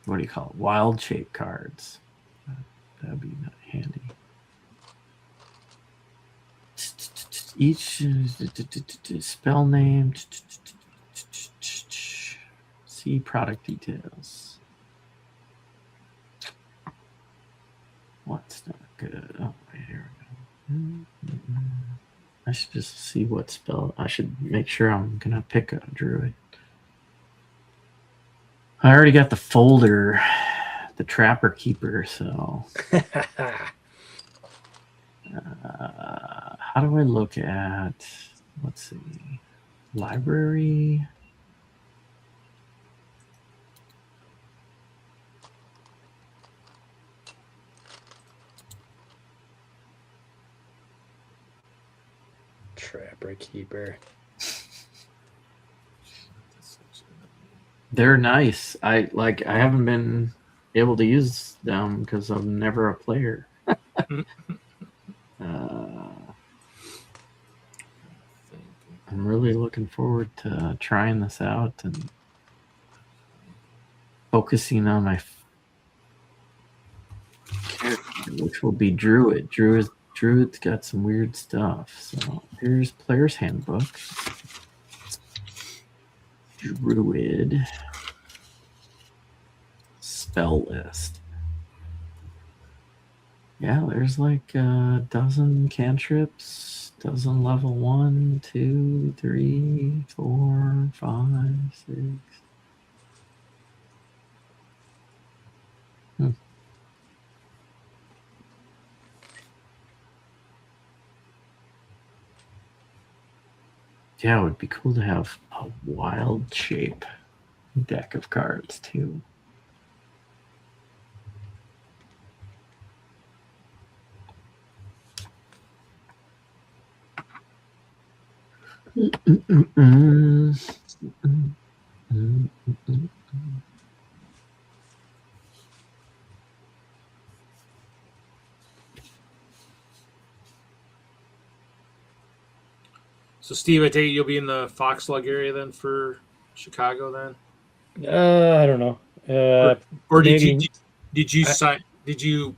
What do you call it? Wild shape cards. That'd be handy. Each spell name. See product details. What's not good? Oh, here we go. I should just see what spell. I should make sure I'm gonna pick a druid. I already got the folder, the Trapper Keeper. So, how do I look at? Let's see, library. Trapper Keeper. They're nice. I haven't been able to use them because I'm never a player. I'm really looking forward to trying this out and focusing on my character, which will be Druid. Druid's got some weird stuff. So here's Player's Handbook. Druid spell list. Yeah, there's like a dozen cantrips, dozen level 1, 2, 3, 4, 5, 6. Yeah, it would be cool to have a wild shape deck of cards too. So, Steve, I take it you'll be in the Foxlug area then for Chicago then, I don't know. or did maybe you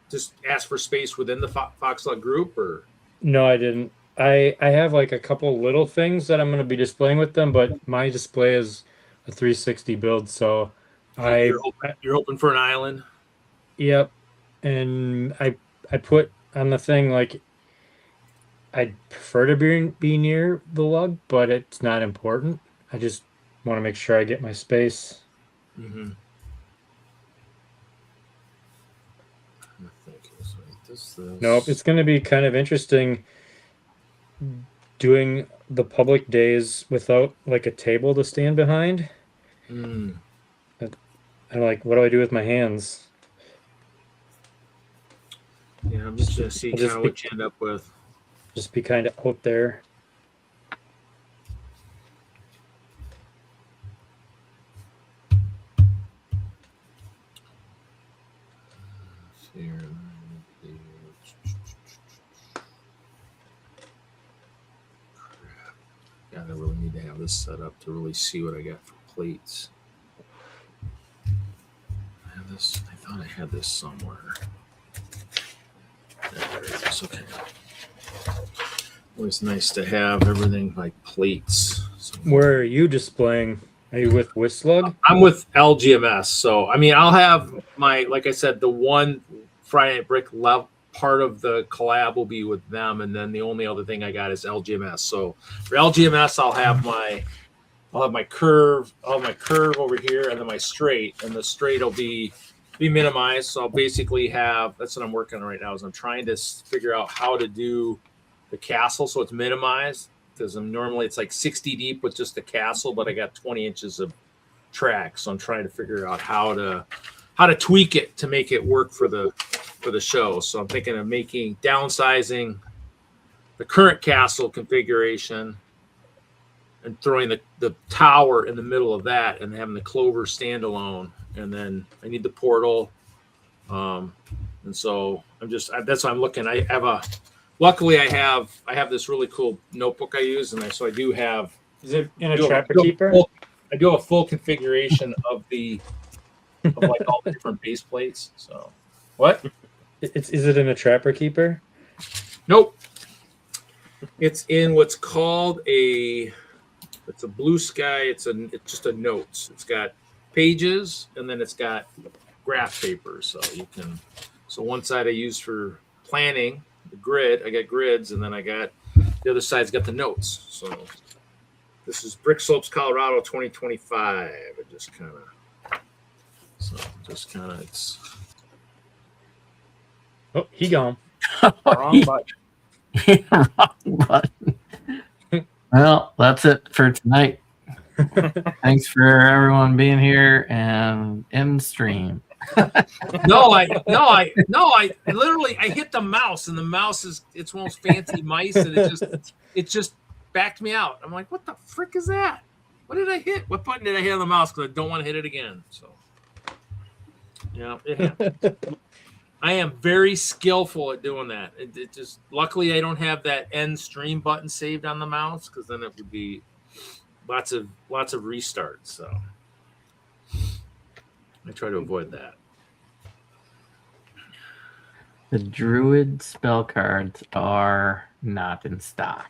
just ask for space within the Foxlug group, or? no, I didn't. I have like a couple little things that I'm going to be displaying with them, but my display is a 360 build, so You're hoping for an island. yep. And I put on the thing like I'd prefer to be near the lug, but it's not important. I just want to make sure I get my space. Mm-hmm. Nope, it's going to be kind of interesting doing the public days without like a table to stand behind. Mm. I'm like, what do I do with my hands? Yeah, I'm just gonna see kind of what you end up with. Just be kind of out there. God, I really need to have this set up to really see what I got for plates. I have this. I thought I had this somewhere. There it is. Okay. Always nice to have everything like plates. So, where are you displaying? Are you with WISLUG? I'm with LGMS. So, I mean, I'll have my, like I said, the one Friday Night Brick part of the collab will be with them. And then the only other thing I got is LGMS. So for LGMS, I'll have my curve, over here, and then my straight, and the straight will be minimized. So I'll basically have, that's what I'm working on right now, is I'm trying to figure out how to do the castle so it's minimized, because normally it's like 60 deep with just the castle, but I got 20 inches of track. So I'm trying to figure out how to tweak it to make it work for the show. So I'm thinking of downsizing the current castle configuration and throwing the tower in the middle of that and having the Clover standalone. And then I need the portal. And so that's what I'm looking. Luckily I have this really cool notebook I use. And so I do have, is it in a Trapper Keeper? I do have a full configuration of like all the different base plates. So what? Is it in a Trapper Keeper? Nope. It's in what's called it's a Blue Sky. It's just a notes. It's got pages and then it's got graph paper. So one side I use for planning the grid. I got grids, and then I got the other side's got the notes. So this is Brick Slopes, Colorado, 2025. It just kind of it's. Oh, he gone. Wrong button. Wrong button. Well, that's it for tonight. Thanks for everyone being here and in stream. No, I literally I hit the mouse, and the mouse it's one of those fancy mice, and it just backed me out. I'm like, what the frick is that? What did I hit? What button did I hit on the mouse? Because I don't want to hit it again. So yeah, it happened. I am very skillful at doing that. It just, luckily I don't have that end stream button saved on the mouse, because then it would be lots of restarts. So I try to avoid that. The Druid spell cards are not in stock.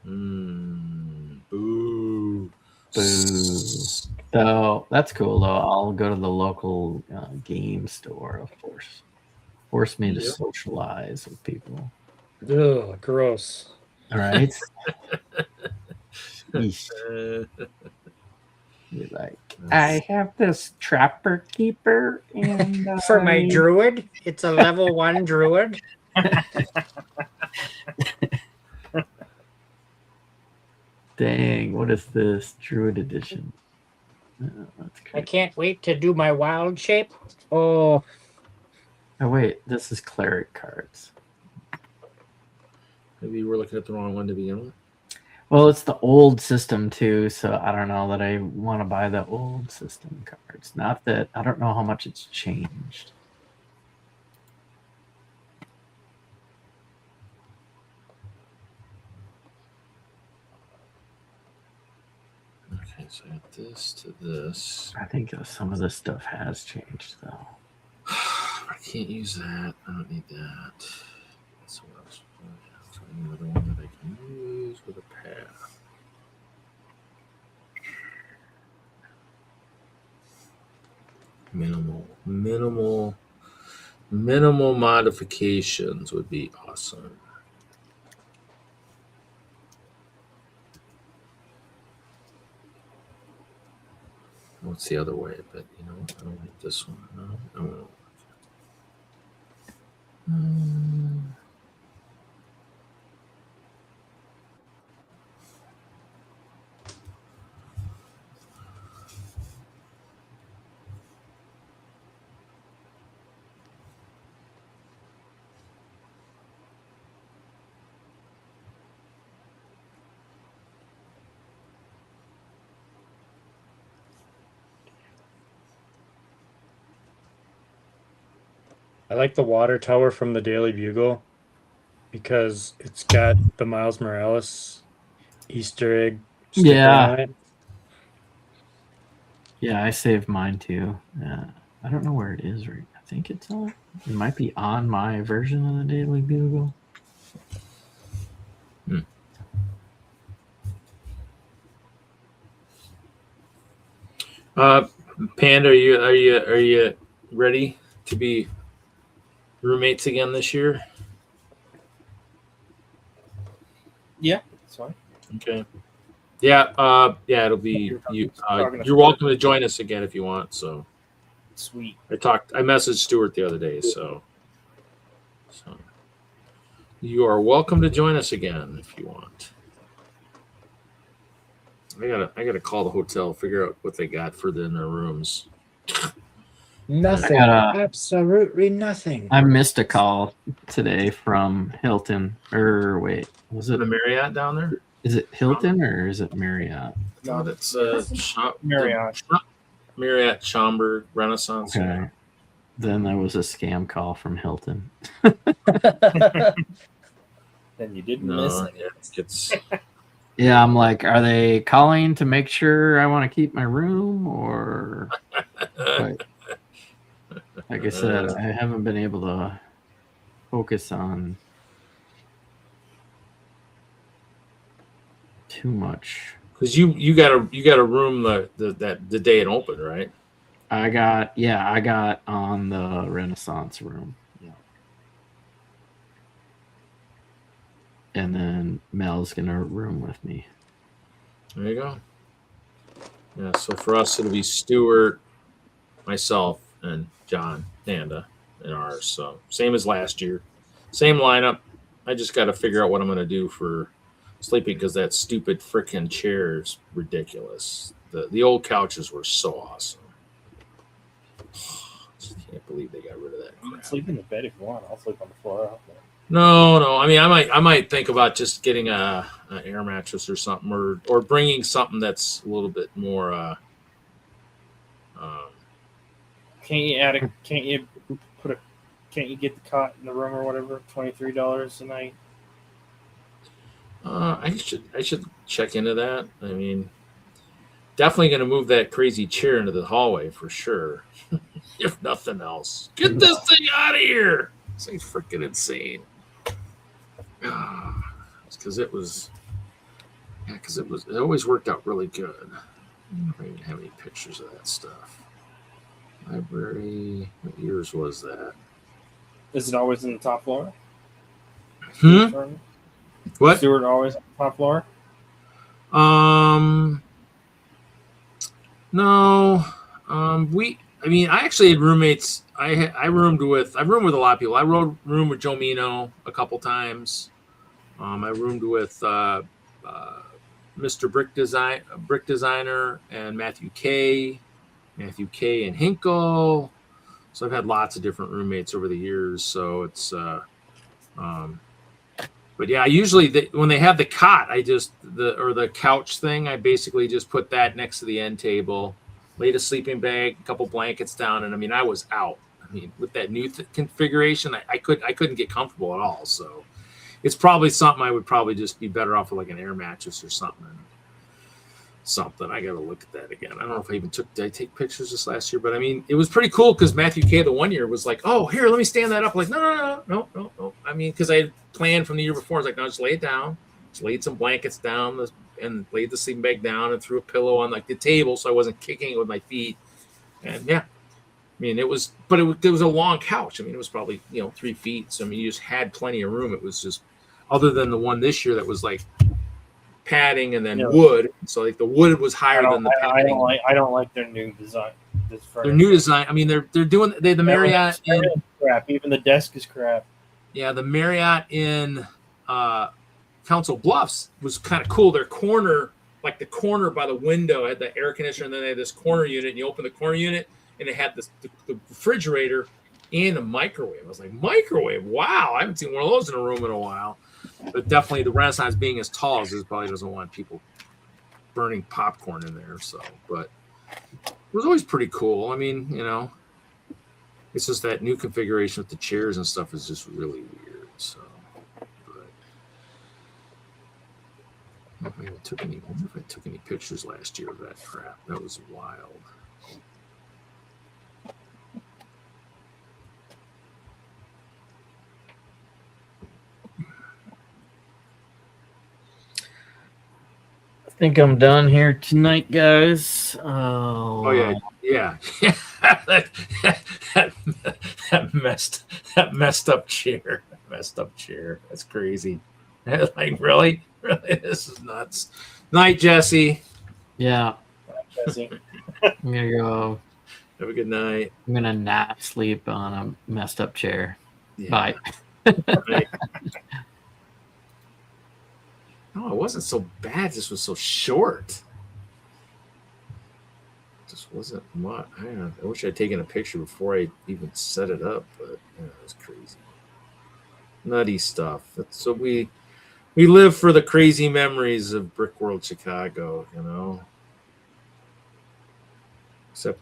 Boo. Boo. So that's cool, though. I'll go to the local game store, of course. Force me to Yep. socialize with people. Ugh, gross. All right. Yeesh. Be like, I have this trapper keeper, and For my druid, it's a level 1 druid. Dang, what is this? Druid edition. Oh, that's I crazy. can't wait to do my wild shape. Oh, Oh, wait, this is cleric cards. Maybe we're looking at the wrong one to begin with. Well, it's the old system too, so I don't know that I want to buy the old system cards. Not that I don't know how much it's changed. Okay, so I got this to this. I think some of this stuff has changed though. I can't use that. I don't need that. So what else? Another one that I can use with a path. Minimal modifications would be awesome. What's the other way? But you know, I don't like this one. No, I won't. I like the water tower from the Daily Bugle because it's got the Miles Morales Easter egg sticker Yeah. on it. Yeah, I saved mine too. I don't know where it is right. I think it's on. It might be on my version of the Daily Bugle. Panda, are you ready to be roommates again this year? Yeah, that's fine. Okay. Yeah. Yeah. It'll be you. You're welcome to join us again if you want. So Sweet. I messaged Stuart the other day. So you are welcome to join us again if you want. I gotta call the hotel, figure out what they got for in their rooms. Nothing. Absolutely nothing. I missed a call today from Hilton. Or wait, was it The Marriott down there? Is it Hilton or is it Marriott? No, that's Marriott. Marriott Schaumburg Renaissance. Okay. Then there was a scam call from Hilton. Then you didn't miss it. Yeah, I'm like, are they calling to make sure I want to keep my room or? Like I said, I haven't been able to focus on too much. Because you got a room the day it opened, right? I got on the Renaissance room. Yeah. And then Mel's gonna room with me. There you go. Yeah, so for us it'll be Stuart, myself, and John Panda in ours. So same as last year. Same lineup. I just gotta figure out what I'm gonna do for sleeping because that stupid freaking chair is ridiculous. The old couches were so awesome. Just can't believe they got rid of that You can crap. sleep in the bed if you want. I'll sleep on the floor out there. No. I mean, I might think about just getting an air mattress or something, or bringing something that's a little bit more. Can't you get the cot in the room or whatever? $23 a night. I should check into that. I mean, definitely going to move that crazy chair into the hallway for sure. If nothing else, get this thing out of here. This thing's freaking insane. Because it always worked out really good. I don't even have any pictures of that stuff. Library, what years was that? Is it always in the top floor? What? Stewart always on the top floor? No. I actually had roommates. I roomed with a lot of people. I roomed with Joe Mino a couple times. I roomed with Mr. Brick Designer and Matthew K and Hinkle. So I've had lots of different roommates over the years. So it's but yeah, usually when they have the cot, or the couch thing, I basically just put that next to the end table, laid a sleeping bag, a couple blankets down, and I was out. With that new configuration, I couldn't get comfortable at all. So it's probably something I would probably just be better off with, like an air mattress or something. I got to look at that again. I don't know if did I take pictures this last year? But it was pretty cool because Matthew K the one year was like, oh, here, let me stand that up. Like, no. Because I had planned from the year before. I was like, no, just lay it down. Just laid some blankets down and laid the sleeping bag down and threw a pillow on like the table so I wasn't kicking it with my feet. And yeah, it was a long couch. It was probably 3 feet. So you just had plenty of room. It was just, other than the one this year that was like padding and then wood. So like the wood was higher than the padding. I don't like their new design. Their new design. They're doing the Marriott. Crap. Even the desk is crap. Yeah, the Marriott in Council Bluffs was kind of cool. Their corner, like the corner by the window, had the air conditioner, and then they had this corner unit. And you open the corner unit, and it had the refrigerator and a microwave. I was like, microwave? Wow, I haven't seen one of those in a room in a while. But definitely the Renaissance being as tall as it probably doesn't want people burning popcorn in there. So, but it was always pretty cool. It's just that new configuration with the chairs and stuff is just really weird. So, but I don't know if I took any pictures last year of that crap. That was wild. I think I'm done here tonight, guys. Oh yeah. that messed up chair. That's crazy. Like really, this is nuts. Night, Jesse. Yeah. Jesse. I'm gonna go. Have a good night. I'm gonna sleep on a messed up chair. Yeah. Bye. Right. No, it wasn't so bad. This was so short. Just wasn't much. I wish I'd taken a picture before I even set it up, but it was crazy. Nutty stuff. So we live for the crazy memories of Brick World Chicago, Except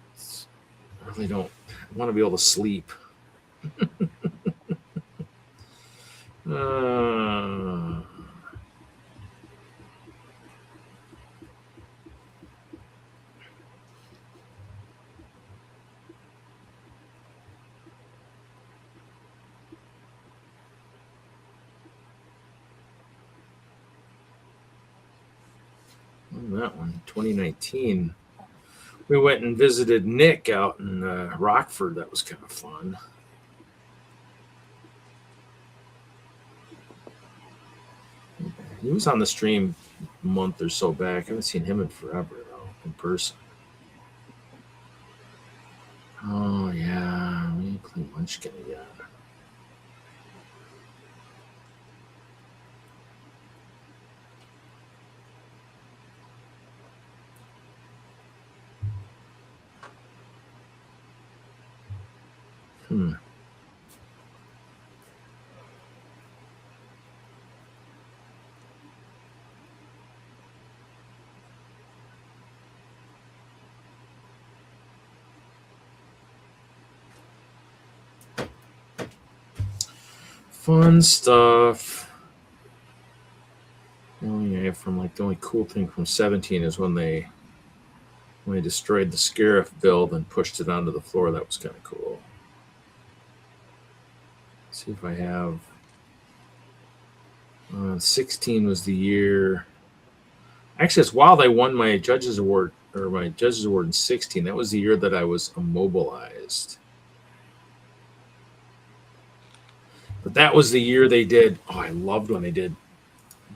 I really don't want to be able to sleep. That one, 2019. We went and visited Nick out in Rockford. That was kind of fun. He was on the stream a month or so back. I haven't seen him in forever, though, in person. Oh, yeah. We didn't play Munchkin again. Fun stuff. The only cool thing from 17 is when they destroyed the Scarif build and pushed it onto the floor. That was kind of cool. Let's see if I have. 16 was the year. Actually, it's wild. I won my judges award in 16. That was the year that I was immobilized. But that was the year they did. Oh, I loved when they did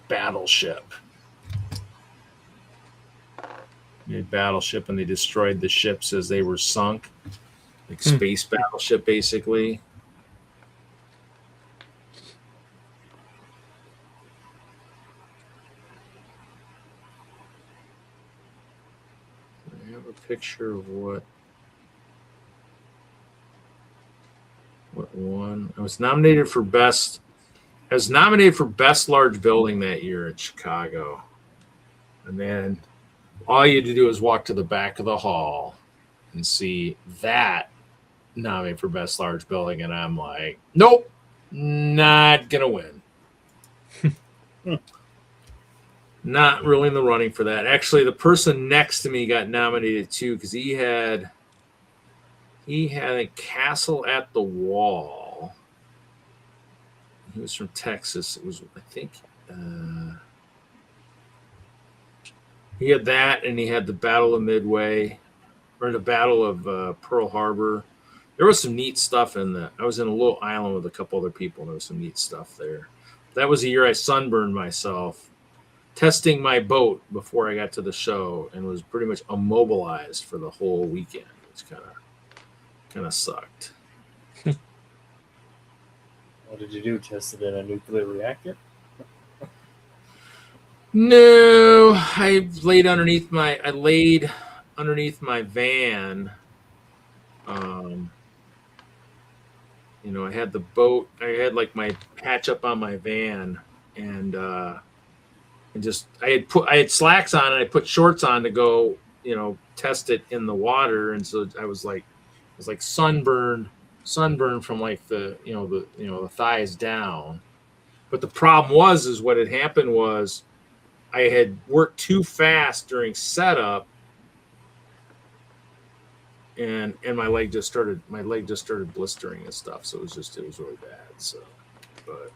Battleship. They did Battleship, and they destroyed the ships as they were sunk, like space battleship, basically. I have a picture of what won. I was nominated for best large building that year at Chicago. And then all you had to do was walk to the back of the hall and see that nominated for best large building. And I'm like, nope, not going to win. Not really in the running for that. Actually, the person next to me got nominated too, because he had a Castle at the Wall. He was from Texas. It was, I think, he had that, and he had the Battle of Midway, or the Battle of Pearl Harbor. There was some neat stuff in that. I was in a little island with a couple other people, and there was some neat stuff there. That was the year I sunburned myself testing my boat before I got to the show, and was pretty much immobilized for the whole weekend. It's kind of sucked. What did you do? Tested in a nuclear reactor? No, I laid underneath my van. I had the boat. I had like my patch up on my van, and I had slacks on, and I put shorts on to go, test it in the water, and so I was like sunburned from like the thighs down. But the problem was what had happened was I had worked too fast during setup, and my leg just started blistering and stuff. So it was really bad. So, but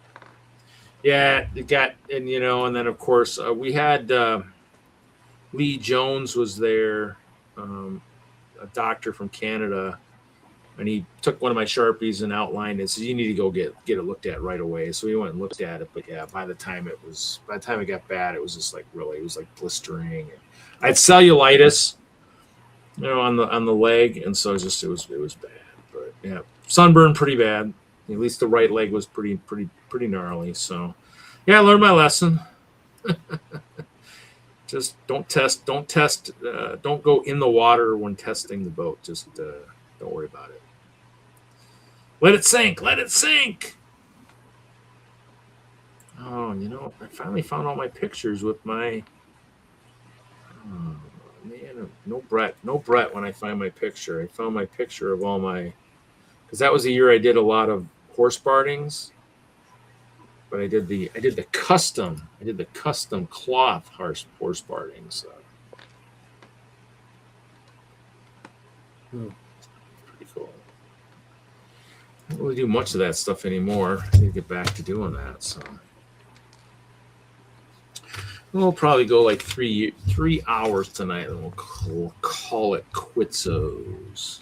yeah, it got, and then of course we had Lee Jones was there, a doctor from Canada, and he took one of my Sharpies and outlined it. So you need to go get it looked at right away. So we went and looked at it. But yeah, by the time it got bad, it was just like really, it was like blistering. I had cellulitis, on the leg, and so it was bad. But yeah, sunburn pretty bad. At least the right leg was pretty gnarly. So yeah, I learned my lesson. Just don't go in the water when testing the boat. Just don't worry about it. Let it sink. Oh, I finally found all my pictures with my. Oh man, no Brett. When I find my picture, I found my picture of all my, because that was the year I did a lot of horse partings. But I did the custom cloth horse partings. So. Pretty cool. I don't really do much of that stuff anymore. I need to get back to doing that. So we'll probably go like 3 hours tonight, and we'll call it quitsos.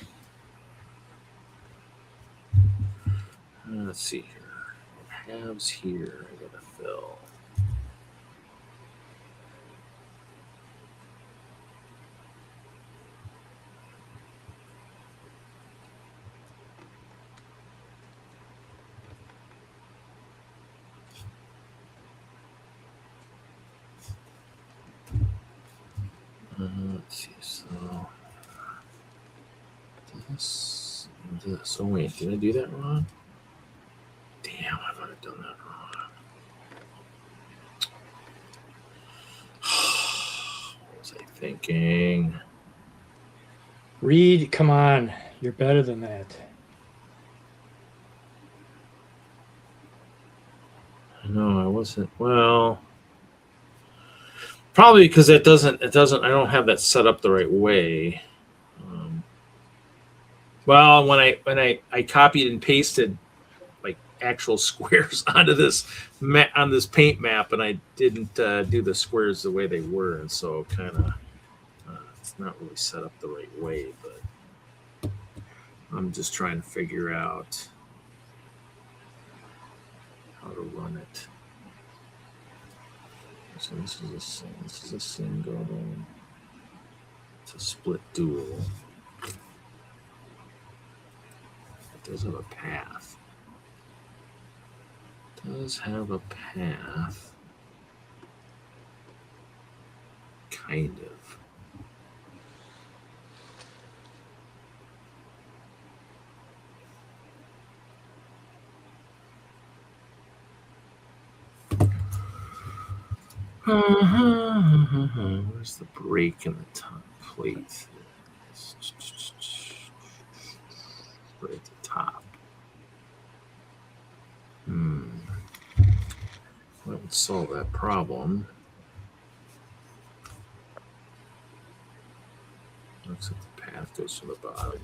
Let's see here. Tabs here. I gotta fill. Let's see. So this. So wait, did I do that wrong? Damn, I might have done that wrong. What was I thinking? Reed, come on. You're better than that. No, I wasn't. Well, probably because it doesn't. I don't have that set up the right way. Well, when I copied and pasted like actual squares onto this on this paint map, and I didn't do the squares the way they were, and so kind of it's not really set up the right way. But I'm just trying to figure out. how to run it. So this is a single. It's a split dual. It does have a path. Kind of. Where's the break in the top plate? Right at the top. Well, let's solve that problem. Looks like the path goes from the bottom.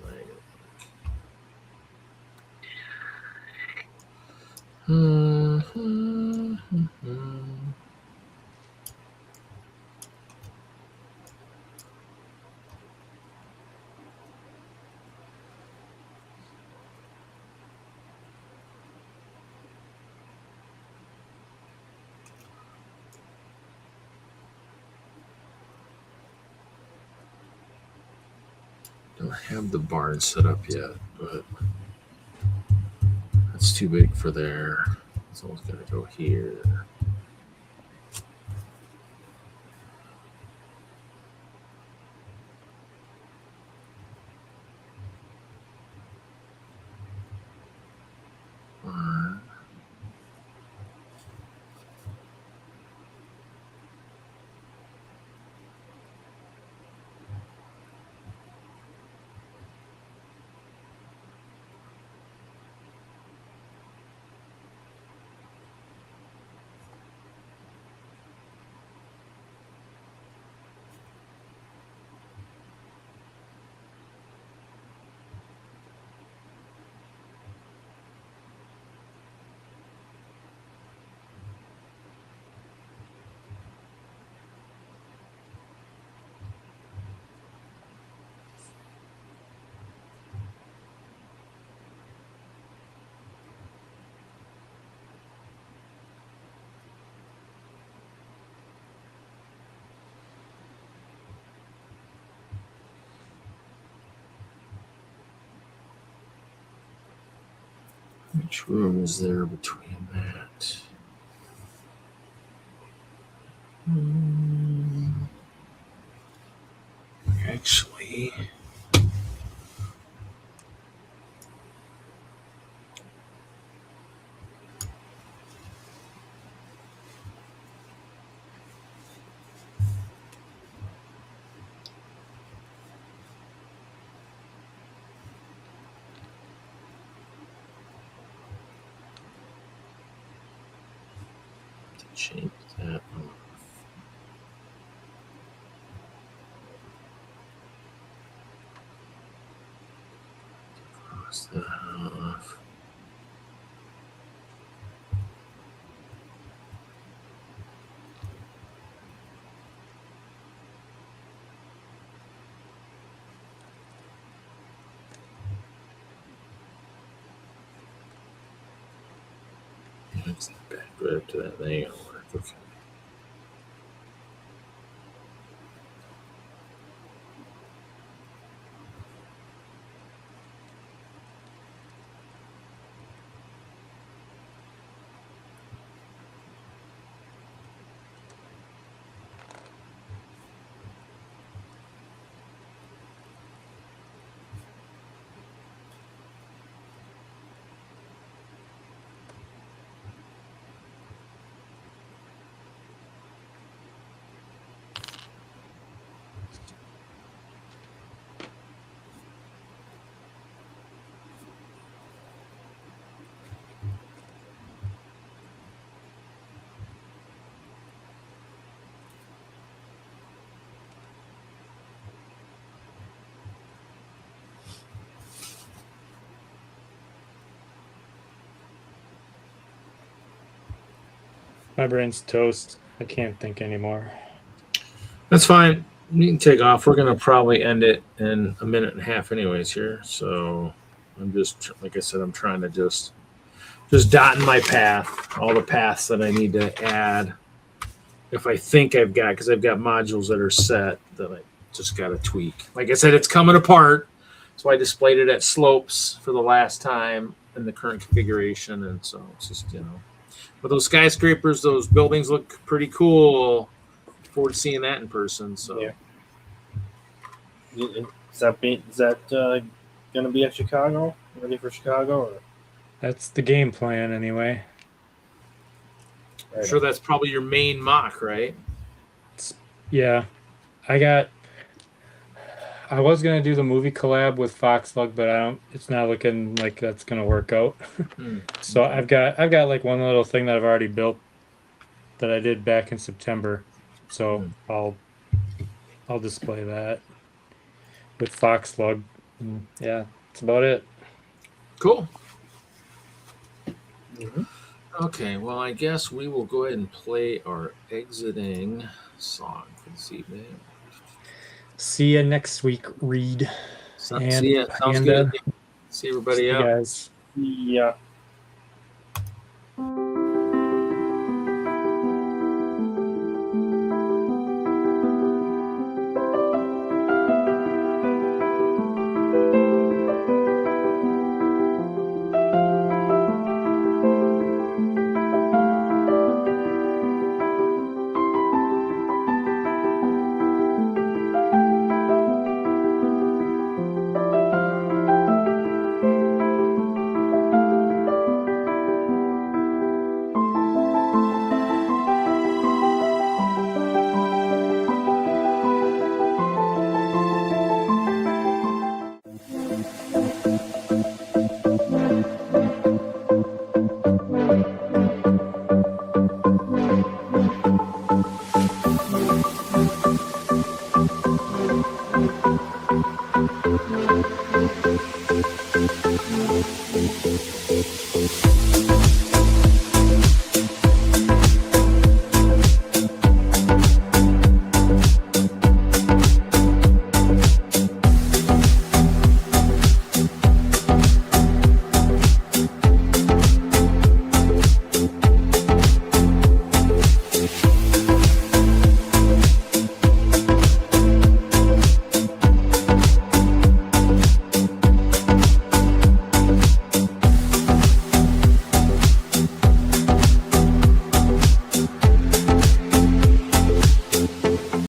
Don't have the barn set up yet, but that's too big for there. It's almost going to go here. Barn. Which room is there between that? Actually, to change that one. Cross that off. It's back right up to that. That ain't gonna work. Okay. My brain's toast. I can't think anymore. That's fine. You can take off. We're going to probably end it in a minute and a half anyways here. So I'm just, like I said, I'm trying to just just dotting my path, all the paths that I need to add. If I think I've got, because I've got modules that are set that I just got to tweak. Like I said, it's coming apart. That's why I displayed it at slopes for the last time in the current configuration. And so it's just, but those skyscrapers, those buildings look pretty cool. Look forward to seeing that in person. So yeah. Is that going to be at Chicago? Ready for Chicago? Or? That's the game plan anyway. I'm sure that's probably your main mock, right? Yeah. I was gonna do the movie collab with WISLUG, but it's not looking like that's gonna work out. So I've got like one little thing that I've already built that I did back in September. So I'll display that with WISLUG. Yeah, that's about it. Cool. Okay, well, I guess we will go ahead and play our exiting song for this evening. See you next week, Reed. See ya. Sounds good. See everybody out. Guys. Yeah.